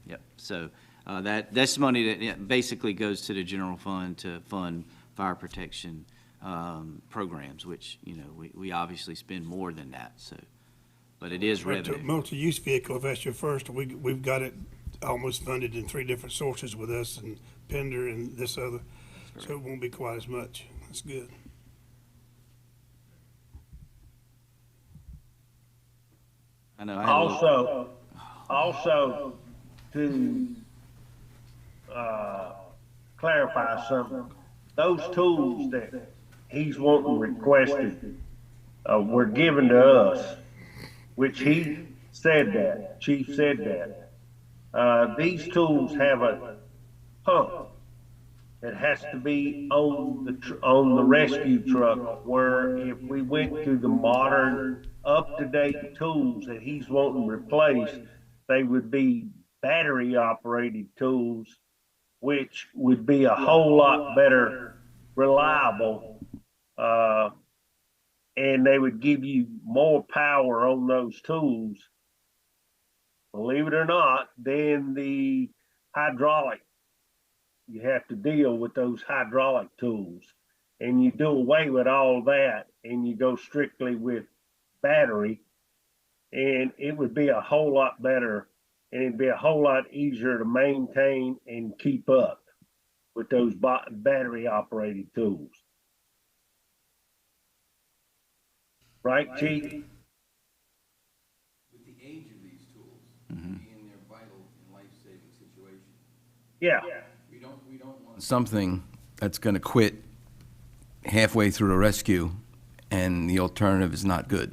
Yep. So that's money that basically goes to the general fund to fund fire protection programs, which, you know, we obviously spend more than that. So, but it is revenue. Multi-use vehicle, if that's your first, we've got it almost funded in 3 different sources with us and Pender and this other, so it won't be quite as much. That's good. I know. I had a little- Also, to clarify something, those tools that he's wanting requested were given to us, which he said that, Chief said that. These tools have a pump that has to be on the rescue truck, where if we went to the modern, up-to-date tools that he's wanting replaced, they would be battery-operated tools, which would be a whole lot better reliable, and they would give you more power on those tools, believe it or not, than the hydraulic. You have to deal with those hydraulic tools, and you do away with all that and you go strictly with battery, and it would be a whole lot better, and it'd be a whole lot easier to maintain and keep up with those battery operated tools. Right, Chief? With the age of these tools, being their vital and life-saving situation. Yeah. We don't want something that's going to quit halfway through a rescue and the alternative is not good.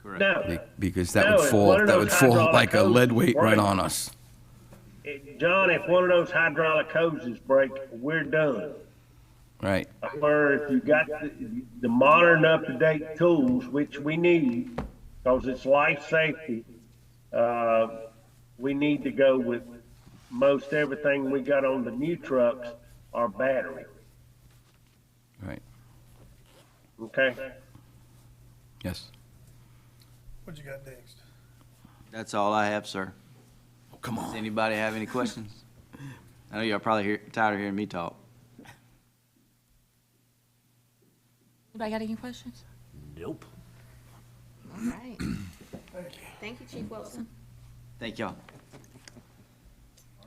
Correct. No. Because that No, would if fall, one of that those would fall hydraulic like a hoses lead weight right break- on us. John, if one of those hydraulic hoses break, we're done. Right. Where if you got the modern up-to-date tools, which we need, because it's life safety, we need to go with most everything we got on the new trucks are battery. Right. Okay? Yes. What you got next? That's all I have, sir. Oh, come on. Does anybody have any questions? I know y'all probably tired of hearing me talk. Anybody got any questions? Nope. All right. Thank you, Chief Wilson. Thank y'all.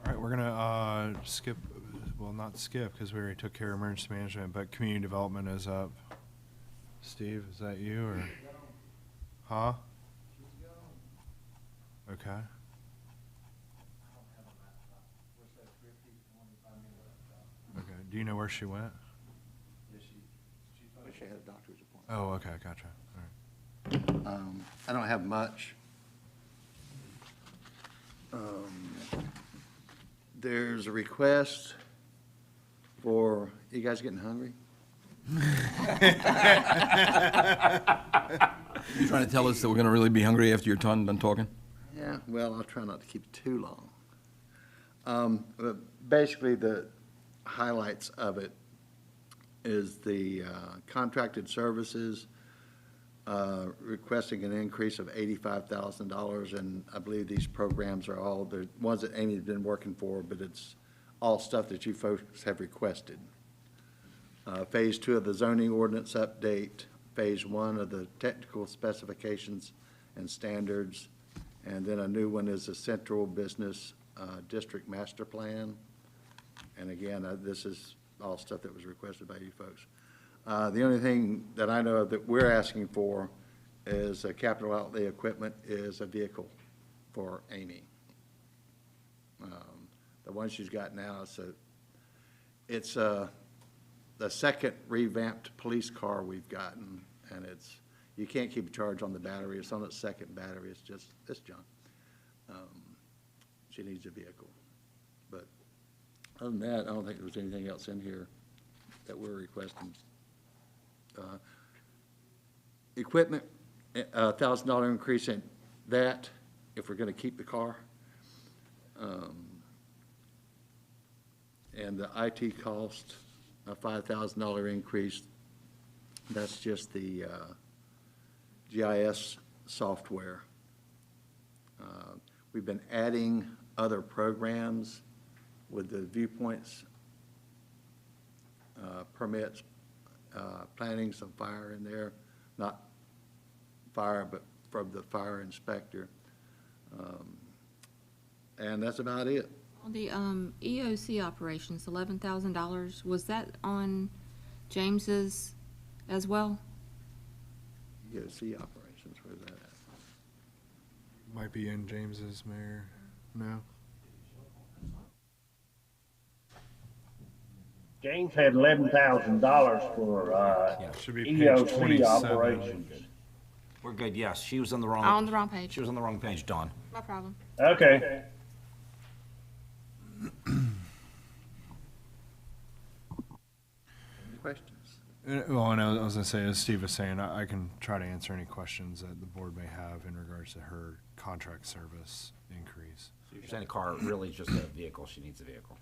All right, we're gonna skip, well, not skip, because we already took care of emergency management, but community development is up. Steve, is that you, or? Huh? Okay. Okay, do you know where she went? She had a doctor's appointment. Oh, okay, gotcha, all right. I don't have much. There's a request for, you guys getting hungry? You trying to tell us that we're going to really be hungry after you're done talking? Yeah, well, I'll try not to keep it too long. But basically, the highlights of it is the contracted services, requesting an increase of $85,000, and I believe these programs are all the ones that Amy's been working for, but it's all stuff that you folks have requested. Phase 2 of the zoning ordinance update, Phase 1 of the technical specifications and standards, and then a new one is the Central Business District Master Plan. And again, this is all stuff that was requested by you folks. The only thing that I know of that we're asking for is capital outlay equipment is a vehicle for Amy. The one she's got now, it's the second revamped police car we've gotten, and you can't keep a charge on the battery. It's on its second battery. It's junk. she needs a vehicle. But other than that, I don't think there was anything else in here that we're requesting. Equipment, $1,000 increase in that, if we're gonna keep the car. And the IT cost, a $5,000 increase. That's just the GIS software. We've been adding other programs with the viewpoints, permits, planning some fire in there, not fire, but from the fire inspector. And that's about it. On the EOC operations, $11,000, was that on James's as well? EOC operations, where's that at? Might be in James's, Mayor. No? James had $11,000 for, Should be page EOC 27. operations. We're good, yes. She was on the wrong. On the wrong page. She was on the wrong page, Dawn. No problem. Okay. Any questions? Well, and I was gonna say, as Steve was saying, I can try to answer any questions that the board may have in regards to her contract service increase. So you're saying the car really is just a vehicle, she needs a vehicle?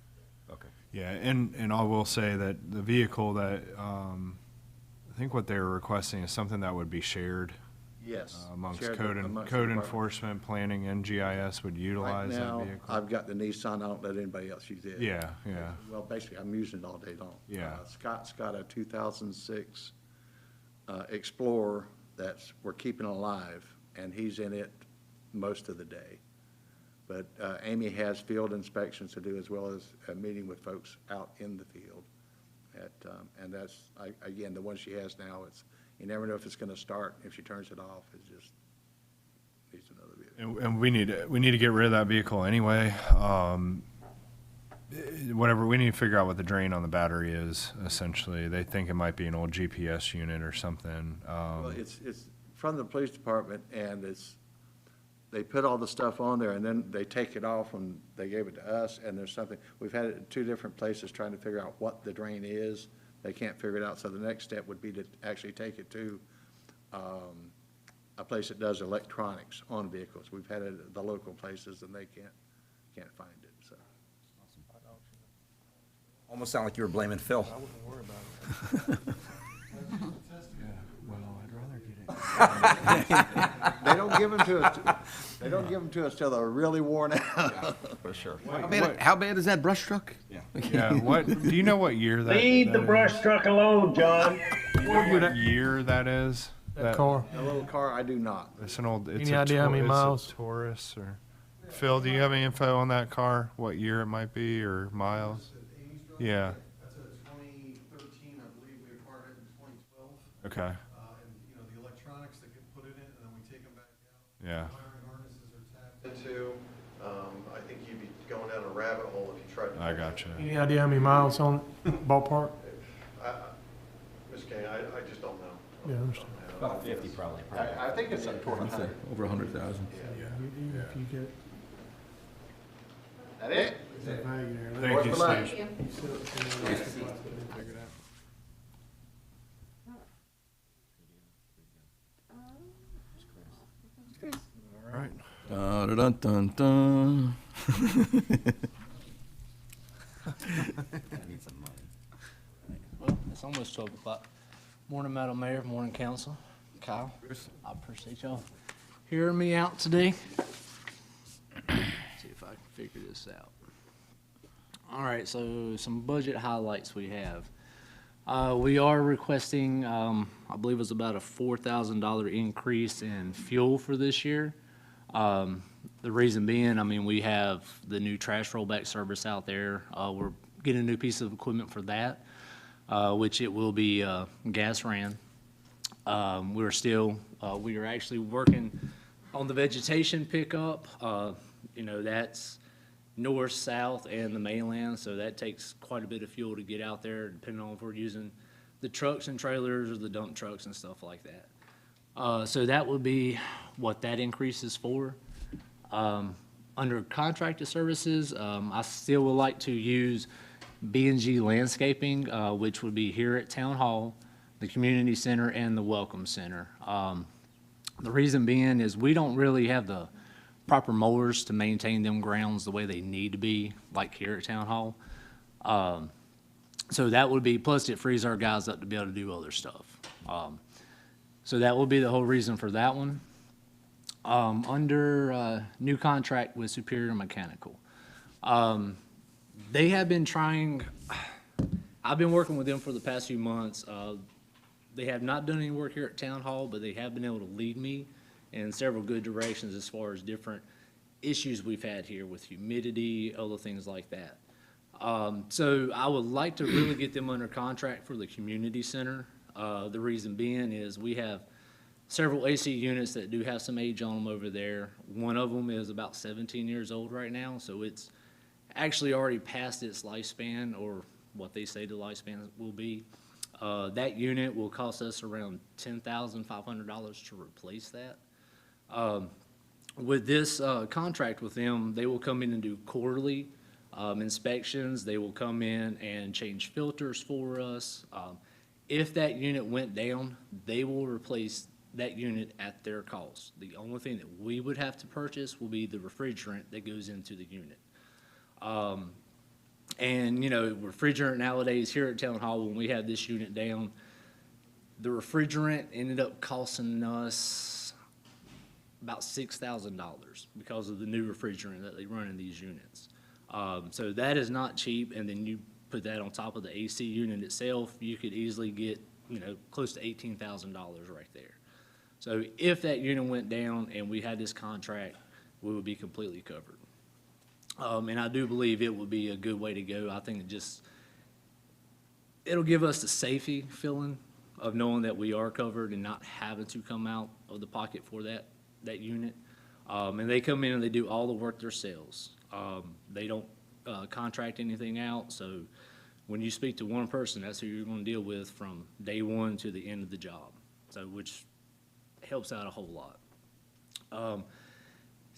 Okay. Yeah, and I will say that the vehicle that, I think what they were requesting is something that would be shared. Yes. Amongst shared code amongst the code department. enforcement, planning, and GIS would Right utilize that now, vehicle. I've got the Nissan, I don't let anybody else use it. Yeah, yeah. Well, basically, I'm using it all day long. Yeah. Scott's got a 2006 Explorer we're keeping alive, and he's in it most of the day. But Amy has field inspections to do as well as a meeting with folks out in the field. And that's, again, the one she has now, you never know if it's gonna start. If she turns it off, it just needs another vehicle. And we need to get rid of that vehicle anyway. Whatever, we need to figure out what the drain on the battery is, essentially. They think it might be an old GPS unit or something. Well, it's from the police department, and they put all the stuff on there, and then they take it off when they gave it to us, and there's something, we've had it in 2 different places trying to figure out what the drain is. They can't figure it out, so the next step would be to actually take it to a place that does electronics on vehicles. We've had it at the local places, and they can't find it, so. Almost sound like you were blaming Phil. I wouldn't worry about it. Well, I'd rather get it. They don't give them to us, they don't give them to us till they're really worn out. For sure. How bad is that brush truck? Yeah. Yeah, do you know what year that? Leave the that brush is? truck alone, John. What year that is? That car. A little car, I do not. It's an old, it's Any a idea how many it's a miles? Taurus or, Phil, do you have any info on that car? What year it might be or miles? Yeah, That's a 2013, I believe we acquired it in 2012. okay, And, the electronics that get put in it, and then we take them back out. yeah. Wiring harnesses are tapped into. I think you'd be going down a rabbit hole if you tried to. I gotcha. Any idea how many miles on it? Ballpark? Ms. Kane, I just don't know. Yeah, I understand. About 50 probably. I think it's up toward 100. Over 100,000. Even if you get That it? that value there. Thank you, What's the lunch? Steve. Figure it out. All right. Dun, dun, dun, dun. I need some money. Well, it's almost 12 o'clock. Morning, Madam Mayor, morning, council. Kyle, I appreciate y'all hearing me out today. See if I can figure this out. All right, so some budget highlights we have. We are requesting, I believe it was about a $4,000 increase in fuel for this year. The reason being, I mean, we have the new trash rollback service out there. We're getting a new piece of equipment for that, which it will be gas ran. We are actually working on the vegetation pickup. That's north, south, and the mainland, so that takes quite a bit of fuel to get out there, depending on if we're using the trucks and trailers or the dump trucks and stuff like that. So that would be what that increase is for. Under contracted services, I still would like to use B&G Landscaping, which would be here at Town Hall, the Community Center, and the Welcome Center. The reason being is we don't really have the proper mowers to maintain them grounds the way they need to be, like here at Town Hall. So that would be, plus it frees our guys up to be able to do other stuff. So that would be the whole reason for that one. Under new contract with Superior Mechanical. They have been trying, I've been working with them for the past few months. They have not done any work here at Town Hall, but they have been able to lead me in several good directions as far as different issues we've had here with humidity, other things like that. So I would like to really get them under contract for the community center. The reason being is we have several AC units that do have some age on them over there. One of them is about 17 years old right now, so it's actually already past its lifespan, or what they say the lifespan will be. That unit will cost us around $10,500 to replace that. With this contract with them, they will come in and do quarterly inspections. They will come in and change filters for us. If that unit went down, they will replace that unit at their cost. The only thing that we would have to purchase will be the refrigerant that goes into the unit. And, you know, refrigerant nowadays here at Town Hall, when we had this unit down, the refrigerant ended up costing us about $6,000 because of the new refrigerant that they run in these units. So that is not cheap, and then you put that on top of the AC unit itself, you could easily get, you know, close to $18,000 right there. So if that unit went down and we had this contract, we would be completely covered. And I do believe it would be a good way to go. I think it'll give us the safety feeling of knowing that we are covered and not having to come out of the pocket for that unit. And they come in and they do all the work themselves. They don't contract anything out, so when you speak to one person, that's who you're going to deal with from day one to the end of the job, so which helps out a whole lot.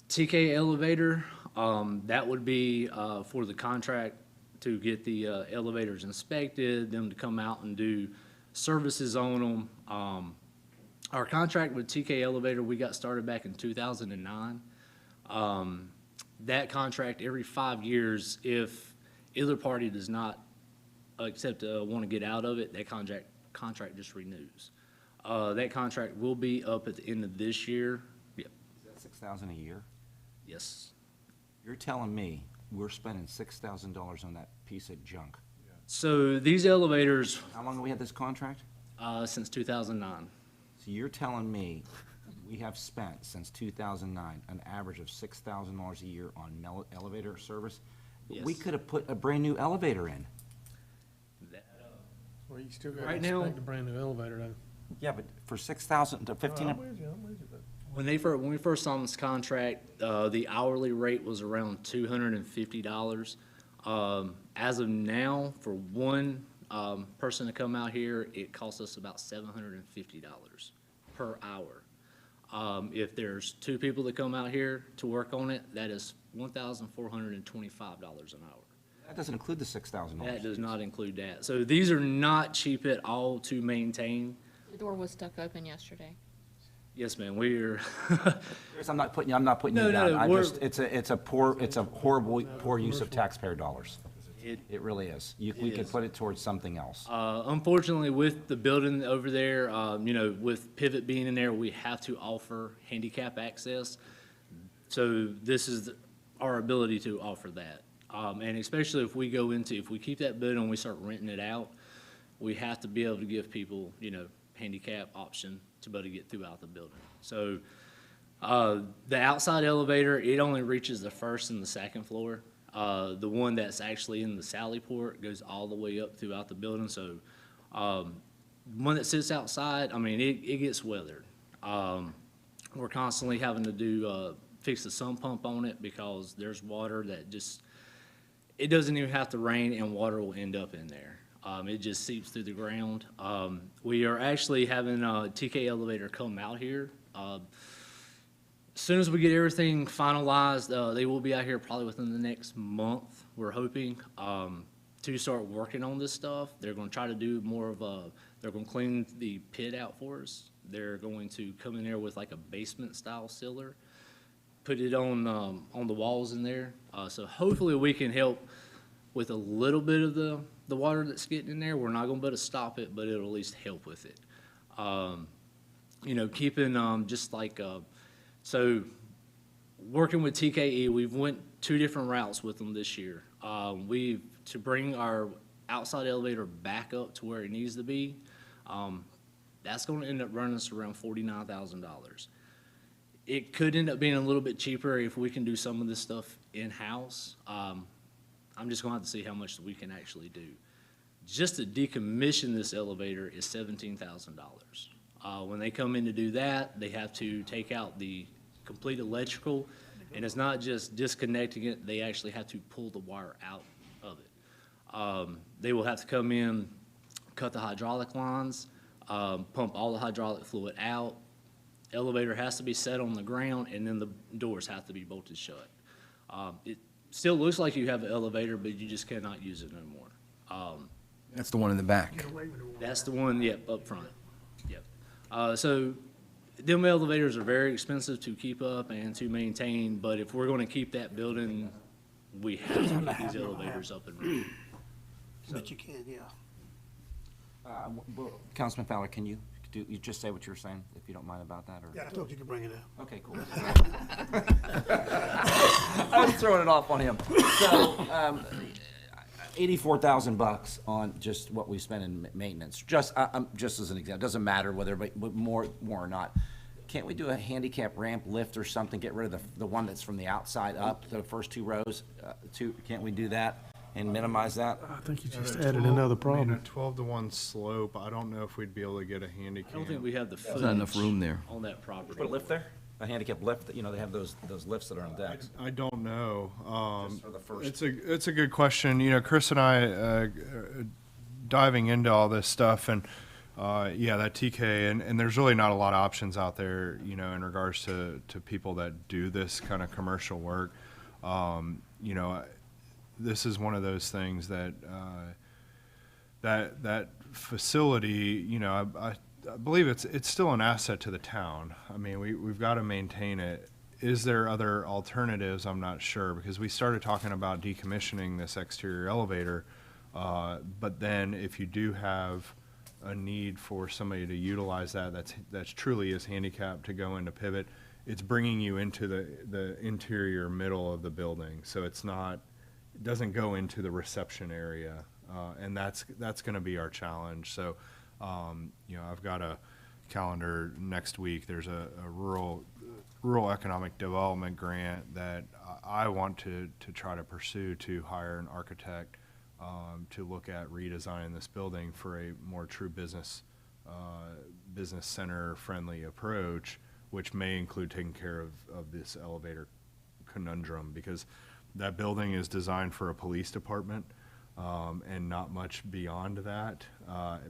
TK Elevator, that would be for the contract to get the elevators inspected, them to come out and do services on them. Our contract with TK Elevator, we got started back in 2009. That contract, every 5 years, if either party does not want to get out of it, that contract just renews. That contract will be up at the end of this year. Yep. Is that $6,000 a year? Yes. You're telling me we're spending $6,000 on that piece of junk? So these elevators. How long have we had this contract? Since 2009. So you're telling me we have spent, since 2009, an average of $6,000 a year on elevator service? Yes. We could have put a brand-new elevator in. Well, you still got Right to now- inspect a brand new elevator though. Yeah, but for $6,000 to $1,500. I'm with you, but. When we first saw this contract, the hourly rate was around $250. As of now, for one person to come out here, it costs us about $750 per hour. If there's two people that come out here to work on it, that is $1,425 an hour. That doesn't include the $6,000. That does not include that. So these are not cheap at all to maintain. The door was stuck open yesterday. Yes, ma'am, we're. I'm not putting you No, down. no, It's a horrible, poor use of taxpayer dollars. It really is. We could put it towards something else. Unfortunately, with the building over there, you know, with Pivot being in there, we have to offer handicap access. So this is our ability to offer that. And especially if we keep that building and we start renting it out, we have to be able to give people, you know, handicap option to be able to get throughout the building. So the outside elevator, it only reaches the first and the second floor. The one that's actually in the Sally port goes all the way up throughout the building. So one that sits outside, I mean, it gets weathered. We're constantly having to fix the sump pump on it because there's water that it doesn't even have to rain and water will end up in there. It just seeps through the ground. We are actually having a TK Elevator come out here as soon as we get everything finalized, they will be out here probably within the next month, we're hoping, to start working on this stuff. They're gonna try to do more of they're gonna clean the pit out for us. They're going to come in there with like a basement style sealer, put it on the walls in there. So hopefully we can help with a little bit of the water that's getting in there. We're not gonna be able to stop it, but it'll at least help with it. Keeping just like, so working with TKE, we've went 2 different routes with them this year. To bring our outside elevator back up to where it needs to be, that's gonna end up running us around $49,000. It could end up being a little bit cheaper if we can do some of this stuff in-house. I'm just gonna have to see how much we can actually do. Just to decommission this elevator is $17,000. When they come in to do that, they have to take out the complete electrical, and it's not just disconnecting it, they actually have to pull the wire out of it. They will have to come in, cut the hydraulic lines, pump all the hydraulic fluid out. Elevator has to be set on the ground, and then the doors have to be bolted shut. It still looks like you have an elevator, but you just cannot use it no more. That's the one in the back. That's the one, yep, up front. Yep. So them elevators are very expensive to keep up and to maintain, but if we're gonna keep that building, we have to get these elevators up and running. But you can, yeah. Councilman Fowler, can you just say what you were saying, if you don't mind about that? Or? Yeah, I told you to bring it up. Okay, cool. I was throwing it off on him. So, $84,000 on just what we spent in maintenance. Just as an example, doesn't matter whether but more or not. Can't we do a handicap ramp lift or something? Get rid of the one that's from the outside up, the first 2 rows. Can't we do that and minimize that? I think you just added another problem. A 12-to-1 slope. I don't know if we'd be able to get a handicap. I don't think we have the There's not enough room there. on that property. Put a lift there? A handicap lift? They have those lifts that are on decks. I don't know. Just for the first. It's a good question. Chris and I diving into all this stuff, and that TK, and there's really not a lot of options out there, in regards to people that do this kind of commercial work. This is one of those things that that facility, I believe it's still an asset to the town. I mean, we've got to maintain it. Is there other alternatives? I'm not sure, because we started talking about decommissioning this exterior elevator, but then if you do have a need for somebody to utilize that's truly is handicapped to go into pivot, it's bringing you into the interior middle of the building, so it doesn't go into the reception area, and that's going to be our challenge. So I've got a calendar next week. There's a rural economic development grant that I want to try to pursue, to hire an architect to look at redesigning this building for a more true business center friendly approach, which may include taking care of this elevator conundrum, because that building is designed for a police department, and not much beyond that,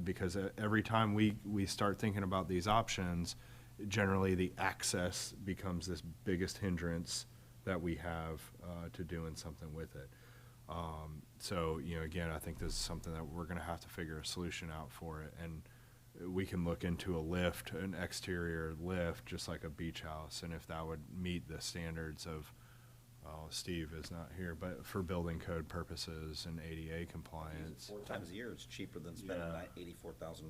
because every time we start thinking about these options, generally the access becomes this biggest hindrance that we have to doing something with it. So, again, I think this is something that we're going to have to figure a solution out for it, and we can look into an exterior lift, just like a beach house, and if that would meet the standards of, Steve is not here, but for building code purposes and ADA compliance. 4 times a year, it's cheaper than spending $84,000.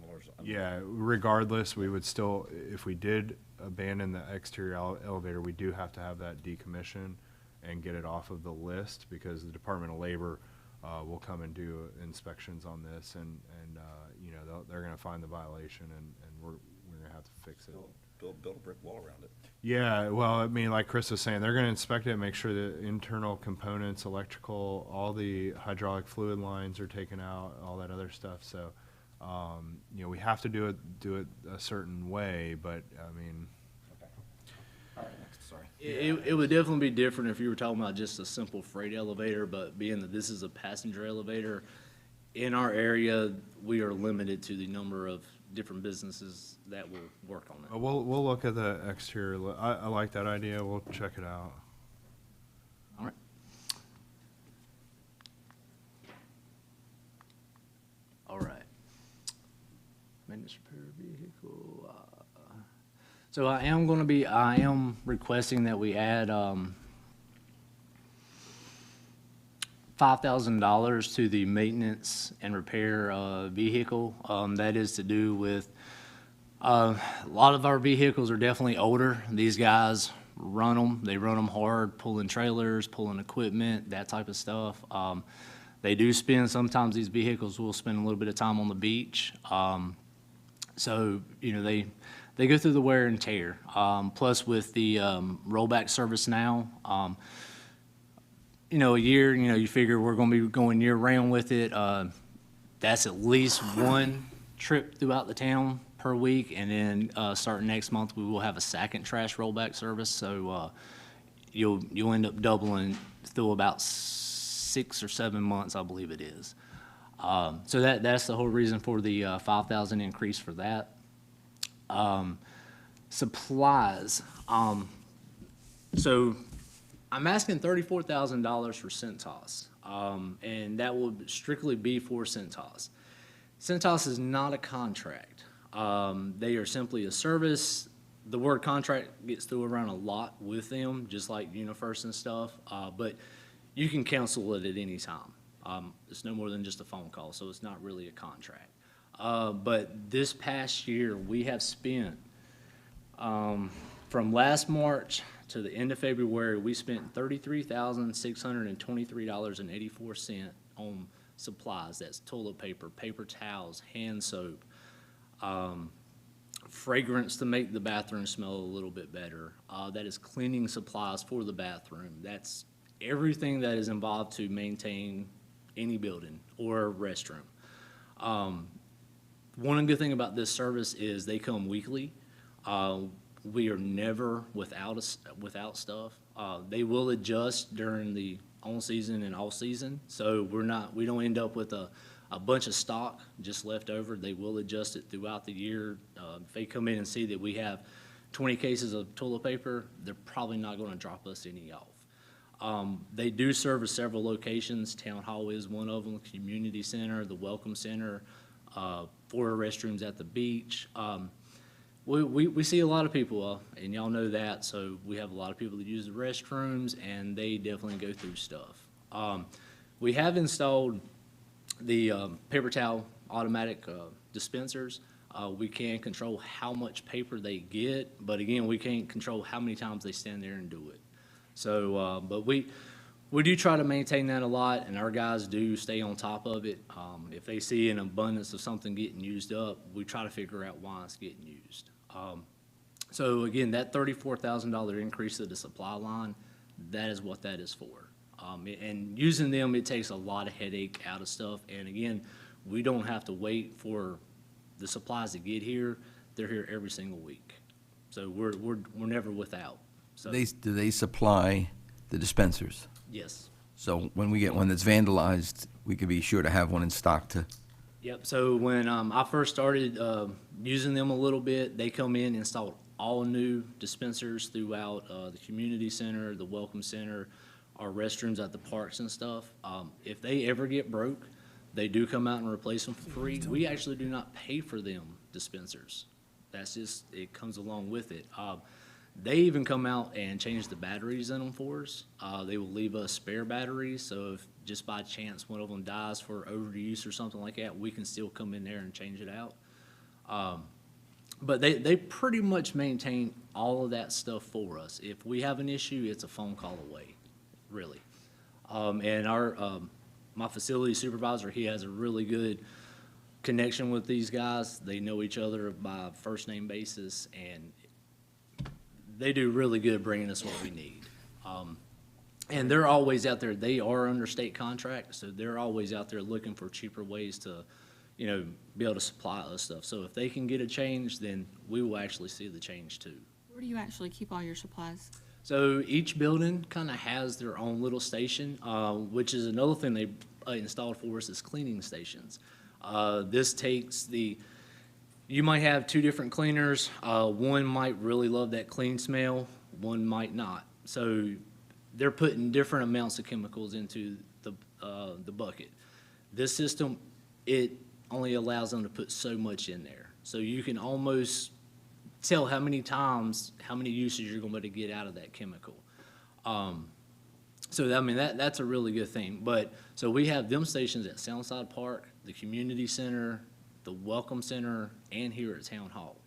Yeah, regardless, we would still, if we did abandon the exterior elevator, we do have to have that decommission and get it off of the list, because the Department of Labor will come and do inspections on this, and they're going to find the violation, and we're going to have to fix it. Build a brick wall around it. Yeah, well, I mean, like Chris was saying, they're going to inspect it and make sure that internal components, electrical, all the hydraulic fluid lines are taken out, all that other stuff. So, we have to do it a certain way, but I mean. Okay. All right, next, sorry. It would definitely be different if you were talking about just a simple freight elevator, but being that this is a passenger elevator, in our area, we are limited to the number of different businesses that will work on it. We'll look at the exterior. I like that idea. We'll check it out. All right. All right. Maintenance repair vehicle. So I am requesting that we add $5,000 to the maintenance and repair vehicle. That is to do with, a lot of our vehicles are definitely older. These guys run them. They run them hard, pulling trailers, pulling equipment, that type of stuff. They do spend, sometimes these vehicles will spend a little bit of time on the beach. So, you know, they go through the wear and tear. Plus with the rollback service now, you know, a year, you know, you figure we're going to be going year round with it. That's at least one trip throughout the town per week. And then starting next month, we will have a second trash rollback service. So you'll end up doubling through about 6 or 7 months, I believe it is. So that's the whole reason for the $5,000 increase for that. Supplies. So I'm asking $34,000 for Centos, and that will strictly be for Centos. Centos is not a contract. They are simply a service. The word contract gets thrown around a lot with them, just like UniFirst and stuff, but you can cancel it at any time. It's no more than just a phone call, so it's not really a contract. But this past year, we have spent, from last March to the end of February, we spent $33,623.84 on supplies. That's toilet paper, paper towels, hand soap, fragrance to make the bathroom smell a little bit better. That is cleaning supplies for the bathroom. That's everything that is involved to maintain any building or restroom. One good thing about this service is they come weekly. We are never without stuff. They will adjust during the on season and off season, so we don't end up with a bunch of stock just left over. They will adjust it throughout the year. If they come in and see that we have 20 cases of toilet paper, they're probably not going to drop us any off. They do service several locations. Town Hall is one of them, Community Center, the Welcome Center, 4 restrooms at the beach. We see a lot of people, and y'all know that, so we have a lot of people that use the restrooms, and they definitely go through stuff. We have installed the paper towel automatic dispensers. We can control how much paper they get, but again, we can't control how many times they stand there and do it. So, but we do try to maintain that a lot, and our guys do stay on top of it. If they see an abundance of something getting used up, we try to figure out why it's getting used. So again, that $34,000 increase to the supply line, that is what that is for. And using them, it takes a lot of headache out of stuff. And again, we don't have to wait for the supplies to get here. They're here every single week. So we're never without. So, Do they supply the dispensers? yes. So when we get one that's vandalized, we could be sure to have one in stock to. Yep, so when I first started using them a little bit, they come in and installed all new dispensers throughout the community center, the welcome center, our restrooms at the parks and stuff. If they ever get broke, they do come out and replace them for free. We actually do not pay for them dispensers. That's just, it comes along with it. They even come out and change the batteries in them for us. They will leave us spare batteries, so if just by chance one of them dies for overuse or something like that, we can still come in there and change it out. But they pretty much maintain all of that stuff for us. If we have an issue, it's a phone call away, really. And my facility supervisor, he has a really good connection with these guys. They know each other by first name basis, and they do really good bringing us what we need. And they're always out there. They are under state contract, so they're always out there looking for cheaper ways to, you know, be able to supply us stuff. So if they can get a change, then we will actually see the change too. Where do you actually keep all your supplies? So each building kind of has their own little station, which is another thing they installed for us is cleaning stations. This takes you might have two different cleaners. One might really love that clean smell, one might not. So they're putting different amounts of chemicals into the bucket. This system, it only allows them to put so much in there. So you can almost tell how many times, how many uses you're going to get out of that chemical. So I mean, that's a really good thing. But so we have them stations at Soundside Park, the community center, the welcome center, and here at Town Hall.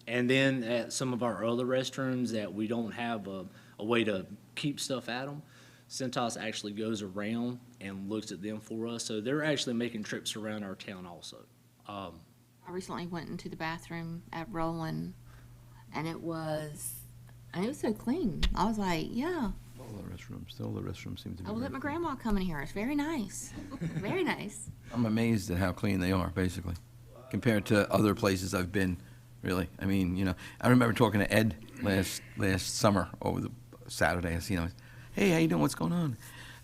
And then at some of our other restrooms that we don't have a way to keep stuff at them, Centos actually goes around and looks at them for us. So they're actually making trips around our town also. I recently went into the bathroom at Roland, and it was so clean. I was like, yeah. All the restrooms seem to be. I will let my grandma come in here. It's very nice. Very nice. I'm amazed at how clean they are, basically, compared to other places I've been, really. I mean, you know, I remember talking to Ed last summer over the Saturday. You know, hey, how you doing? What's going on?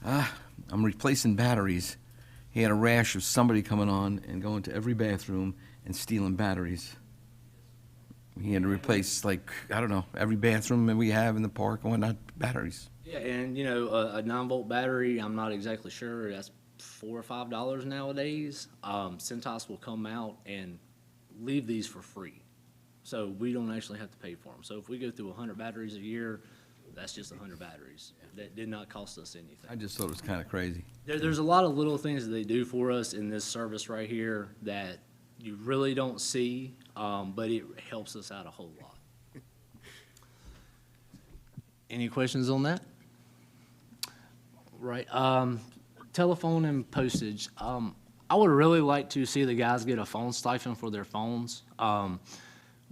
I'm replacing batteries. He had a rash of somebody coming on and going to every bathroom and stealing batteries. He had to replace, like, I don't know, every bathroom that we have in the park and whatnot, batteries. Yeah, and you know, a 9-volt battery, I'm not exactly sure, that's $4 or $5 nowadays. Centos will come out and leave these for free. So we don't actually have to pay for them. So if we go through 100 batteries a year, that's just 100 batteries. That did not cost us anything. I just thought it was kind of crazy. There's a lot of little things that they do for us in this service right here that you really don't see, but it helps us out a whole lot. Any questions on that? Right. Telephone and postage. I would really like to see the guys get a phone stipend for their phones.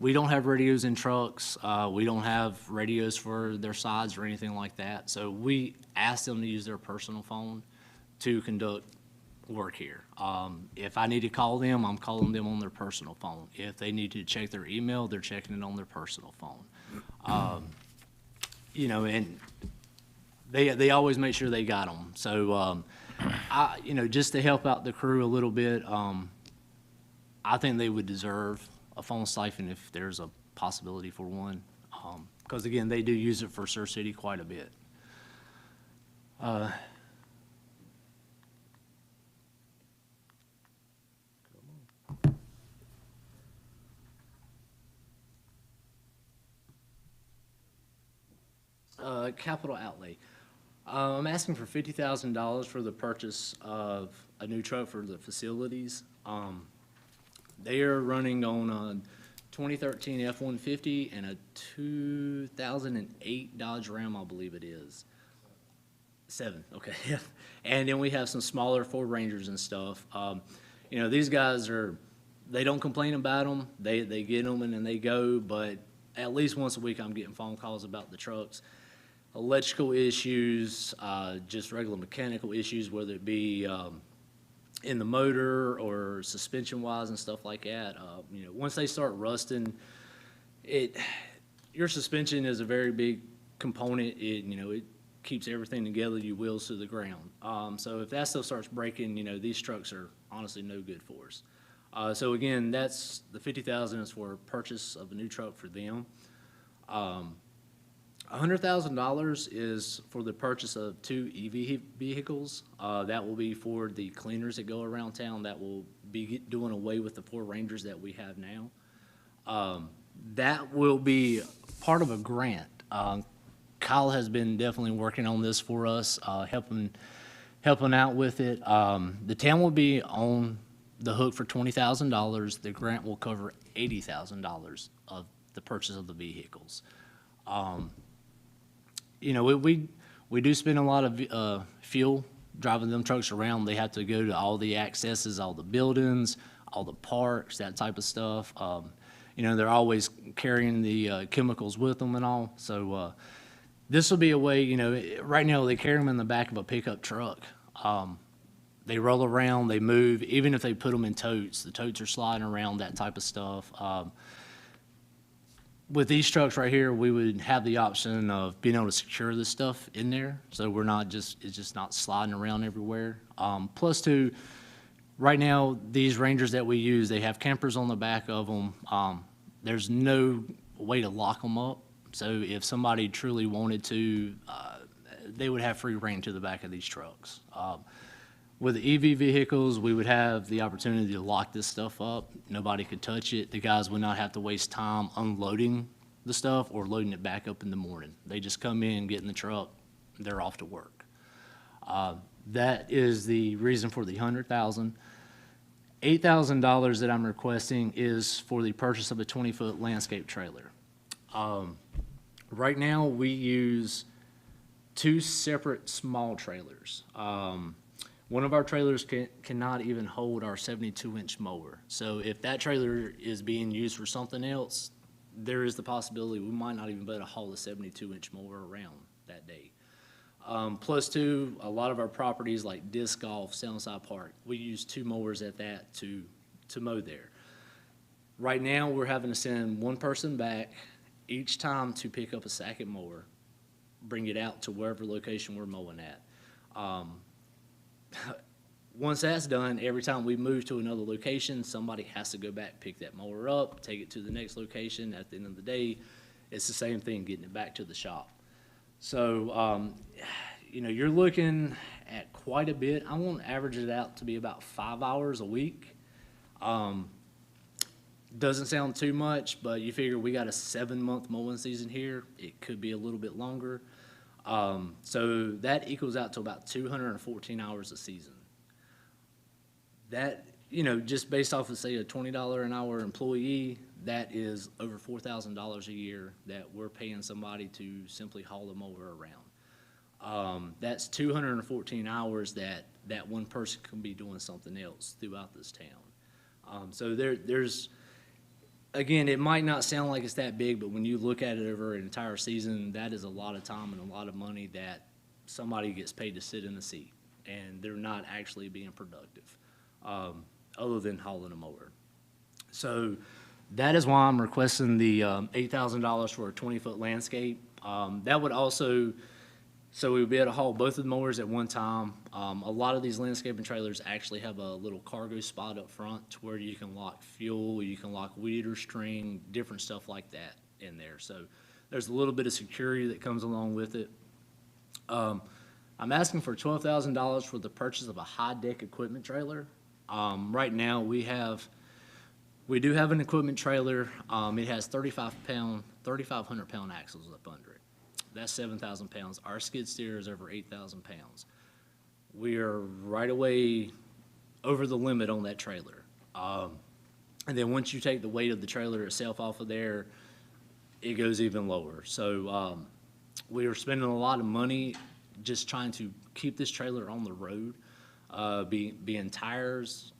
We don't have radios in trucks. We don't have radios for their sides or anything like that. So we ask them to use their personal phone to conduct work here. If I need to call them, I'm calling them on their personal phone. If they need to check their email, they're checking it on their personal phone. You know, and they always make sure they got them. So, you know, just to help out the crew a little bit, I think they would deserve a phone stipend if there's a possibility for one. Because, again, they do use it for Sur City quite a bit. Capital outlay. I'm asking for $50,000 for the purchase of a new truck for the facilities. They are running on a 2013 F-150 and a 2008 Dodge Ram, I believe it is. 7, okay. And then we have some smaller Ford Rangers and stuff. You know, these guys they don't complain about them. They get them and then they go, but at least once a week I'm getting phone calls about the trucks. Electrical issues, just regular mechanical issues, whether it be in the motor or suspension-wise and stuff like that. You know, once they start rusting, your suspension is a very big component. You know, it keeps everything together, your wheels to the ground. So if that stuff starts breaking, you know, these trucks are honestly no good for us. So again, that's the $50,000 is for purchase of a new truck for them. $100,000 is for the purchase of 2 EV vehicles. That will be for the cleaners that go around town. That will be doing away with the 4 Rangers that we have now. That will be part of a grant. Kyle has been definitely working on this for us, helping out with it. The town will be on the hook for $20,000. The grant will cover $80,000 of the purchase of the vehicles. You know, we do spend a lot of fuel driving them trucks around. They have to go to all the accesses, all the buildings, all the parks, that type of stuff. You know, they're always carrying the chemicals with them and all. So this will be a way, you know, right now they carry them in the back of a pickup truck. They roll around, they move. Even if they put them in totes, the totes are sliding around, that type of stuff. With these trucks right here, we would have the option of being able to secure this stuff in there, so it's just not sliding around everywhere. Plus, too, Right now, these Rangers that we use, they have campers on the back of them. There's no way to lock them up. So if somebody truly wanted to, they would have free reign to the back of these trucks. With the EV vehicles, we would have the opportunity to lock this stuff up. Nobody could touch it. The guys would not have to waste time unloading the stuff or loading it back up in the morning. They just come in, get in the truck, they're off to work. That is the reason for the $100,000. $8,000 that I'm requesting is for the purchase of a 20-foot landscape trailer. Right now, we use 2 separate small trailers. One of our trailers cannot even hold our 72-inch mower. So if that trailer is being used for something else, there is the possibility we might not even be able to haul the 72-inch mower around that day. Plus, too, a lot of our properties like disc golf, Soundside Park, we use 2 mowers at that to mow there. Right now, we're having to send one person back each time to pick up a second mower, bring it out to wherever location we're mowing at. Once that's done, every time we move to another location, somebody has to go back, pick that mower up, take it to the next location. At the end of the day, it's the same thing, getting it back to the shop. So, you know, you're looking at quite a bit. I want to average it out to be about 5 hours a week. Doesn't sound too much, but you figure we got a 7-month mowing season here. It could be a little bit longer. So that equals out to about 214 hours a season. That, you know, just based off of, say, a $20 an hour employee, that is over $4,000 a year that we're paying somebody to simply haul the mower around. That's 214 hours that one person can be doing something else throughout this town. So there's, again, it might not sound like it's that big, but when you look at it over an entire season, that is a lot of time and a lot of money that somebody gets paid to sit in the seat, and they're not actually being productive, other than hauling a mower. So that is why I'm requesting the $8,000 for a 20-foot landscape. That would also, so we would be able to haul both of the mowers at one time. A lot of these landscaping trailers actually have a little cargo spot up front to where you can lock fuel, you can lock weeder string, different stuff like that in there. So there's a little bit of security that comes along with it. I'm asking for $12,000 for the purchase of a high-deck equipment trailer. Right now, we do have an equipment trailer. It has 3,500-pound axles up under it. That's 7,000 pounds. Our skid steer is over 8,000 pounds. We are right away over the limit on that trailer. And then once you take the weight of the trailer itself off of there, it goes even lower. So we are spending a lot of money just trying to keep this trailer on the road, being tires.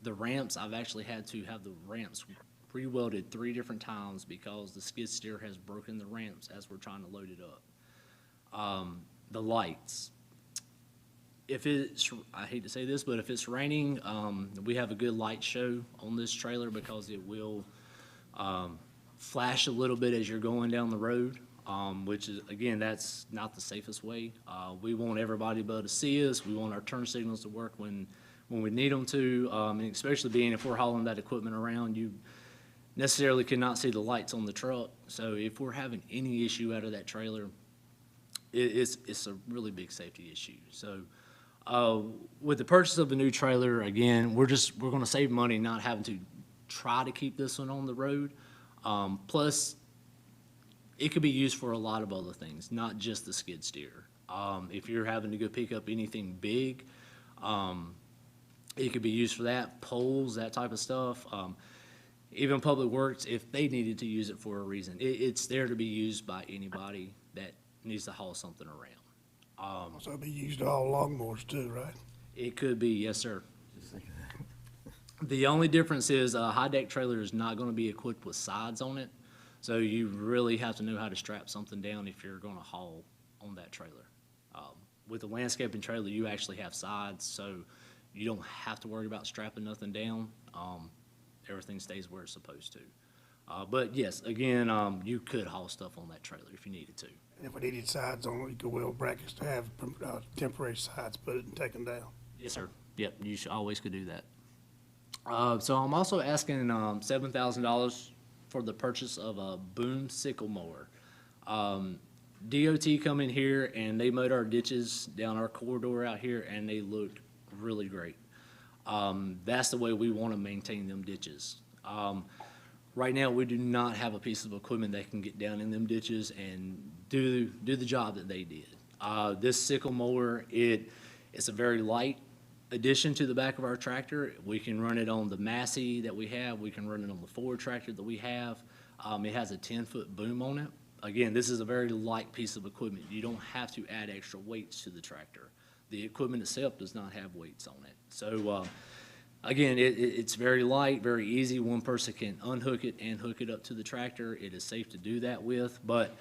The ramps, I've actually had to have the ramps re-welded 3 different times because the skid steer has broken the ramps as we're trying to load it up. The lights. If it's, I hate to say this, but if it's raining, we have a good light show on this trailer because it will flash a little bit as you're going down the road, which is, again, that's not the safest way. We want everybody to be able to see us. We want our turn signals to work when we need them to, and especially being if we're hauling that equipment around, you necessarily cannot see the lights on the truck. So if we're having any issue out of that trailer, it's a really big safety issue. So with the purchase of the new trailer, again, we're going to save money not having to try to keep this one on the road. Plus, it could be used for a lot of other things, not just the skid steer. If you're having to go pick up anything big, it could be used for that, poles, that type of stuff. Even Public Works, if they needed to use it for a reason, it's there to be used by anybody that needs to haul something around. So it'll be used to haul lawnmowers too, right? It could be, yes, sir. The only difference is a high-deck trailer is not going to be equipped with sides on it, so you really have to know how to strap something down if you're going to haul on that trailer. With the landscaping trailer, you actually have sides, so you don't have to worry about strapping nothing down. Everything stays where it's supposed to. But yes, again, you could haul stuff on that trailer if you needed to. And if we needed sides on it, you could weld brackets to have temporary sides put it and take them down. Yes, sir. Yep, you should always could do that. So I'm also asking $7,000 for the purchase of a boom sickle mower. DOT come in here and they mowed our ditches down our corridor out here, and they looked really great. That's the way we want to maintain them ditches. Right now, we do not have a piece of equipment that can get down in them ditches and do the job that they did. This sickle mower, it's a very light addition to the back of our tractor. We can run it on the Massey that we have. We can run it on the Ford tractor that we have. It has a 10-foot boom on it. Again, this is a very light piece of equipment. You don't have to add extra weights to the tractor. The equipment itself does not have weights on it. So, again, it's very light, very easy. One person can unhook it and hook it up to the tractor. It is safe to do that with, but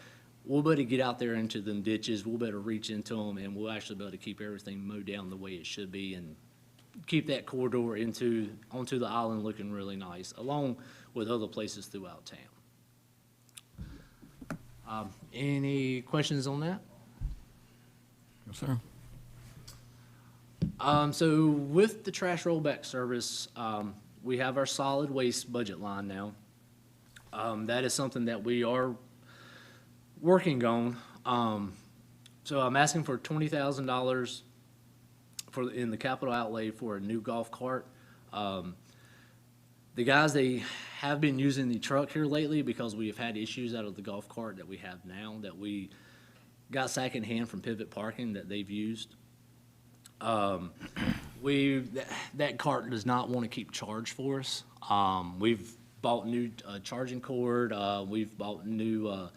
we'll better get out there into them ditches. We'll better reach into them, and we'll actually be able to keep everything mowed down the way it should be and keep that corridor onto the island looking really nice, along with other places throughout town. Any questions on that? Yes, sir. So with the trash rollback service, we have our solid waste budget line now. That is something that we are working on. So I'm asking for $20,000 in the capital outlay for a new golf cart. The guys, they have been using the truck here lately because we have had issues out of the golf cart that we have now that we got secondhand from Pivot Parking that they've used. That cart does not want to keep charge for us. We've bought new charging cord. We've bought new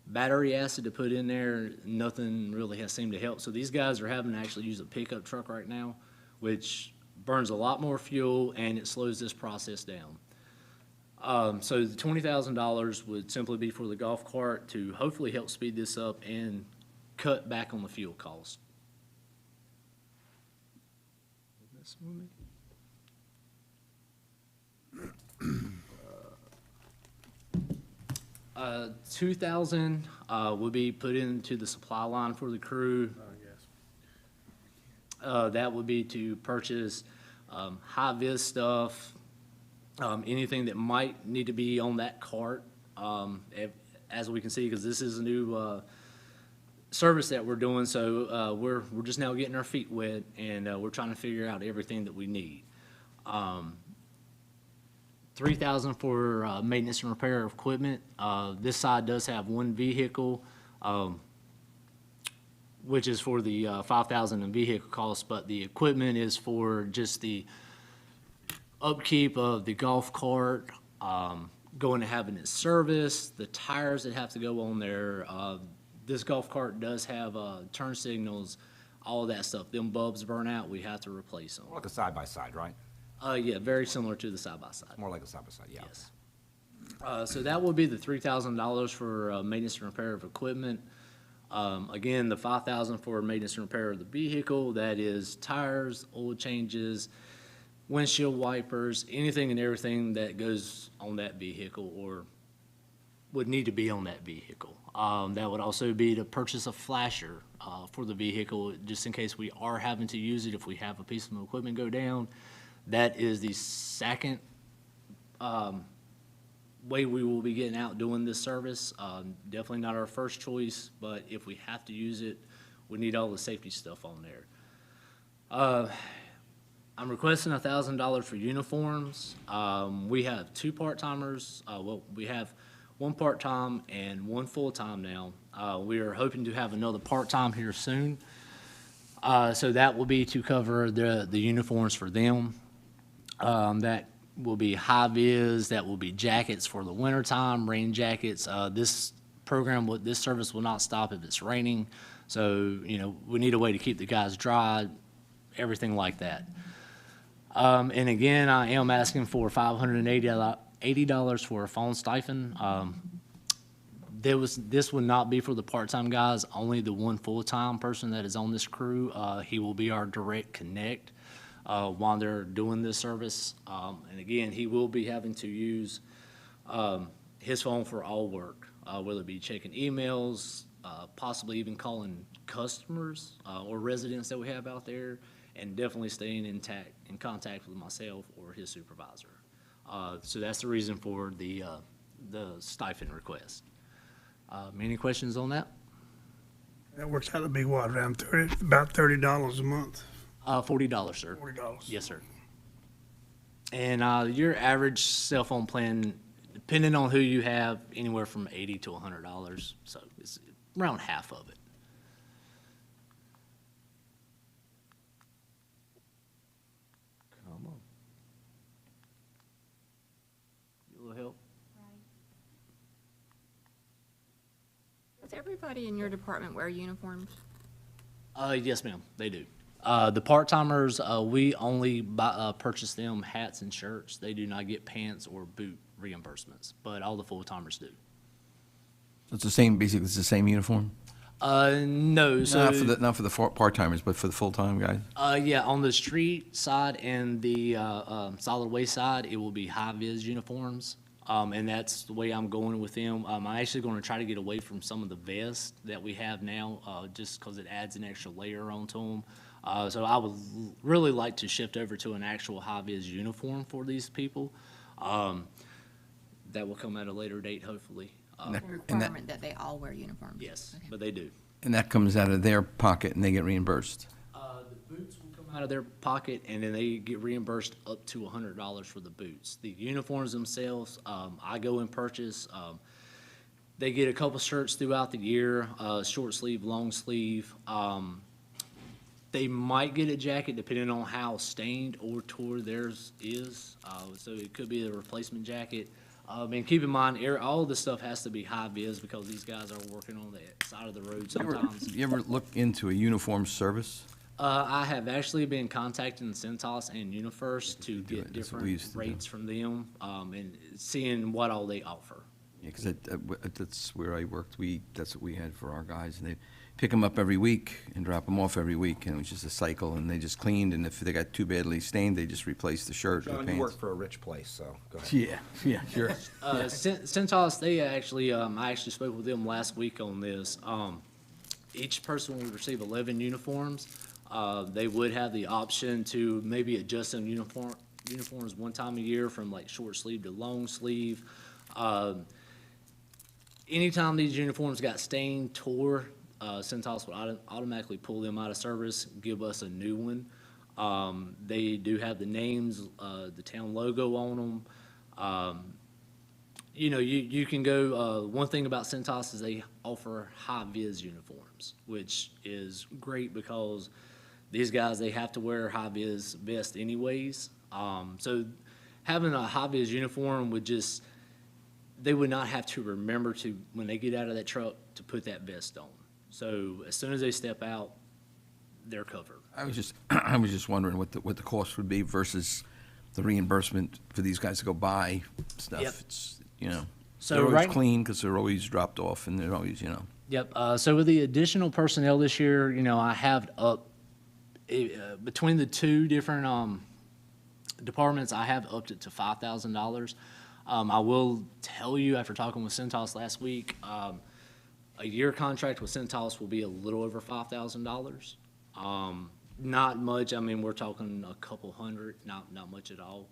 battery acid to put in there. Nothing really has seemed to help. So these guys are having to actually use a pickup truck right now, which burns a lot more fuel and it slows this process down. So the $20,000 would simply be for the golf cart to hopefully help speed this up and cut back on the fuel cost. $2,000 would be put into the supply line for the crew. That would be to purchase high-vis stuff, anything that might need to be on that cart. As we can see, because this is a new service that we're doing, so we're just now getting our feet wet, and we're trying to figure out everything that we need. $3,000 for maintenance and repair of equipment. This side does have one vehicle, which is for the $5,000 in vehicle costs, but the equipment is for just the upkeep of the golf cart, going to having it serviced, the tires that have to go on there. This golf cart does have turn signals, all of that stuff. Them bulbs burn out, we have to replace them. More like a side-by-side, right? Yeah, very similar to the side-by-side. More like a side-by-side, yeah. Yes. So that would be the $3,000 for maintenance and repair of equipment. Again, the $5,000 for maintenance and repair of the vehicle, that is tires, oil changes, windshield wipers, anything and everything that goes on that vehicle or would need to be on that vehicle. That would also be to purchase a flasher for the vehicle, just in case we are having to use it if we have a piece of equipment go down. That is the second way we will be getting out doing this service. Definitely not our first choice, but if we have to use it, we need all the safety stuff on there. I'm requesting $1,000 for uniforms. We have two part-timers. Well, we have one part-time and one full-time now. We are hoping to have another part-time here soon. So that will be to cover the uniforms for them. That will be high-vis, that will be jackets for the wintertime, rain jackets. This service will not stop if it's raining. So, we need a way to keep the guys dry, everything like that. And again, I am asking for $580 for a phone stipend. This would not be for the part-time guys, only the one full-time person that is on this crew. He will be our direct connect while they're doing this service. And again, he will be having to use his phone for all work, whether it be checking emails, possibly even calling customers or residents that we have out there. and definitely staying in contact with myself or his supervisor. So that's the reason for the stipend request. Any questions on that? That works out to be what, around about $30 a month? $40, sir. $40. Yes, sir. And your average cell phone plan, depending on who you have, anywhere from $80 to $100. So it's around half of it. Come on. You will help? Does everybody in your department wear uniforms? Yes, ma'am, they do. The part-timers, we only purchase them hats and shirts. They do not get pants or boot reimbursements, but all the full-timers do. So it's the same, basically, it's the same uniform? No, so. Not for the part-timers, but for the full-time guys? Yeah, on the street side and the solid waste side, it will be high-vis uniforms. And that's the way I'm going with them. I'm actually going to try to get away from some of the vests that we have now, just because it adds an extra layer onto them. So I would really like to shift over to an actual high-vis uniform for these people. That will come at a later date, hopefully. The requirement that they all wear uniforms? Yes, Okay. but they do. And that comes out of their pocket and they get reimbursed? The boots will come out of their pocket, and then they get reimbursed up to $100 for the boots. The uniforms themselves, I go and purchase. They get a couple shirts throughout the year, short sleeve, long sleeve. They might get a jacket depending on how stained or tore theirs is. So it could be a replacement jacket. And keep in mind, all of this stuff has to be high vis because these guys are working on the side of the road sometimes. You ever look into a uniform service? I have actually been contacting Centos and UniFirst to get different rates from them, and seeing what all they offer. Yeah, because that's where I worked. That's what we had for our guys, and they pick them up every week and drop them off every week, and it was just a cycle, and they just cleaned, and if they got too badly stained, they just replaced the shirt or the John, pants. you work for a rich place, so go ahead. Yeah, sure. Centos, they actually, I actually spoke with them last week on this. Each person will receive 11 uniforms. They would have the option to maybe adjust them uniforms one time a year from like short sleeve to long sleeve. Anytime these uniforms got stained, tore, Centos would automatically pull them out of service, give us a new one. They do have the names, the town logo on them. You know, you can go, one thing about Centos is they offer high-vis uniforms, which is great because these guys, they have to wear high-vis vest anyways. So having a high-vis uniform would just, they would not have to remember to, when they get out of that truck, to put that vest on. So as soon as they step out, they're covered. I was just wondering what the cost would be versus the reimbursement for these guys to go buy stuff. Yep. It's, you know, So they're always right- clean because they're always dropped off and they're always, you know. Yep. So with the additional personnel this year, you know, I have up between the two different departments, I have upped it to $5,000. I will tell you, after talking with Centos last week, a year contract with Centos will be a little over $5,000. Not much. I mean, we're talking a couple hundred, not much at all.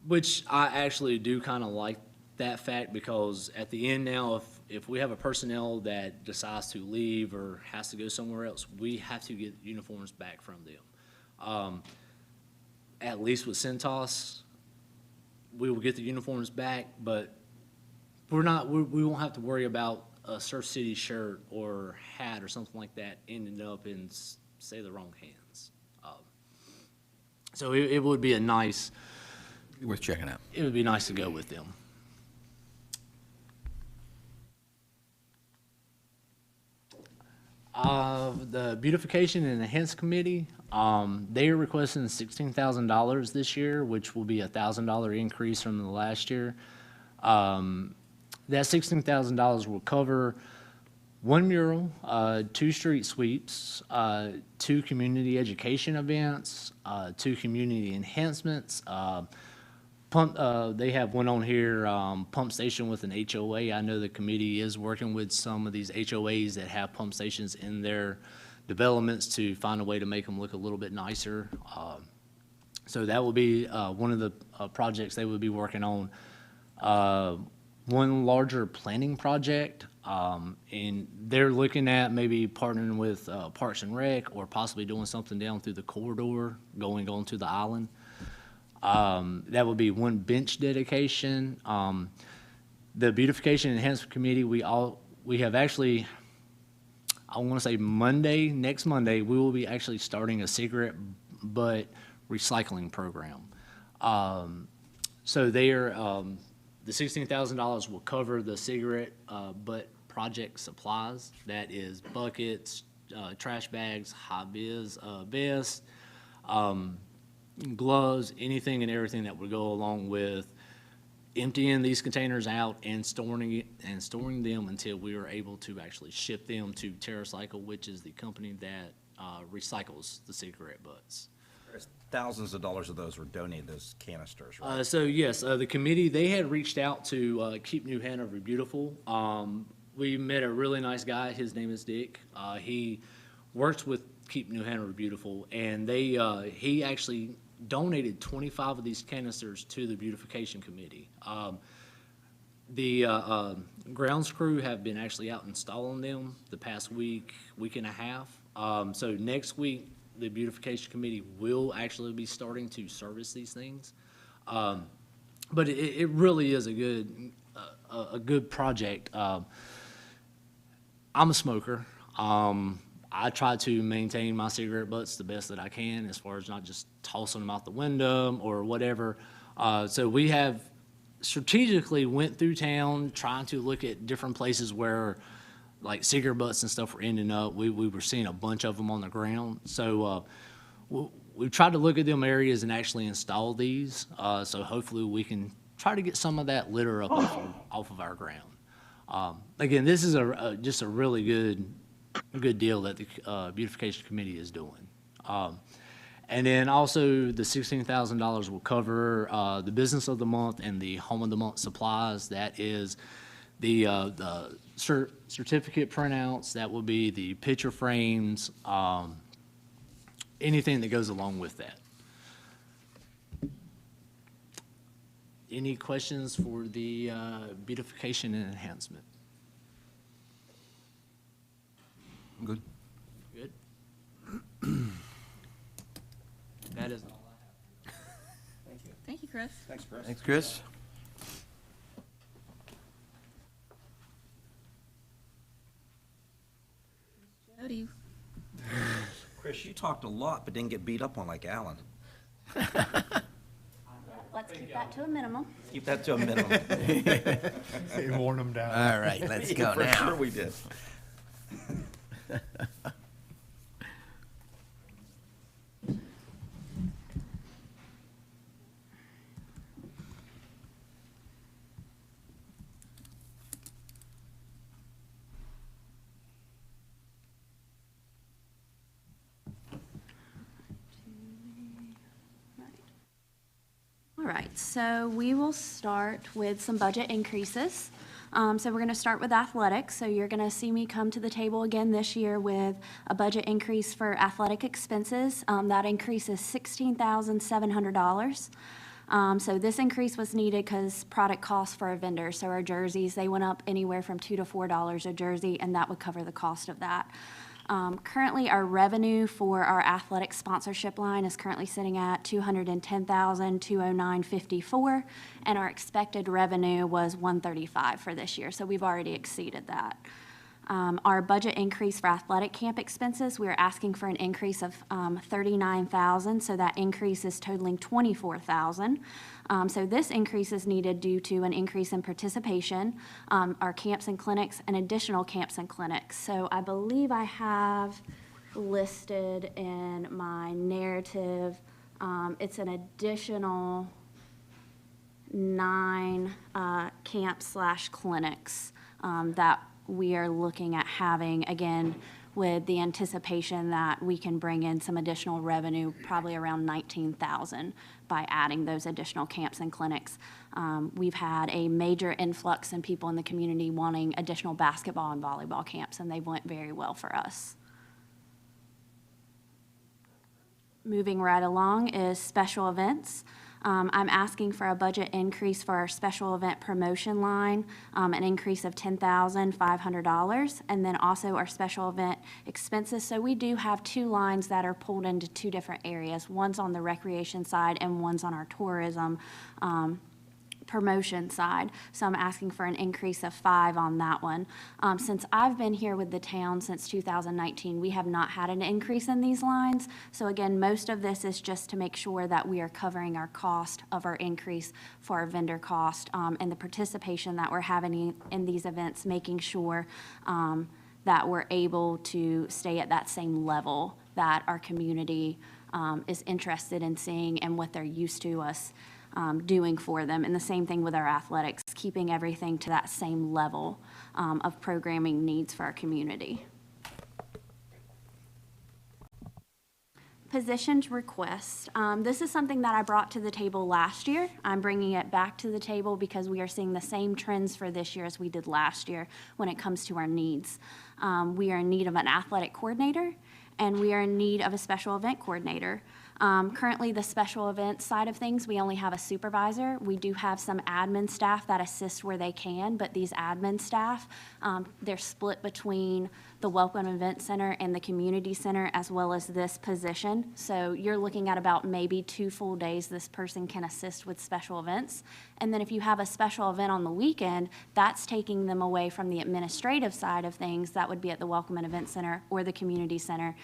Which I actually do kind of like that fact because at the end now, if we have a personnel that decides to leave or has to go somewhere else, we have to get uniforms back from them. At least with Centos, we will get the uniforms back, but we won't have to worry about a Surf City shirt or hat or something like that ending up in, say, the wrong hands. So it would be a nice. Worth checking out. It would be nice to go with them. The Beautification and Enhance Committee, they are requesting $16,000 this year, which will be a $1,000 increase from the last year. That $16,000 will cover one mural, 2 street sweeps, 2 community education events, 2 community enhancements. They have one on here, pump station with an HOA. I know the committee is working with some of these HOAs that have pump stations in their developments to find a way to make them look a little bit nicer. So that will be one of the projects they will be working on. One larger planning project, and they're looking at maybe partnering with Parks and Rec or possibly doing something down through the corridor going onto the island. That would be one bench dedication. The Beautification and Enhancement Committee, we have actually, I want to say next Monday, we will be actually starting a cigarette butt recycling program. So the $16,000 will cover the cigarette butt project supplies. That is buckets, trash bags, high-vis vests, gloves, anything and everything that would go along with emptying these containers out and storing them until we are able to actually ship them to TerraCycle, which is the company that recycles the cigarette butts. Thousands of dollars of those were donated, those canisters, right? So yes, the committee, they had reached out to Keep New Hanover Beautiful. We met a really nice guy. His name is Dick. He works with Keep New Hanover Beautiful, and he actually donated 25 of these canisters to the Beautification Committee. The grounds crew have been actually out installing them the past week and a half. So next week, the Beautification Committee will actually be starting to service these things. But it really is a good project. I'm a smoker. I try to maintain my cigarette butts the best that I can, as far as not just tossing them out the window or whatever. So we have strategically went through town trying to look at different places where like cigarette butts and stuff were ending up. We were seeing a bunch of them on the ground. So we've tried to look at them areas and actually install these. So hopefully we can try to get some of that litter up off of our ground. Again, this is just a really good deal that the Beautification Committee is doing. And then also the $16,000 will cover the Business of the Month and the Home of the Month supplies. That is the certificate printouts. That will be the picture frames, anything that goes along with that. Any questions for the beautification and enhancement? Good. Good. That is all I have. Thank you. Thank you, Chris. Thanks, Chris. Thanks, Chris. Jody. Chris, you talked a lot, but didn't get beat up on like Alan. Let's keep that to a minimum. Keep that to a minimum. You worn them down. All right, let's go now. For sure we did. All right, so we will start with some budget increases. So we're going to start with athletics. So you're going to see me come to the table again this year with a budget increase for athletic expenses. That increase is $16,700. So this increase was needed because product costs for our vendors, so our jerseys, they went up anywhere from $2 to $4 a jersey, and that would cover the cost of that. Currently, our revenue for our athletic sponsorship line is currently sitting at $210,209.54, and our expected revenue was $135 for this year, so we've already exceeded that. Our budget increase for athletic camp expenses, we are asking for an increase of $39,000, so that increase is totaling $24,000. So this increase is needed due to an increase in participation, our camps and clinics, and additional camps and clinics. So I believe I have listed in my narrative, it's an additional 9 camps/clinics that we are looking at having, again, with the anticipation that we can bring in some additional revenue, probably around $19,000 by adding those additional camps and clinics. We've had a major influx in people in the community wanting additional basketball and volleyball camps, and they went very well for us. moving right along is special events. I'm asking for a budget increase for our special event promotion line, an increase of $10,500, and then also our special event expenses. So we do have two lines that are pulled into two different areas. One's on the recreation side and one's on our tourism promotion side. So I'm asking for an increase of 5 on that one. Since I've been here with the town since 2019, we have not had an increase in these lines. So again, most of this is just to make sure that we are covering our cost of our increase for our vendor cost, and the participation that we're having in these events, making sure that we're able to stay at that same level that our community is interested in seeing and what they're used to us doing for them. And the same thing with our athletics, keeping everything to that same level of programming needs for our community. Positions request. This is something that I brought to the table last year. I'm bringing it back to the table because we are seeing the same trends for this year as we did last year when it comes to our needs. We are in need of an athletic coordinator, and we are in need of a special event coordinator. Currently, the special event side of things, we only have a supervisor. We do have some admin staff that assist where they can, but these admin staff, they're split between the Welcome Event Center and the Community Center, as well as this position. So you're looking at about maybe 2 full days this person can assist with special events. And then if you have a special event on the weekend, that's taking them away from the administrative side of things. That would be at the Welcome and Event Center or the Community Center.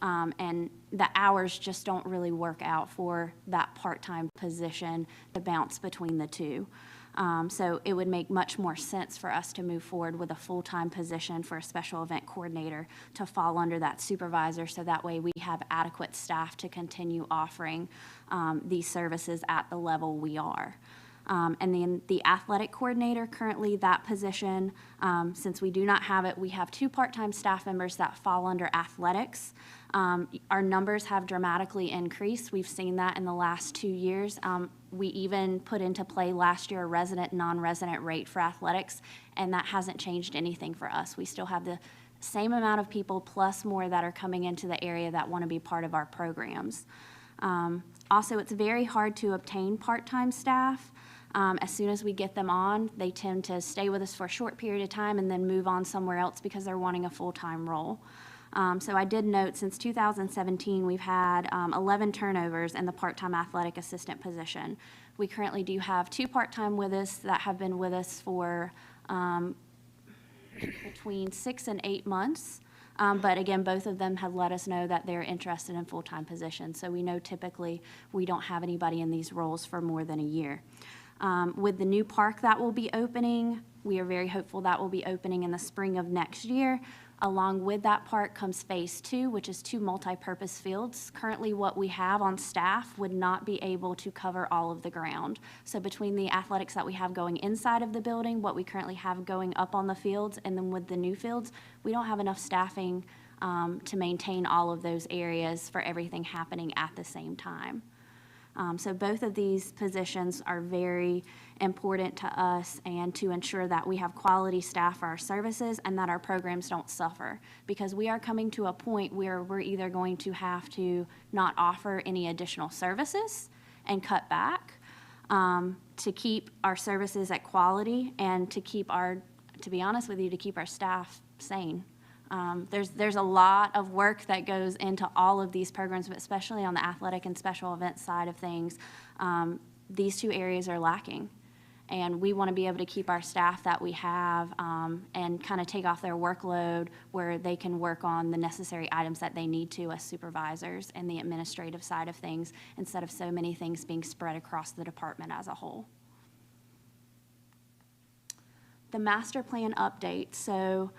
And the hours just don't really work out for that part-time position to bounce between the two. So it would make much more sense for us to move forward with a full-time position for a special event coordinator to fall under that supervisor, so that way we have adequate staff to continue offering these services at the level we are. And then the athletic coordinator, currently that position, since we do not have it, we have 2 part-time staff members that fall under athletics. Our numbers have dramatically increased. We've seen that in the last 2 years. We even put into play last year a resident, non-resident rate for athletics, and that hasn't changed anything for us. We still have the same amount of people plus more that are coming into the area that want to be part of our programs. Also, it's very hard to obtain part-time staff. As soon as we get them on, they tend to stay with us for a short period of time and then move on somewhere else because they're wanting a full-time role. So I did note since 2017, we've had 11 turnovers in the part-time athletic assistant position. We currently do have 2 part-time with us that have been with us for between 6 and 8 months. But again, both of them have let us know that they're interested in full-time positions. So we know typically we don't have anybody in these roles for more than a year. With the new park that will be opening, we are very hopeful that will be opening in the spring of next year. Along with that park comes phase 2, which is 2 multi-purpose fields. Currently, what we have on staff would not be able to cover all of the ground. So between the athletics that we have going inside of the building, what we currently have going up on the fields, and then with the new fields, we don't have enough staffing to maintain all of those areas for everything happening at the same time. So both of these positions are very important to us and to ensure that we have quality staff for our services and that our programs don't suffer. Because we are coming to a point where we're either going to have to not offer any additional services and cut back to keep our services at quality and to keep to be honest with you, to keep our staff sane. There's a lot of work that goes into all of these programs, but especially on the athletic and special events side of things, these 2 areas are lacking. And we want to be able to keep our staff that we have and kind of take off their workload where they can work on the necessary items that they need to as supervisors and the administrative side of things, instead of so many things being spread across the department as a whole. The master plan update. So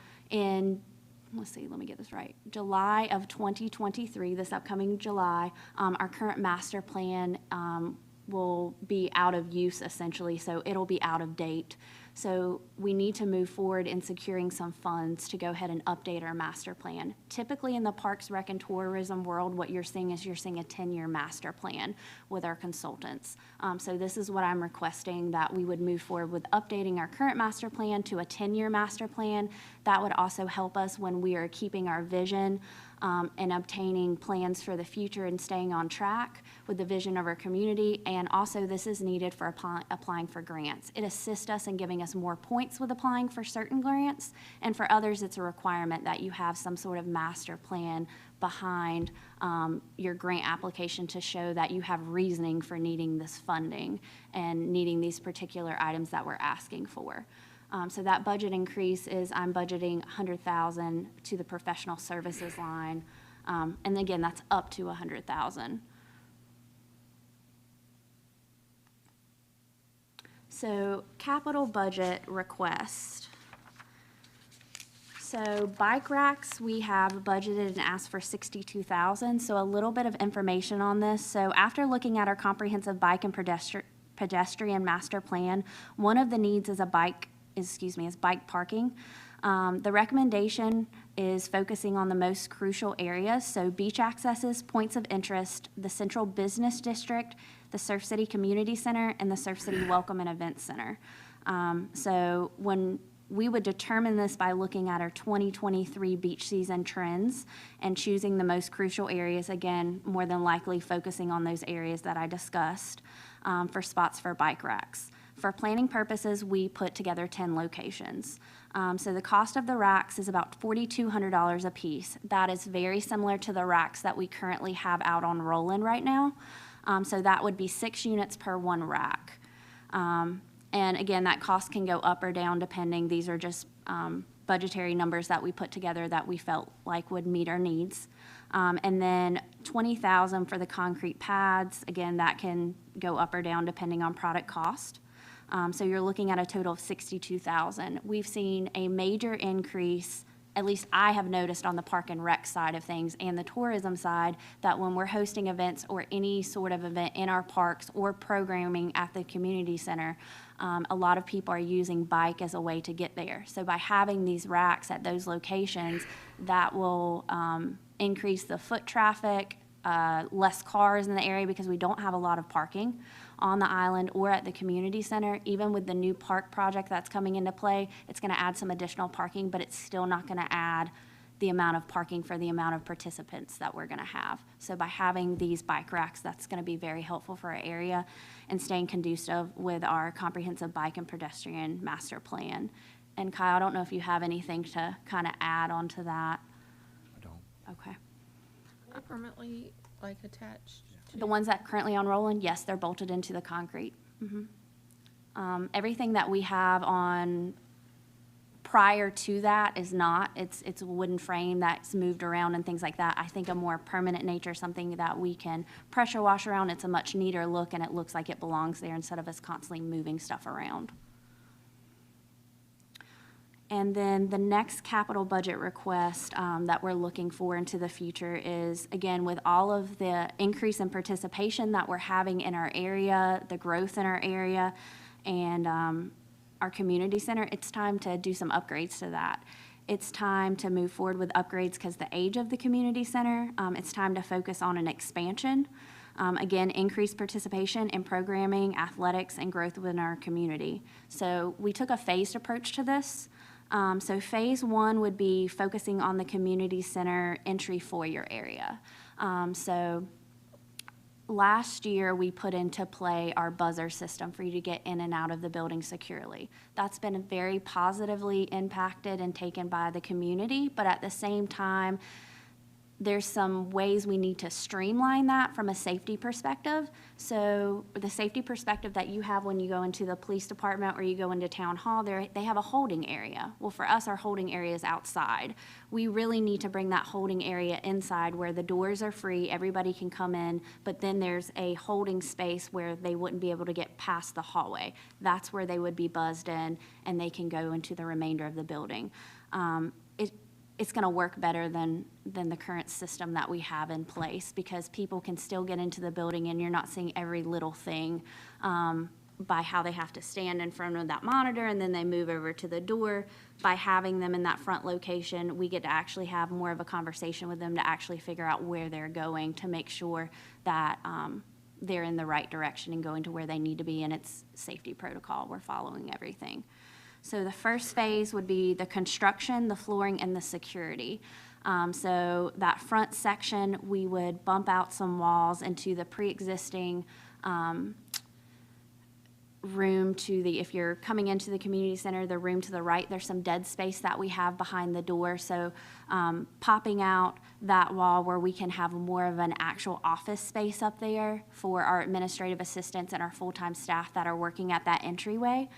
let's see, let me get this right. July of 2023, this upcoming July, our current master plan will be out of use essentially, so it'll be out of date. So we need to move forward in securing some funds to go ahead and update our master plan. Typically in the Parks, Rec, and Tourism world, what you're seeing is a 10-year master plan with our consultants. So this is what I'm requesting, that we would move forward with updating our current master plan to a 10-year master plan. That would also help us when we are keeping our vision and obtaining plans for the future and staying on track with the vision of our community. And also, this is needed for applying for grants. It assists us in giving us more points with applying for certain grants, and for others, it's a requirement that you have some sort of master plan behind your grant application to show that you have reasoning for needing this funding and needing these particular items that we're asking for. So that budget increase is, I'm budgeting $100,000 to the professional services line. And again, that's up to $100,000. So capital budget request. So bike racks, we have budgeted and asked for $62,000. So a little bit of information on this. So after looking at our comprehensive bike and pedestrian master plan, one of the needs is bike parking. The recommendation is focusing on the most crucial areas, so beach accesses, points of interest, the central business district, the Surf City Community Center, and the Surf City Welcome and Events Center. So when we would determine this by looking at our 2023 beach season trends and choosing the most crucial areas, again, more than likely focusing on those areas that I discussed for spots for bike racks. For planning purposes, we put together 10 locations. So the cost of the racks is about $4,200 a piece. That is very similar to the racks that we currently have out on Roland right now. So that would be 6 units per 1 rack. And again, that cost can go up or down depending. These are just budgetary numbers that we put together that we felt like would meet our needs. And then $20,000 for the concrete pads. Again, that can go up or down depending on product cost. So you're looking at a total of $62,000. We've seen a major increase, at least I have noticed on the park and rec side of things and the tourism side, that when we're hosting events or any sort of event in our parks or programming at the community center, a lot of people are using bike as a way to get there. So by having these racks at those locations, that will increase the foot traffic, less cars in the area because we don't have a lot of parking on the island or at the community center. Even with the new park project that's coming into play, it's going to add some additional parking, but it's still not going to add the amount of parking for the amount of participants that we're going to have. So by having these bike racks, that's going to be very helpful for our area and staying conducive with our comprehensive bike and pedestrian master plan. And Kyle, I don't know if you have anything to kind of add on to that. I don't. Okay. Are they permanently attached? The ones that currently on Roland, yes, they're bolted into the concrete. Everything that we have on prior to that is not. It's a wooden frame that's moved around and things like that. I think a more permanent nature, something that we can pressure wash around, it's a much neater look and it looks like it belongs there instead of us constantly moving stuff around. And then the next capital budget request that we're looking for into the future is, again, with all of the increase in participation that we're having in our area, the growth in our area, and our community center, it's time to do some upgrades to that. It's time to move forward with upgrades because the age of the community center, it's time to focus on an expansion. Again, increased participation in programming, athletics, and growth within our community. So we took a phased approach to this. So phase 1 would be focusing on the community center entry foyer area. So last year we put into play our buzzer system for you to get in and out of the building securely. That's been very positively impacted and taken by the community, but at the same time, there's some ways we need to streamline that from a safety perspective. So the safety perspective that you have when you go into the police department or you go into town hall, they have a holding area. Well, for us, our holding area is outside. We really need to bring that holding area inside where the doors are free, everybody can come in, but then there's a holding space where they wouldn't be able to get past the hallway. That's where they would be buzzed in and they can go into the remainder of the building. It's going to work better than the current system that we have in place because people can still get into the building and you're not seeing every little thing by how they have to stand in front of that monitor and then they move over to the door. By having them in that front location, we get to actually have more of a conversation with them to actually figure out where they're going to make sure that they're in the right direction and going to where they need to be, and it's safety protocol. We're following everything. So the first phase would be the construction, the flooring, and the security. So that front section, we would bump out some walls into the pre-existing room to the, if you're coming into the community center, the room to the right, there's some dead space that we have behind the door. So popping out that wall where we can have more of an actual office space up there for our administrative assistants and our full-time staff that are working at that entryway.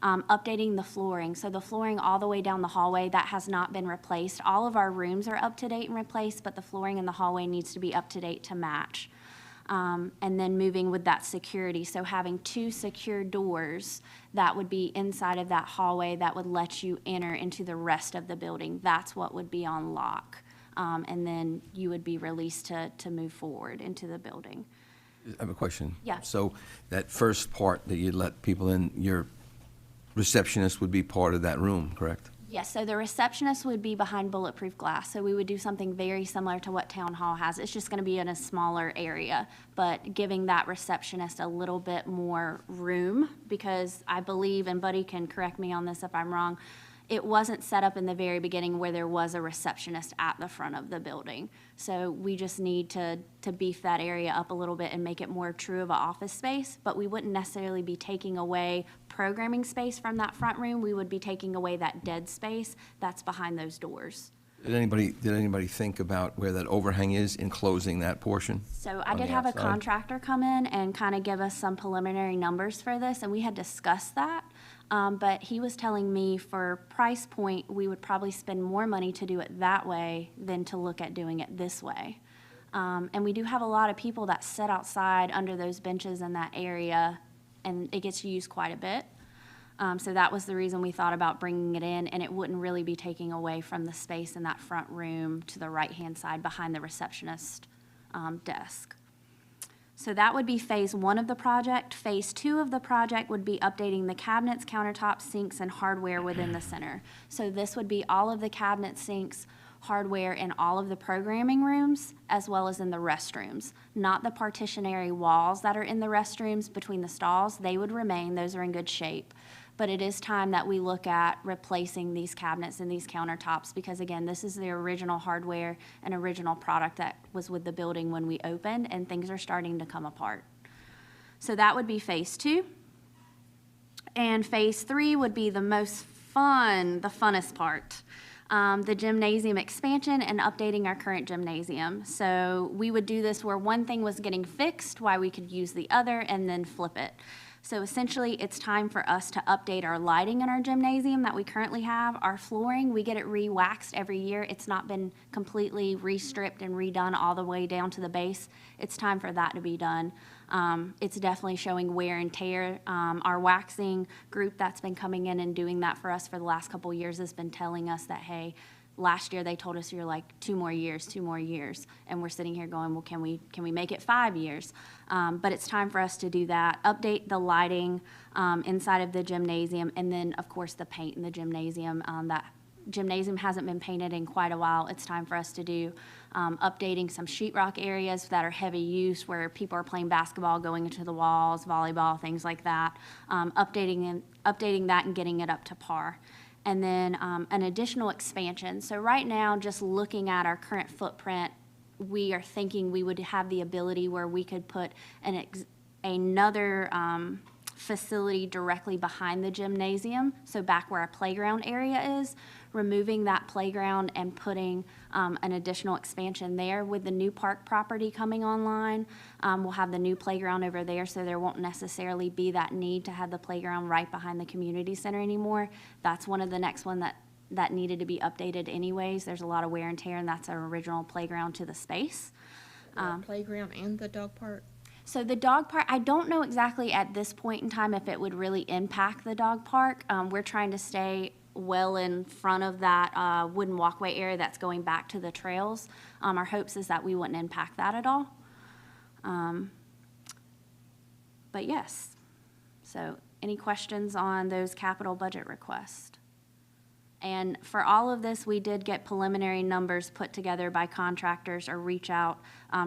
Updating the flooring. So the flooring all the way down the hallway, that has not been replaced. All of our rooms are up to date and replaced, but the flooring in the hallway needs to be up to date to match. And then moving with that security. So having 2 secure doors that would be inside of that hallway that would let you enter into the rest of the building. That's what would be on lock. And then you would be released to move forward into the building. I have a question. Yeah. So that first part that you let people in, your receptionist would be part of that room, correct? Yes, so the receptionist would be behind bulletproof glass. So we would do something very similar to what Town Hall has. It's just going to be in a smaller area, but giving that receptionist a little bit more room, because I believe, and Buddy can correct me on this if I'm wrong, it wasn't set up in the very beginning where there was a receptionist at the front of the building. So we just need to beef that area up a little bit and make it more true of an office space, but we wouldn't necessarily be taking away programming space from that front room. We would be taking away that dead space that's behind those doors. Did anybody think about where that overhang is in closing that portion? So I on did the have a outside? contractor come in and kind of give us some preliminary numbers for this, and we had discussed that. But he was telling me for price point, we would probably spend more money to do it that way than to look at doing it this way. And we do have a lot of people that sit outside under those benches in that area, and it gets used quite a bit. So that was the reason we thought about bringing it in, and it wouldn't really be taking away from the space in that front room to the right-hand side behind the receptionist desk. So that would be phase 1 of the project. Phase 2 of the project would be updating the cabinets, countertops, sinks, and hardware within the center. So this would be all of the cabinets, sinks, hardware in all of the programming rooms, as well as in the restrooms. Not the partitionary walls that are in the restrooms between the stalls. They would remain. Those are in good shape. But it is time that we look at replacing these cabinets and these countertops, because again, this is the original hardware and original product that was with the building when we opened, and things are starting to come apart. So that would be phase 2. And phase 3 would be the most fun, the funnest part. The gymnasium expansion and updating our current gymnasium. So we would do this where one thing was getting fixed, while we could use the other, and then flip it. So essentially, it's time for us to update our lighting in our gymnasium that we currently have. Our flooring, we get it re-waxed every year. It's not been completely re-stripped and redone all the way down to the base. It's time for that to be done. It's definitely showing wear and tear. Our waxing group that's been coming in and doing that for us for the last couple of years has been telling us that, hey, last year they told us you're like 2 more years, and we're sitting here going, well, can we make it 5 years? But it's time for us to do that. Update the lighting inside of the gymnasium, and then of course the paint in the gymnasium. That gymnasium hasn't been painted in quite a while. It's time for us to do updating some sheetrock areas that are heavy use, where people are playing basketball, going into the walls, volleyball, things like that. Updating that and getting it up to par. And then an additional expansion. So right now, just looking at our current footprint, we are thinking we would have the ability where we could put another facility directly behind the gymnasium, so back where our playground area is, removing that playground and putting an additional expansion there. With the new park property coming online, we'll have the new playground over there, so there won't necessarily be that need to have the playground right behind the community center anymore. That's one of the next one that needed to be updated anyways. There's a lot of wear and tear, and that's our original playground to the space. Playground and the dog park? So the dog park, I don't know exactly at this point in time if it would really impact the dog park. We're trying to stay well in front of that wooden walkway area that's going back to the trails. Our hopes is that we wouldn't impact that at all. But yes, so any questions on those capital budget requests? And for all of this, we did get preliminary numbers put together by contractors or reach out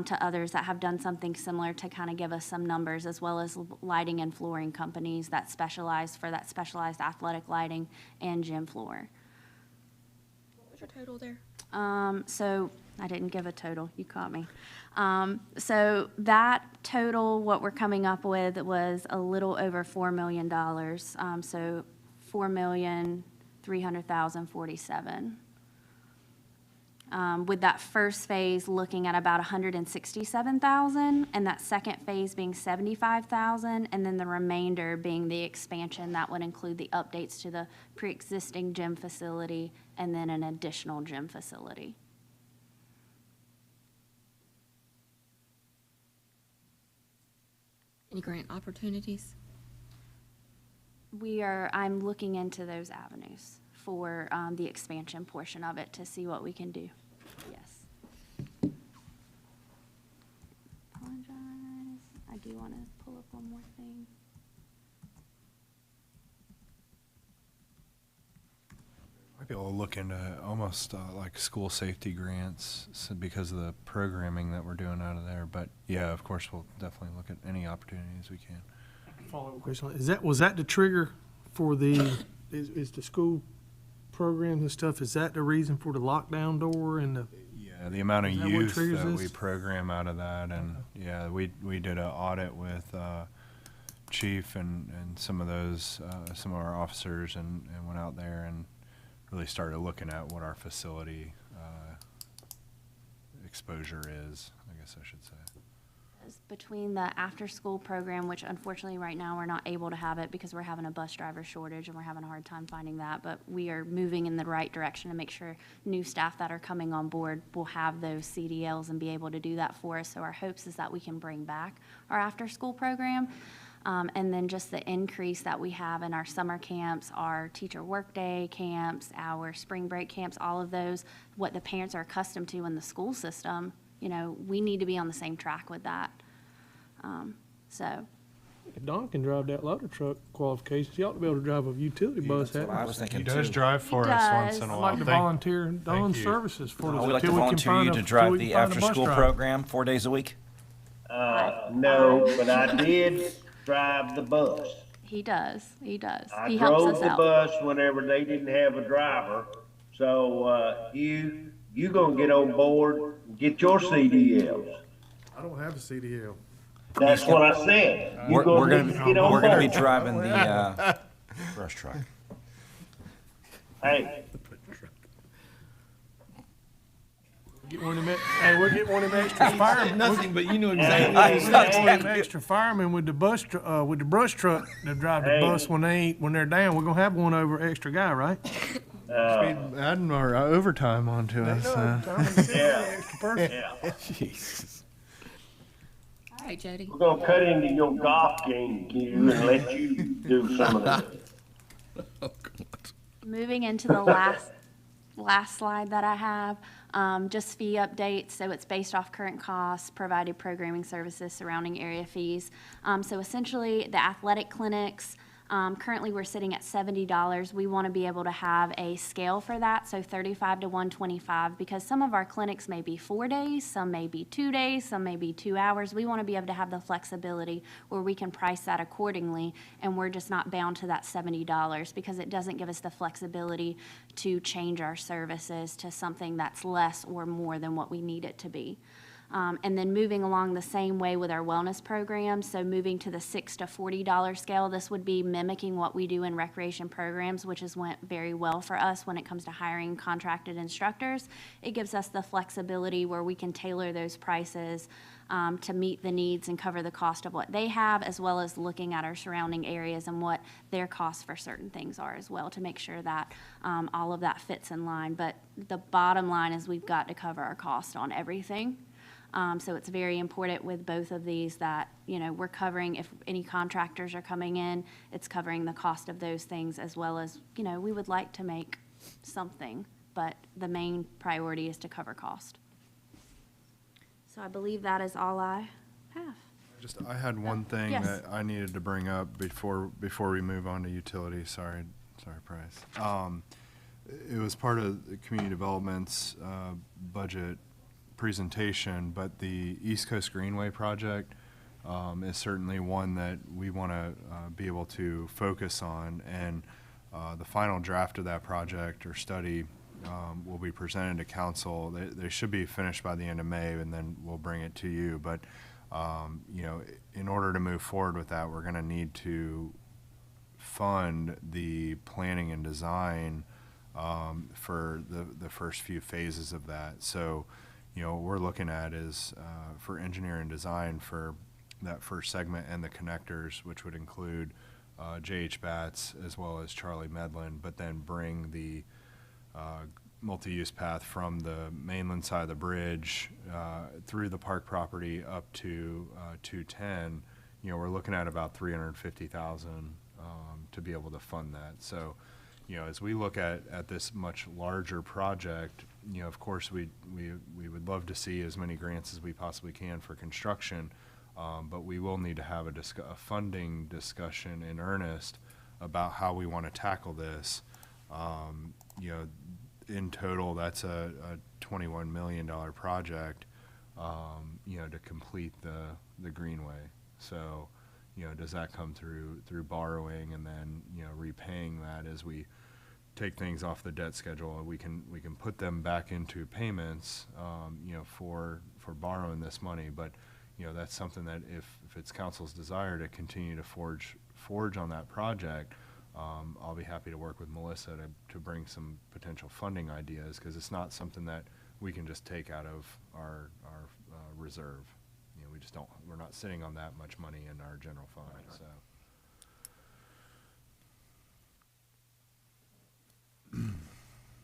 to others that have done something similar to kind of give us some numbers, as well as lighting and flooring companies that specialize for that specialized athletic lighting and gym floor. What was your total there? So I didn't give a total, you caught me. So that total, what we're coming up with was a little over $4 million. So $4,300,047. With that first phase looking at about 167,000, and that second phase being 75,000, and then the remainder being the expansion that would include the updates to the pre-existing gym facility and then an additional gym facility. Any grant opportunities? I'm looking into those avenues for the expansion portion of it to see what we can do. Yes. Apologize. I do want to pull up one more thing. Might be able to look into almost like school safety grants because of the programming that we're doing out of there. But yeah, of course, we'll definitely look at any opportunities we can. Follow-up question. Was that the trigger for the, is the school programs and stuff, is that the reason for the lockdown door and the? Yeah, the amount of Is that what youth triggers that this? we program out of that, and yeah, we did an audit with Chief and some of those, some of our officers and went out there and really started looking at what our facility exposure is, I guess I should say. Between the after-school program, which unfortunately right now we're not able to have it because we're having a bus driver shortage and we're having a hard time finding that, but we are moving in the right direction to make sure new staff that are coming on board will have those CDLs and be able to do that for us. So our hopes is that we can bring back our after-school program. And then just the increase that we have in our summer camps, our teacher workday camps, our spring break camps, all of those, what the parents are accustomed to in the school system, you know, we need to be on the same track with that. So. Don can drive that loader truck qualifications. He ought to be able to drive a utility bus. That's what I was thinking He does too. drive for He us does. once in a I'd while. like to volunteer Don's you. services for us. We'd like to till we can volunteer find you a- to till drive we the can find a bus after-school driver. program 4 days a week? No, but I did drive the bus. He does. He does. I He helps drove us the out. bus whenever they didn't have a driver. So, you gonna get on board, and get your CDLs. I don't have a CDL. That's what I said. You gonna need to get on We're gonna be board. driving the brush truck. Hey, Get one of them, hey, we'll get one of them extra firemen. Nothing, but you know exactly. We'll get one of them extra firemen with the bus, with the brush truck to drive the Hey. bus when they're down. We're gonna have one over extra guy, right? Adding our overtime onto us. yeah, yeah. Jesus. All right, Jody. We're gonna cut into your golf game, Hugh, and let you do some of that. Oh, God. Moving into the last slide that I have, just fee updates. So it's based off current costs, provided programming services, surrounding area fees. So essentially, the athletic clinics, currently we're sitting at $70. We want to be able to have a scale for that, so 35 to 125, because some of our clinics may be 4 days, some may be 2 days, some may be 2 hours. We want to be able to have the flexibility where we can price that accordingly, and we're just not bound to that $70 because it doesn't give us the flexibility to change our services to something that's less or more than what we need it to be. And then moving along the same way with our wellness programs, so moving to the $6 to $40 scale, this would be mimicking what we do in recreation programs, which has went very well for us when it comes to hiring contracted instructors. It gives us the flexibility where we can tailor those prices to meet the needs and cover the cost of what they have, as well as looking at our surrounding areas and what their costs for certain things are as well, to make sure that all of that fits in line. But the bottom line is we've got to cover our cost on everything. So it's very important with both of these that, you know, we're covering, if any contractors are coming in, it's covering the cost of those things, as well as, you know, we would like to make something, but the main priority is to cover cost. So I believe that is all I have. I had one thing Yes. that I needed to bring up before we move on to utilities. Sorry, Price. It was part of the community development's budget presentation, but the East Coast Greenway project is certainly one that we want to be able to focus on. And the final draft of that project or study will be presented to council. They should be finished by the end of May, and then we'll bring it to you. But you know, in order to move forward with that, we're going to need to fund the planning and design for the first few phases of that. So, you know, what we're looking at is for engineering and design for that first segment and the connectors, which would include J.H. Batts as well as Charlie Medlin, but then bring the multi-use path from the mainland side of the bridge through the park property up to 210. You know, we're looking at about $350,000 to be able to fund that. So, you know, as we look at this much larger project, you know, of course, we would love to see as many grants as we possibly can for construction, but we will need to have a funding discussion in earnest about how we want to tackle this. You know, in total, that's a $21 million project, you know, to complete the Greenway. So, you know, does that come through borrowing and then, you know, repaying that as we take things off the debt schedule? We can put them back into payments, you know, for borrowing this money. But, you know, that's something that if it's council's desire to continue to forge on that project, I'll be happy to work with Melissa to bring some potential funding ideas, because it's not something that we can just take out of our reserve. You know, we just don't, we're not sitting on that much money in our general fund, so.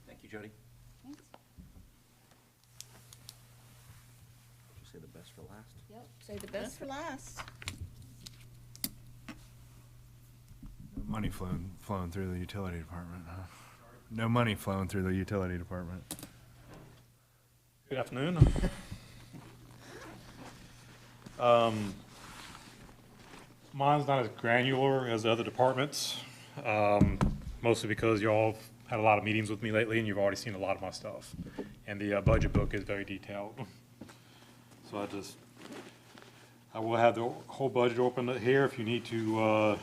Thank you, Jody. Thanks. Did you say the best for last? Yep, say the best for last. No money flowing through the utility department, huh? No money flowing through the utility department. Good afternoon. Mine's not as granular as the other departments, mostly because y'all had a lot of meetings with me lately and you've already seen a lot of my stuff. And the budget book is very detailed. So I will have the whole budget open here if you need to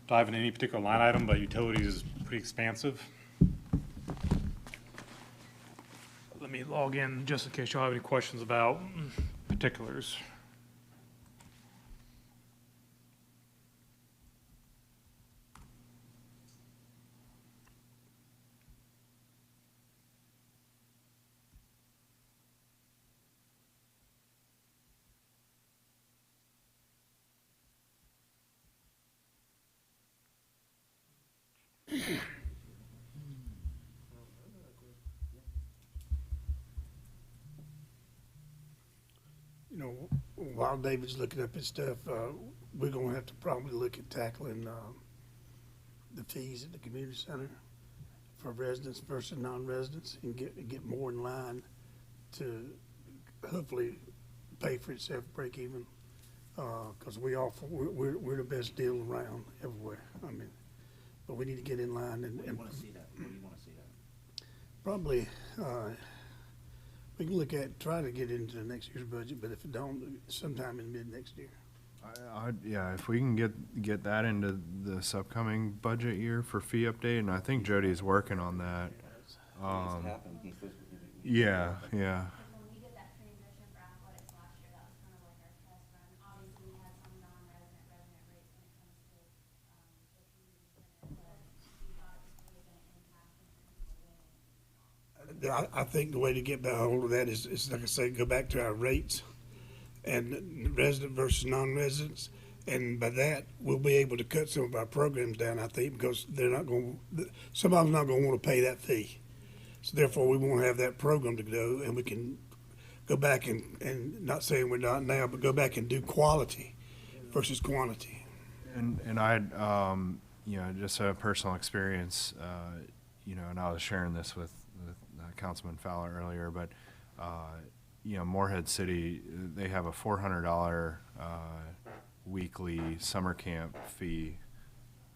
dive into any particular line item, but utilities is pretty expansive. Let me log in just in case y'all have any questions about particulars. You know, while David's looking up his stuff, we're gonna have to probably look at tackling the fees at the community center for residents versus non-residents and get more in line to hopefully pay for itself, break even. Because we're the best deal around everywhere. I mean, but we need to get in line and. What do you want to see that? What do you want to see that? Probably, we can try to get into the next year's budget, but if it don't, sometime in mid next year. Yeah, if we can get that into this upcoming budget year for fee update, and I think Jody's working on that. Yeah. When we did that transition for athletics last year, that was kind of like our test run. Obviously, we had some non-resident, resident rates when it comes to the community center, but we thought it was really going to impact I think the way to get a hold of that is like I say, go back to our rates and resident versus non-residents. And by that, we'll be able to cut some of our programs down, I think, because some of them not going to want to pay that fee. So therefore, we won't have that program to go, and we can go back and not saying we're not now, but go back and do quality versus quantity. And I, you know, just a personal experience, you know, and I was sharing this with Councilman Fowler earlier, but, you know, Morehead City, they have a $400 weekly summer camp fee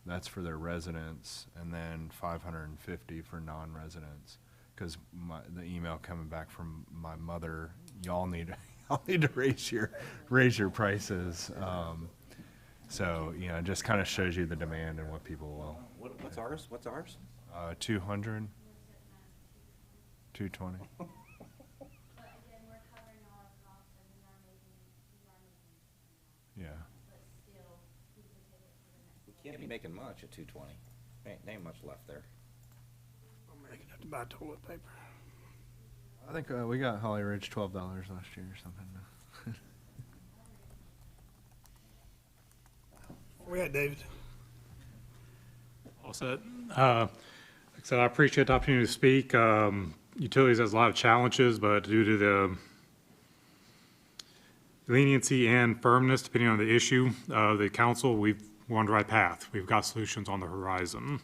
That's for their residents, and then 550 for non-residents. Because the email coming back from my mother, y'all need to raise your prices. So, you know, it just kind of shows you the demand and what people will. What's ours? 200, 220. Yeah. We can't be making much at 220. Ain't much left there. I'm making have to buy toilet paper. I think we got Holly Ridge $12 last year or something. Where you at, David? All set. Like I said, I appreciate the opportunity to speak. Utilities has a lot of challenges, but due to the leniency and firmness, depending on the issue of the council, we're on the right path. We've got solutions on the horizon.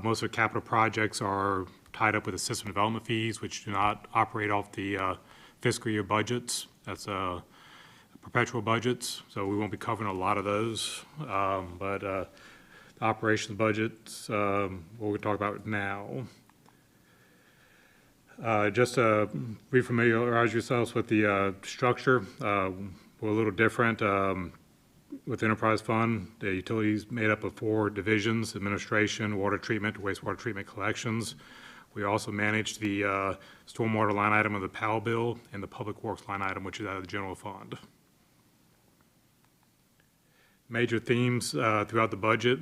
Most of the capital projects are tied up with the system development fees, which do not operate off the fiscal year budgets. That's perpetual budgets, so we won't be covering a lot of those. But the operations budgets, what we talk about now. Just to refamiliarize yourselves with the structure, we're a little different. With the enterprise fund, the utilities made up of 4 divisions: administration, water treatment, wastewater treatment, collections. We also manage the stormwater line item of the PAL bill and the public works line item, which is out of the general fund. Major themes throughout the budget.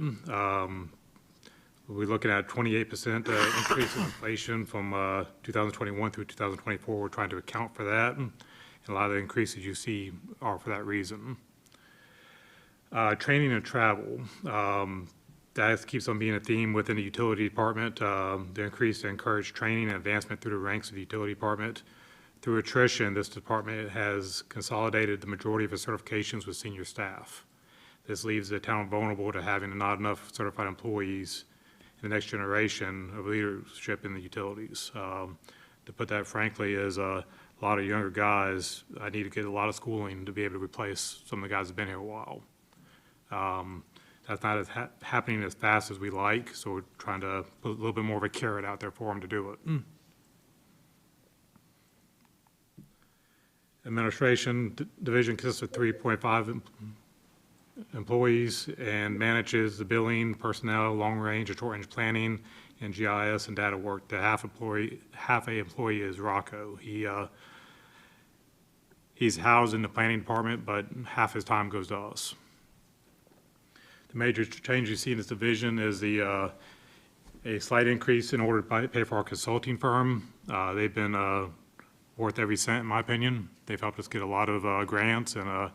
We're looking at 28% increase in inflation from 2021 through 2024. We're trying to account for that, and a lot of the increases you see are for that reason. Training and travel. That keeps on being a theme within the utility department. The increase to encourage training and advancement through the ranks of the utility department. Through attrition, this department has consolidated the majority of its certifications with senior staff. This leaves the town vulnerable to having not enough certified employees in the next generation of leadership in the utilities. To put that frankly, is a lot of younger guys, I need to get a lot of schooling to be able to replace some of the guys that have been here a while. That's not as happening as fast as we like, so we're trying to put a little bit more of a carrot out there for them to do it. Administration division consists of 3.5 employees and manages the billing, personnel, long-range and short-range planning, and GIS and data work. The half a employee is Rocco. He's housed in the planning department, but half his time goes to us. The major change you see in this division is a slight increase in order to pay for our consulting firm. They've been worth every cent, in my opinion. They've helped us get a lot of grants and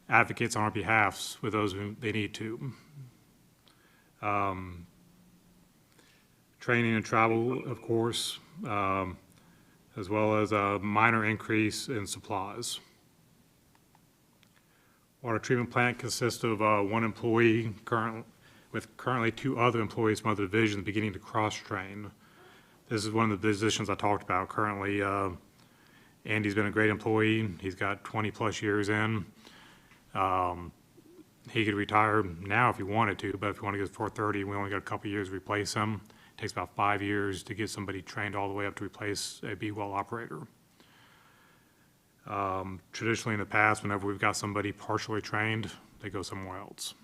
advocates on our behalfs with those who they need to. Training and travel, of course, as well as a minor increase in supplies. Water treatment plant consists of 1 employee, with currently 2 other employees from other divisions beginning to cross-train. This is one of the positions I talked about currently. Andy's been a great employee. He's got 20-plus years in. He could retire now if he wanted to, but if you want to get to 430, we only got a couple years to replace him. It takes about 5 years to get somebody trained all the way up to replace a B-well operator. Traditionally in the past, whenever we've got somebody partially trained, they go somewhere else.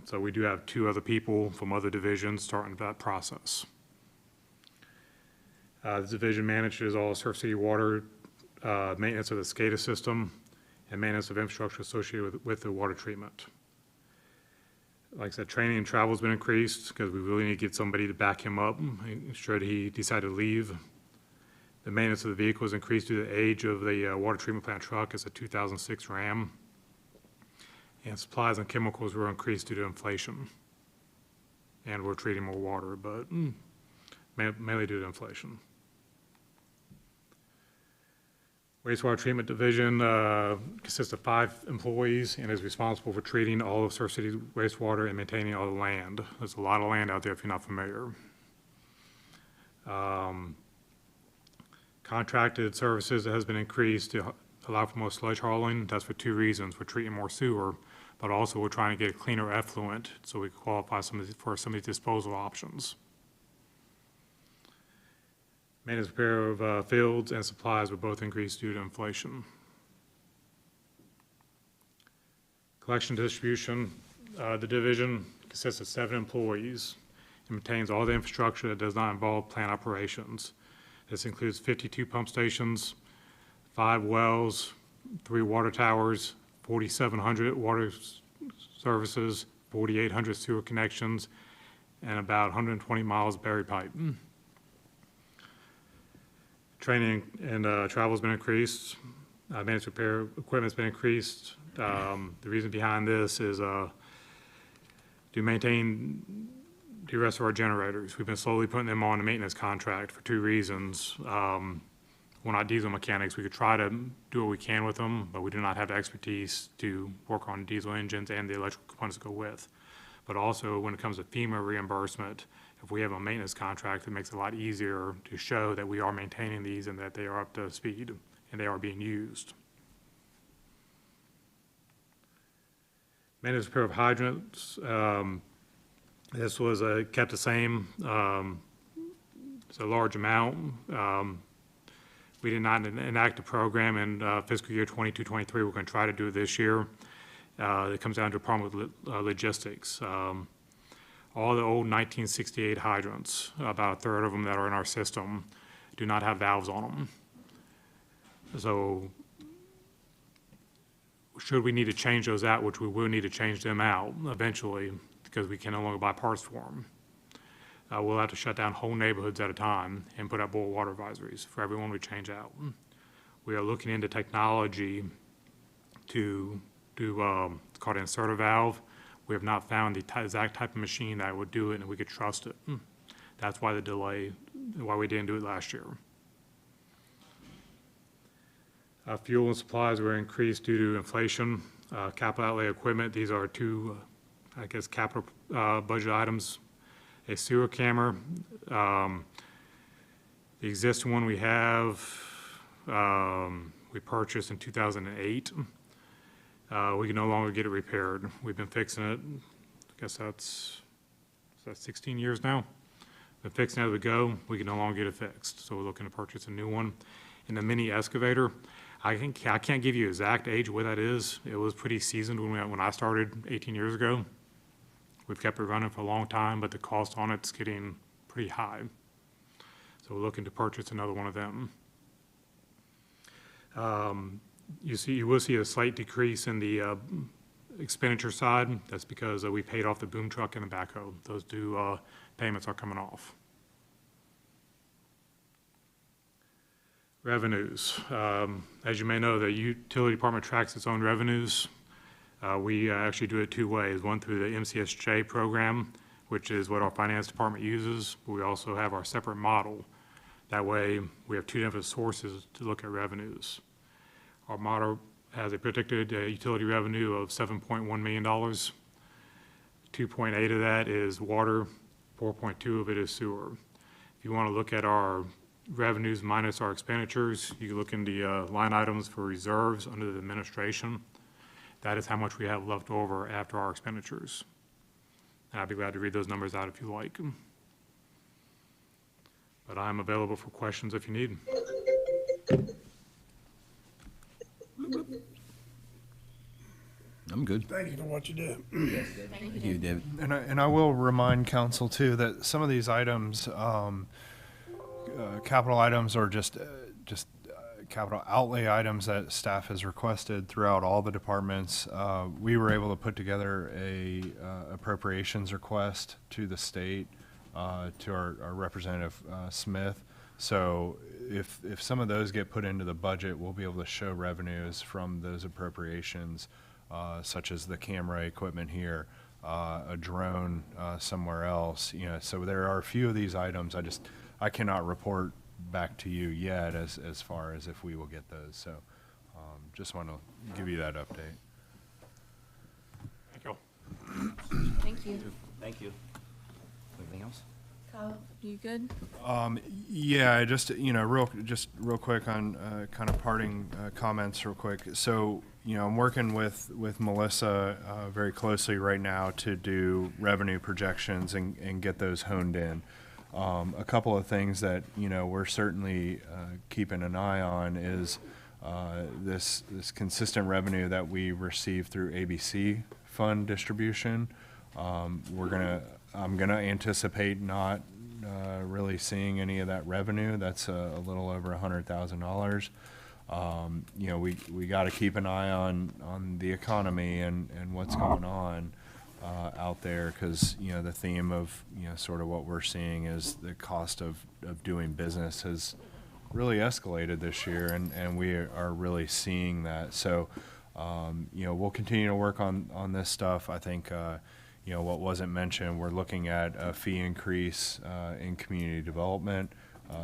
So we do have 2 other people from other divisions starting that process. This division manages all Surf City water, maintenance of the SCADA system, and maintenance of infrastructure associated with the water treatment. Like I said, training and travel has been increased because we really need to get somebody to back him up should he decide to leave. The maintenance of the vehicle has increased due to the age of the water treatment plant truck. It's a 2006 Ram. And supplies and chemicals were increased due to inflation. And we're treating more water, but mainly due to inflation. Wastewater treatment division consists of 5 employees and is responsible for treating all of Surf City wastewater and maintaining all the land. There's a lot of land out there if you're not familiar. Contracted services has been increased to allow for more sludge hauling. That's for 2 reasons. We're treating more sewer, but also we're trying to get a cleaner effluent so we can qualify for some of these disposal options. Maintenance repair of fields and supplies were both increased due to inflation. Collection distribution, the division consists of 7 employees and maintains all the infrastructure that does not involve plant operations. This includes 52 pump stations, 5 wells, 3 water towers, 4,700 water services, 4,800 sewer connections, and about 120 miles of buried pipe. Training and travel has been increased. Maintenance repair equipment's been increased. The reason behind this is to maintain the rest of our generators. We've been slowly putting them on a maintenance contract for 2 reasons. We're not diesel mechanics. We could try to do what we can with them, but we do not have the expertise to work on diesel engines and the electrical components that go with. But also, when it comes to FEMA reimbursement, if we have a maintenance contract, it makes it a lot easier to show that we are maintaining these and that they are up to speed and they are being used. Maintenance repair of hydrants. This was kept the same. It's a large amount. We did not enact a program in fiscal year 22-23. We're going to try to do it this year. It comes down to a problem with logistics. All the old 1968 hydrants, about a third of them that are in our system, do not have valves on them. So should we need to change those out, which we will need to change them out eventually because we can no longer buy parts for them, we'll have to shut down whole neighborhoods at a time and put up boil water advisories for everyone we change out. We are looking into technology to do it's called an inserter valve. We have not found the exact type of machine that would do it and we could trust it. That's why the delay, why we didn't do it last year. Fuel and supplies were increased due to inflation. Capital outlay equipment, these are 2, I guess, capital budget items. A sewer camera. The existing one we have, we purchased in 2008. We can no longer get it repaired. We've been fixing it. I guess that's 16 years now. Been fixing it as we go. We can no longer get it fixed. So we're looking to purchase a new one. And the mini excavator, I can't give you exact age of what that is. It was pretty seasoned when I started 18 years ago. We've kept it running for a long time, but the cost on it's getting pretty high. So we're looking to purchase another one of them. You will see a slight decrease in the expenditure side. That's because we paid off the boom truck and the backhoe. Those payments are coming off. Revenues. As you may know, the utility department tracks its own revenues. We actually do it 2 ways. One through the MCSJ program, which is what our finance department uses. We also have our separate model. That way, we have 2 different sources to look at revenues. Our model has a predicted utility revenue of $7.1 million. 2.8 of that is water, 4.2 of it is sewer. If you want to look at our revenues minus our expenditures, you can look in the line items for reserves under the administration. That is how much we have left over after our expenditures. And I'd be glad to read those numbers out if you like. But I'm available for questions if you need. I'm good. Thank you for what you do. Thank you, David. And I will remind council too that some of these items, capital items, are just capital outlay items that staff has requested throughout all the departments. We were able to put together a appropriations request to the state, to our representative Smith. So if some of those get put into the budget, we'll be able to show revenues from those appropriations, such as the camera equipment here, a drone somewhere else. You know, so there are a few of these items. I cannot report back to you yet as far as if we will get those. So just want to give you that update. Thank you. Thank you. Thank you. Anything else? Kyle, you good? Yeah, just real quick on kind of parting comments real quick. So you know, I'm working with Melissa very closely right now to do revenue projections and get those honed in. A couple of things that, you know, we're certainly keeping an eye on is this consistent revenue that we receive through ABC fund distribution. I'm gonna anticipate not really seeing any of that revenue. That's a little over $100,000. You know, we got to keep an eye on the economy and what's going on out there, because, you know, the theme of, you know, sort of what we're seeing is the cost of doing business has really escalated this year, and we are really seeing that. So, you know, we'll continue to work on this stuff. I think, you know, what wasn't mentioned, we're looking at a fee increase in community development.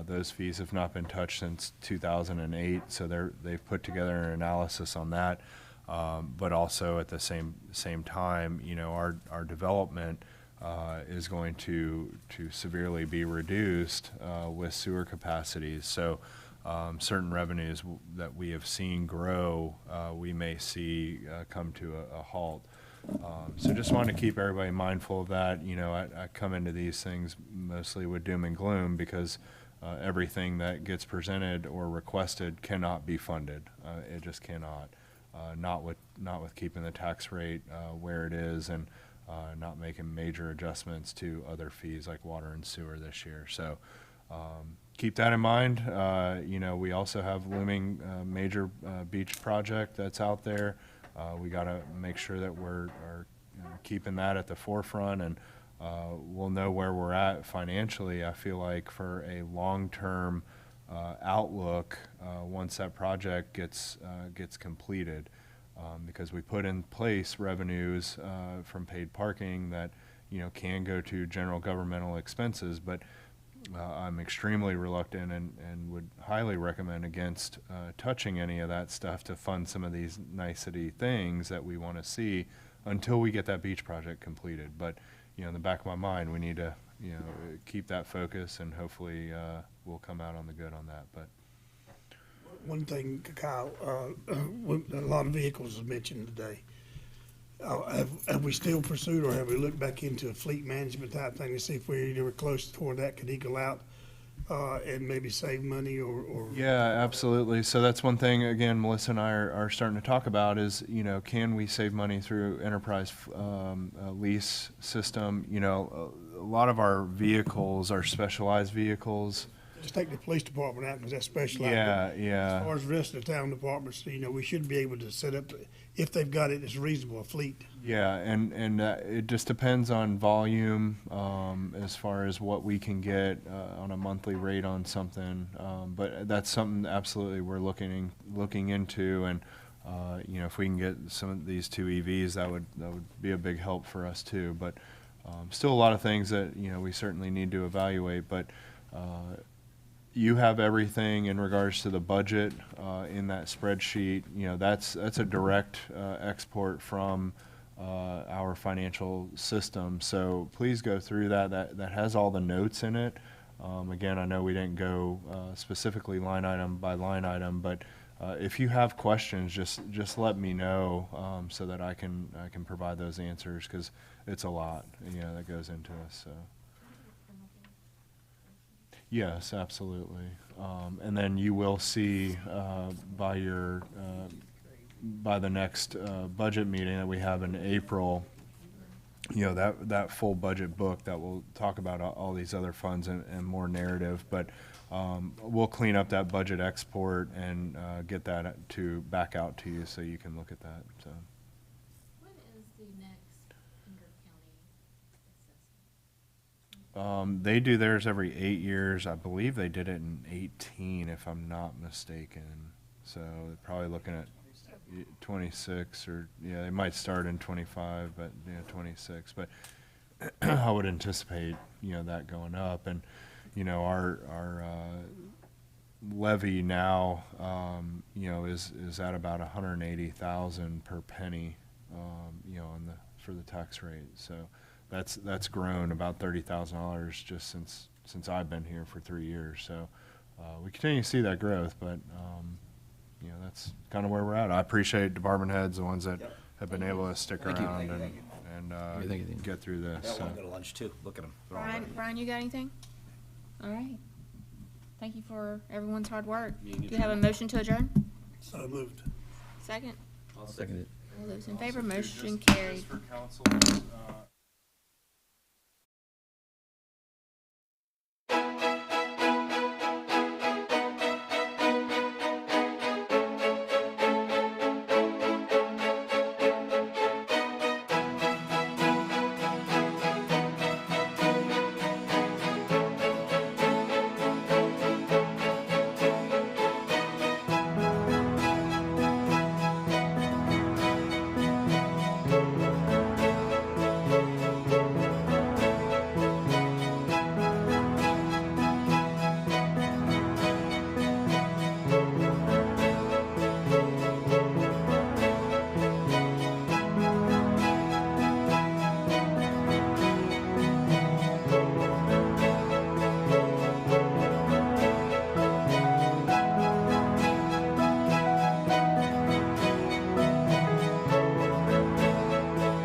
Those fees have not been touched since 2008, so they've put together an analysis on that. But also at the same time, you know, our development is going to severely be reduced with sewer capacities. So certain revenues that we have seen grow, we may see come to a halt. So just want to keep everybody mindful of that. You know, I come into these things mostly with doom and gloom, because everything that gets presented or requested cannot be funded. It just cannot. Not with keeping the tax rate where it is, and not making major adjustments to other fees like water and sewer this year. So keep that in mind. You know, we also have looming major beach project that's out there. We got to make sure that we're keeping that at the forefront, and we'll know where we're at financially. I feel like for a long-term outlook once that project gets completed, because we put in place revenues from paid parking that, you know, can go to general governmental expenses, but I'm extremely reluctant and would highly recommend against touching any of that stuff to fund some of these nicety things that we want to see until we get that beach project completed. But, you know, in the back of my mind, we need to, you know, keep that focus, and hopefully we'll come out on the good on that. But One thing, Kyle, a lot of vehicles was mentioned today. Have we still pursued, or have we looked back into a fleet management type thing to see if we're anywhere close to where that could equal out and maybe save money or? Yeah, absolutely. So that's one thing, again, Melissa and I are starting to talk about is, you know, can we save money through enterprise lease system? You know, a lot of our vehicles are specialized vehicles. Just take the police department out, because that's specialized. Yeah, yeah. As far as the rest of the town departments, you know, we should be able to set up, if they've got it, it's reasonable, a fleet. Yeah, and it just depends on volume as far as what we can get on a monthly rate on something. But that's something absolutely we're looking into, and you know, if we can get some of these two EVs, that would be a big help for us too. But still a lot of things that, you know, we certainly need to evaluate. But you have everything in regards to the budget in that spreadsheet. You know, that's a direct export from our financial system. So please go through that. That has all the notes in it. Again, I know we didn't go specifically line item by line item, but if you have questions, just let me know so that I can provide those answers, because it's a lot, you know, that goes into us. So. Yes, absolutely. And then you will see by the next budget meeting that we have in April, you know, that full budget book that will talk about all these other funds and more narrative. But we'll clean up that budget export and get that back out to you so you can look at that. So. When is the next inter-county They do theirs every 8 years. I believe they did it in 18, if I'm not mistaken. So they're probably looking at 26, or yeah, they might start in 25, but yeah, 26. But I would anticipate, you know, that going up. And you know, our levy now, you know, is at about 180,000 per penny, you know, for the tax rate. So that's grown about $30,000 just since I've been here for 3 years. So we continue to see that growth, but you know, that's kind of where we're at. I appreciate department heads, the ones that have been able to stick Thank you. around and Thank you. get through this. I so. want to go to lunch too. Look at them. Brian, you got anything? All right. Thank you for everyone's hard work. Do you have a motion to adjourn? So moved. Second? I'll second it. All those in favor, motion carried. For council,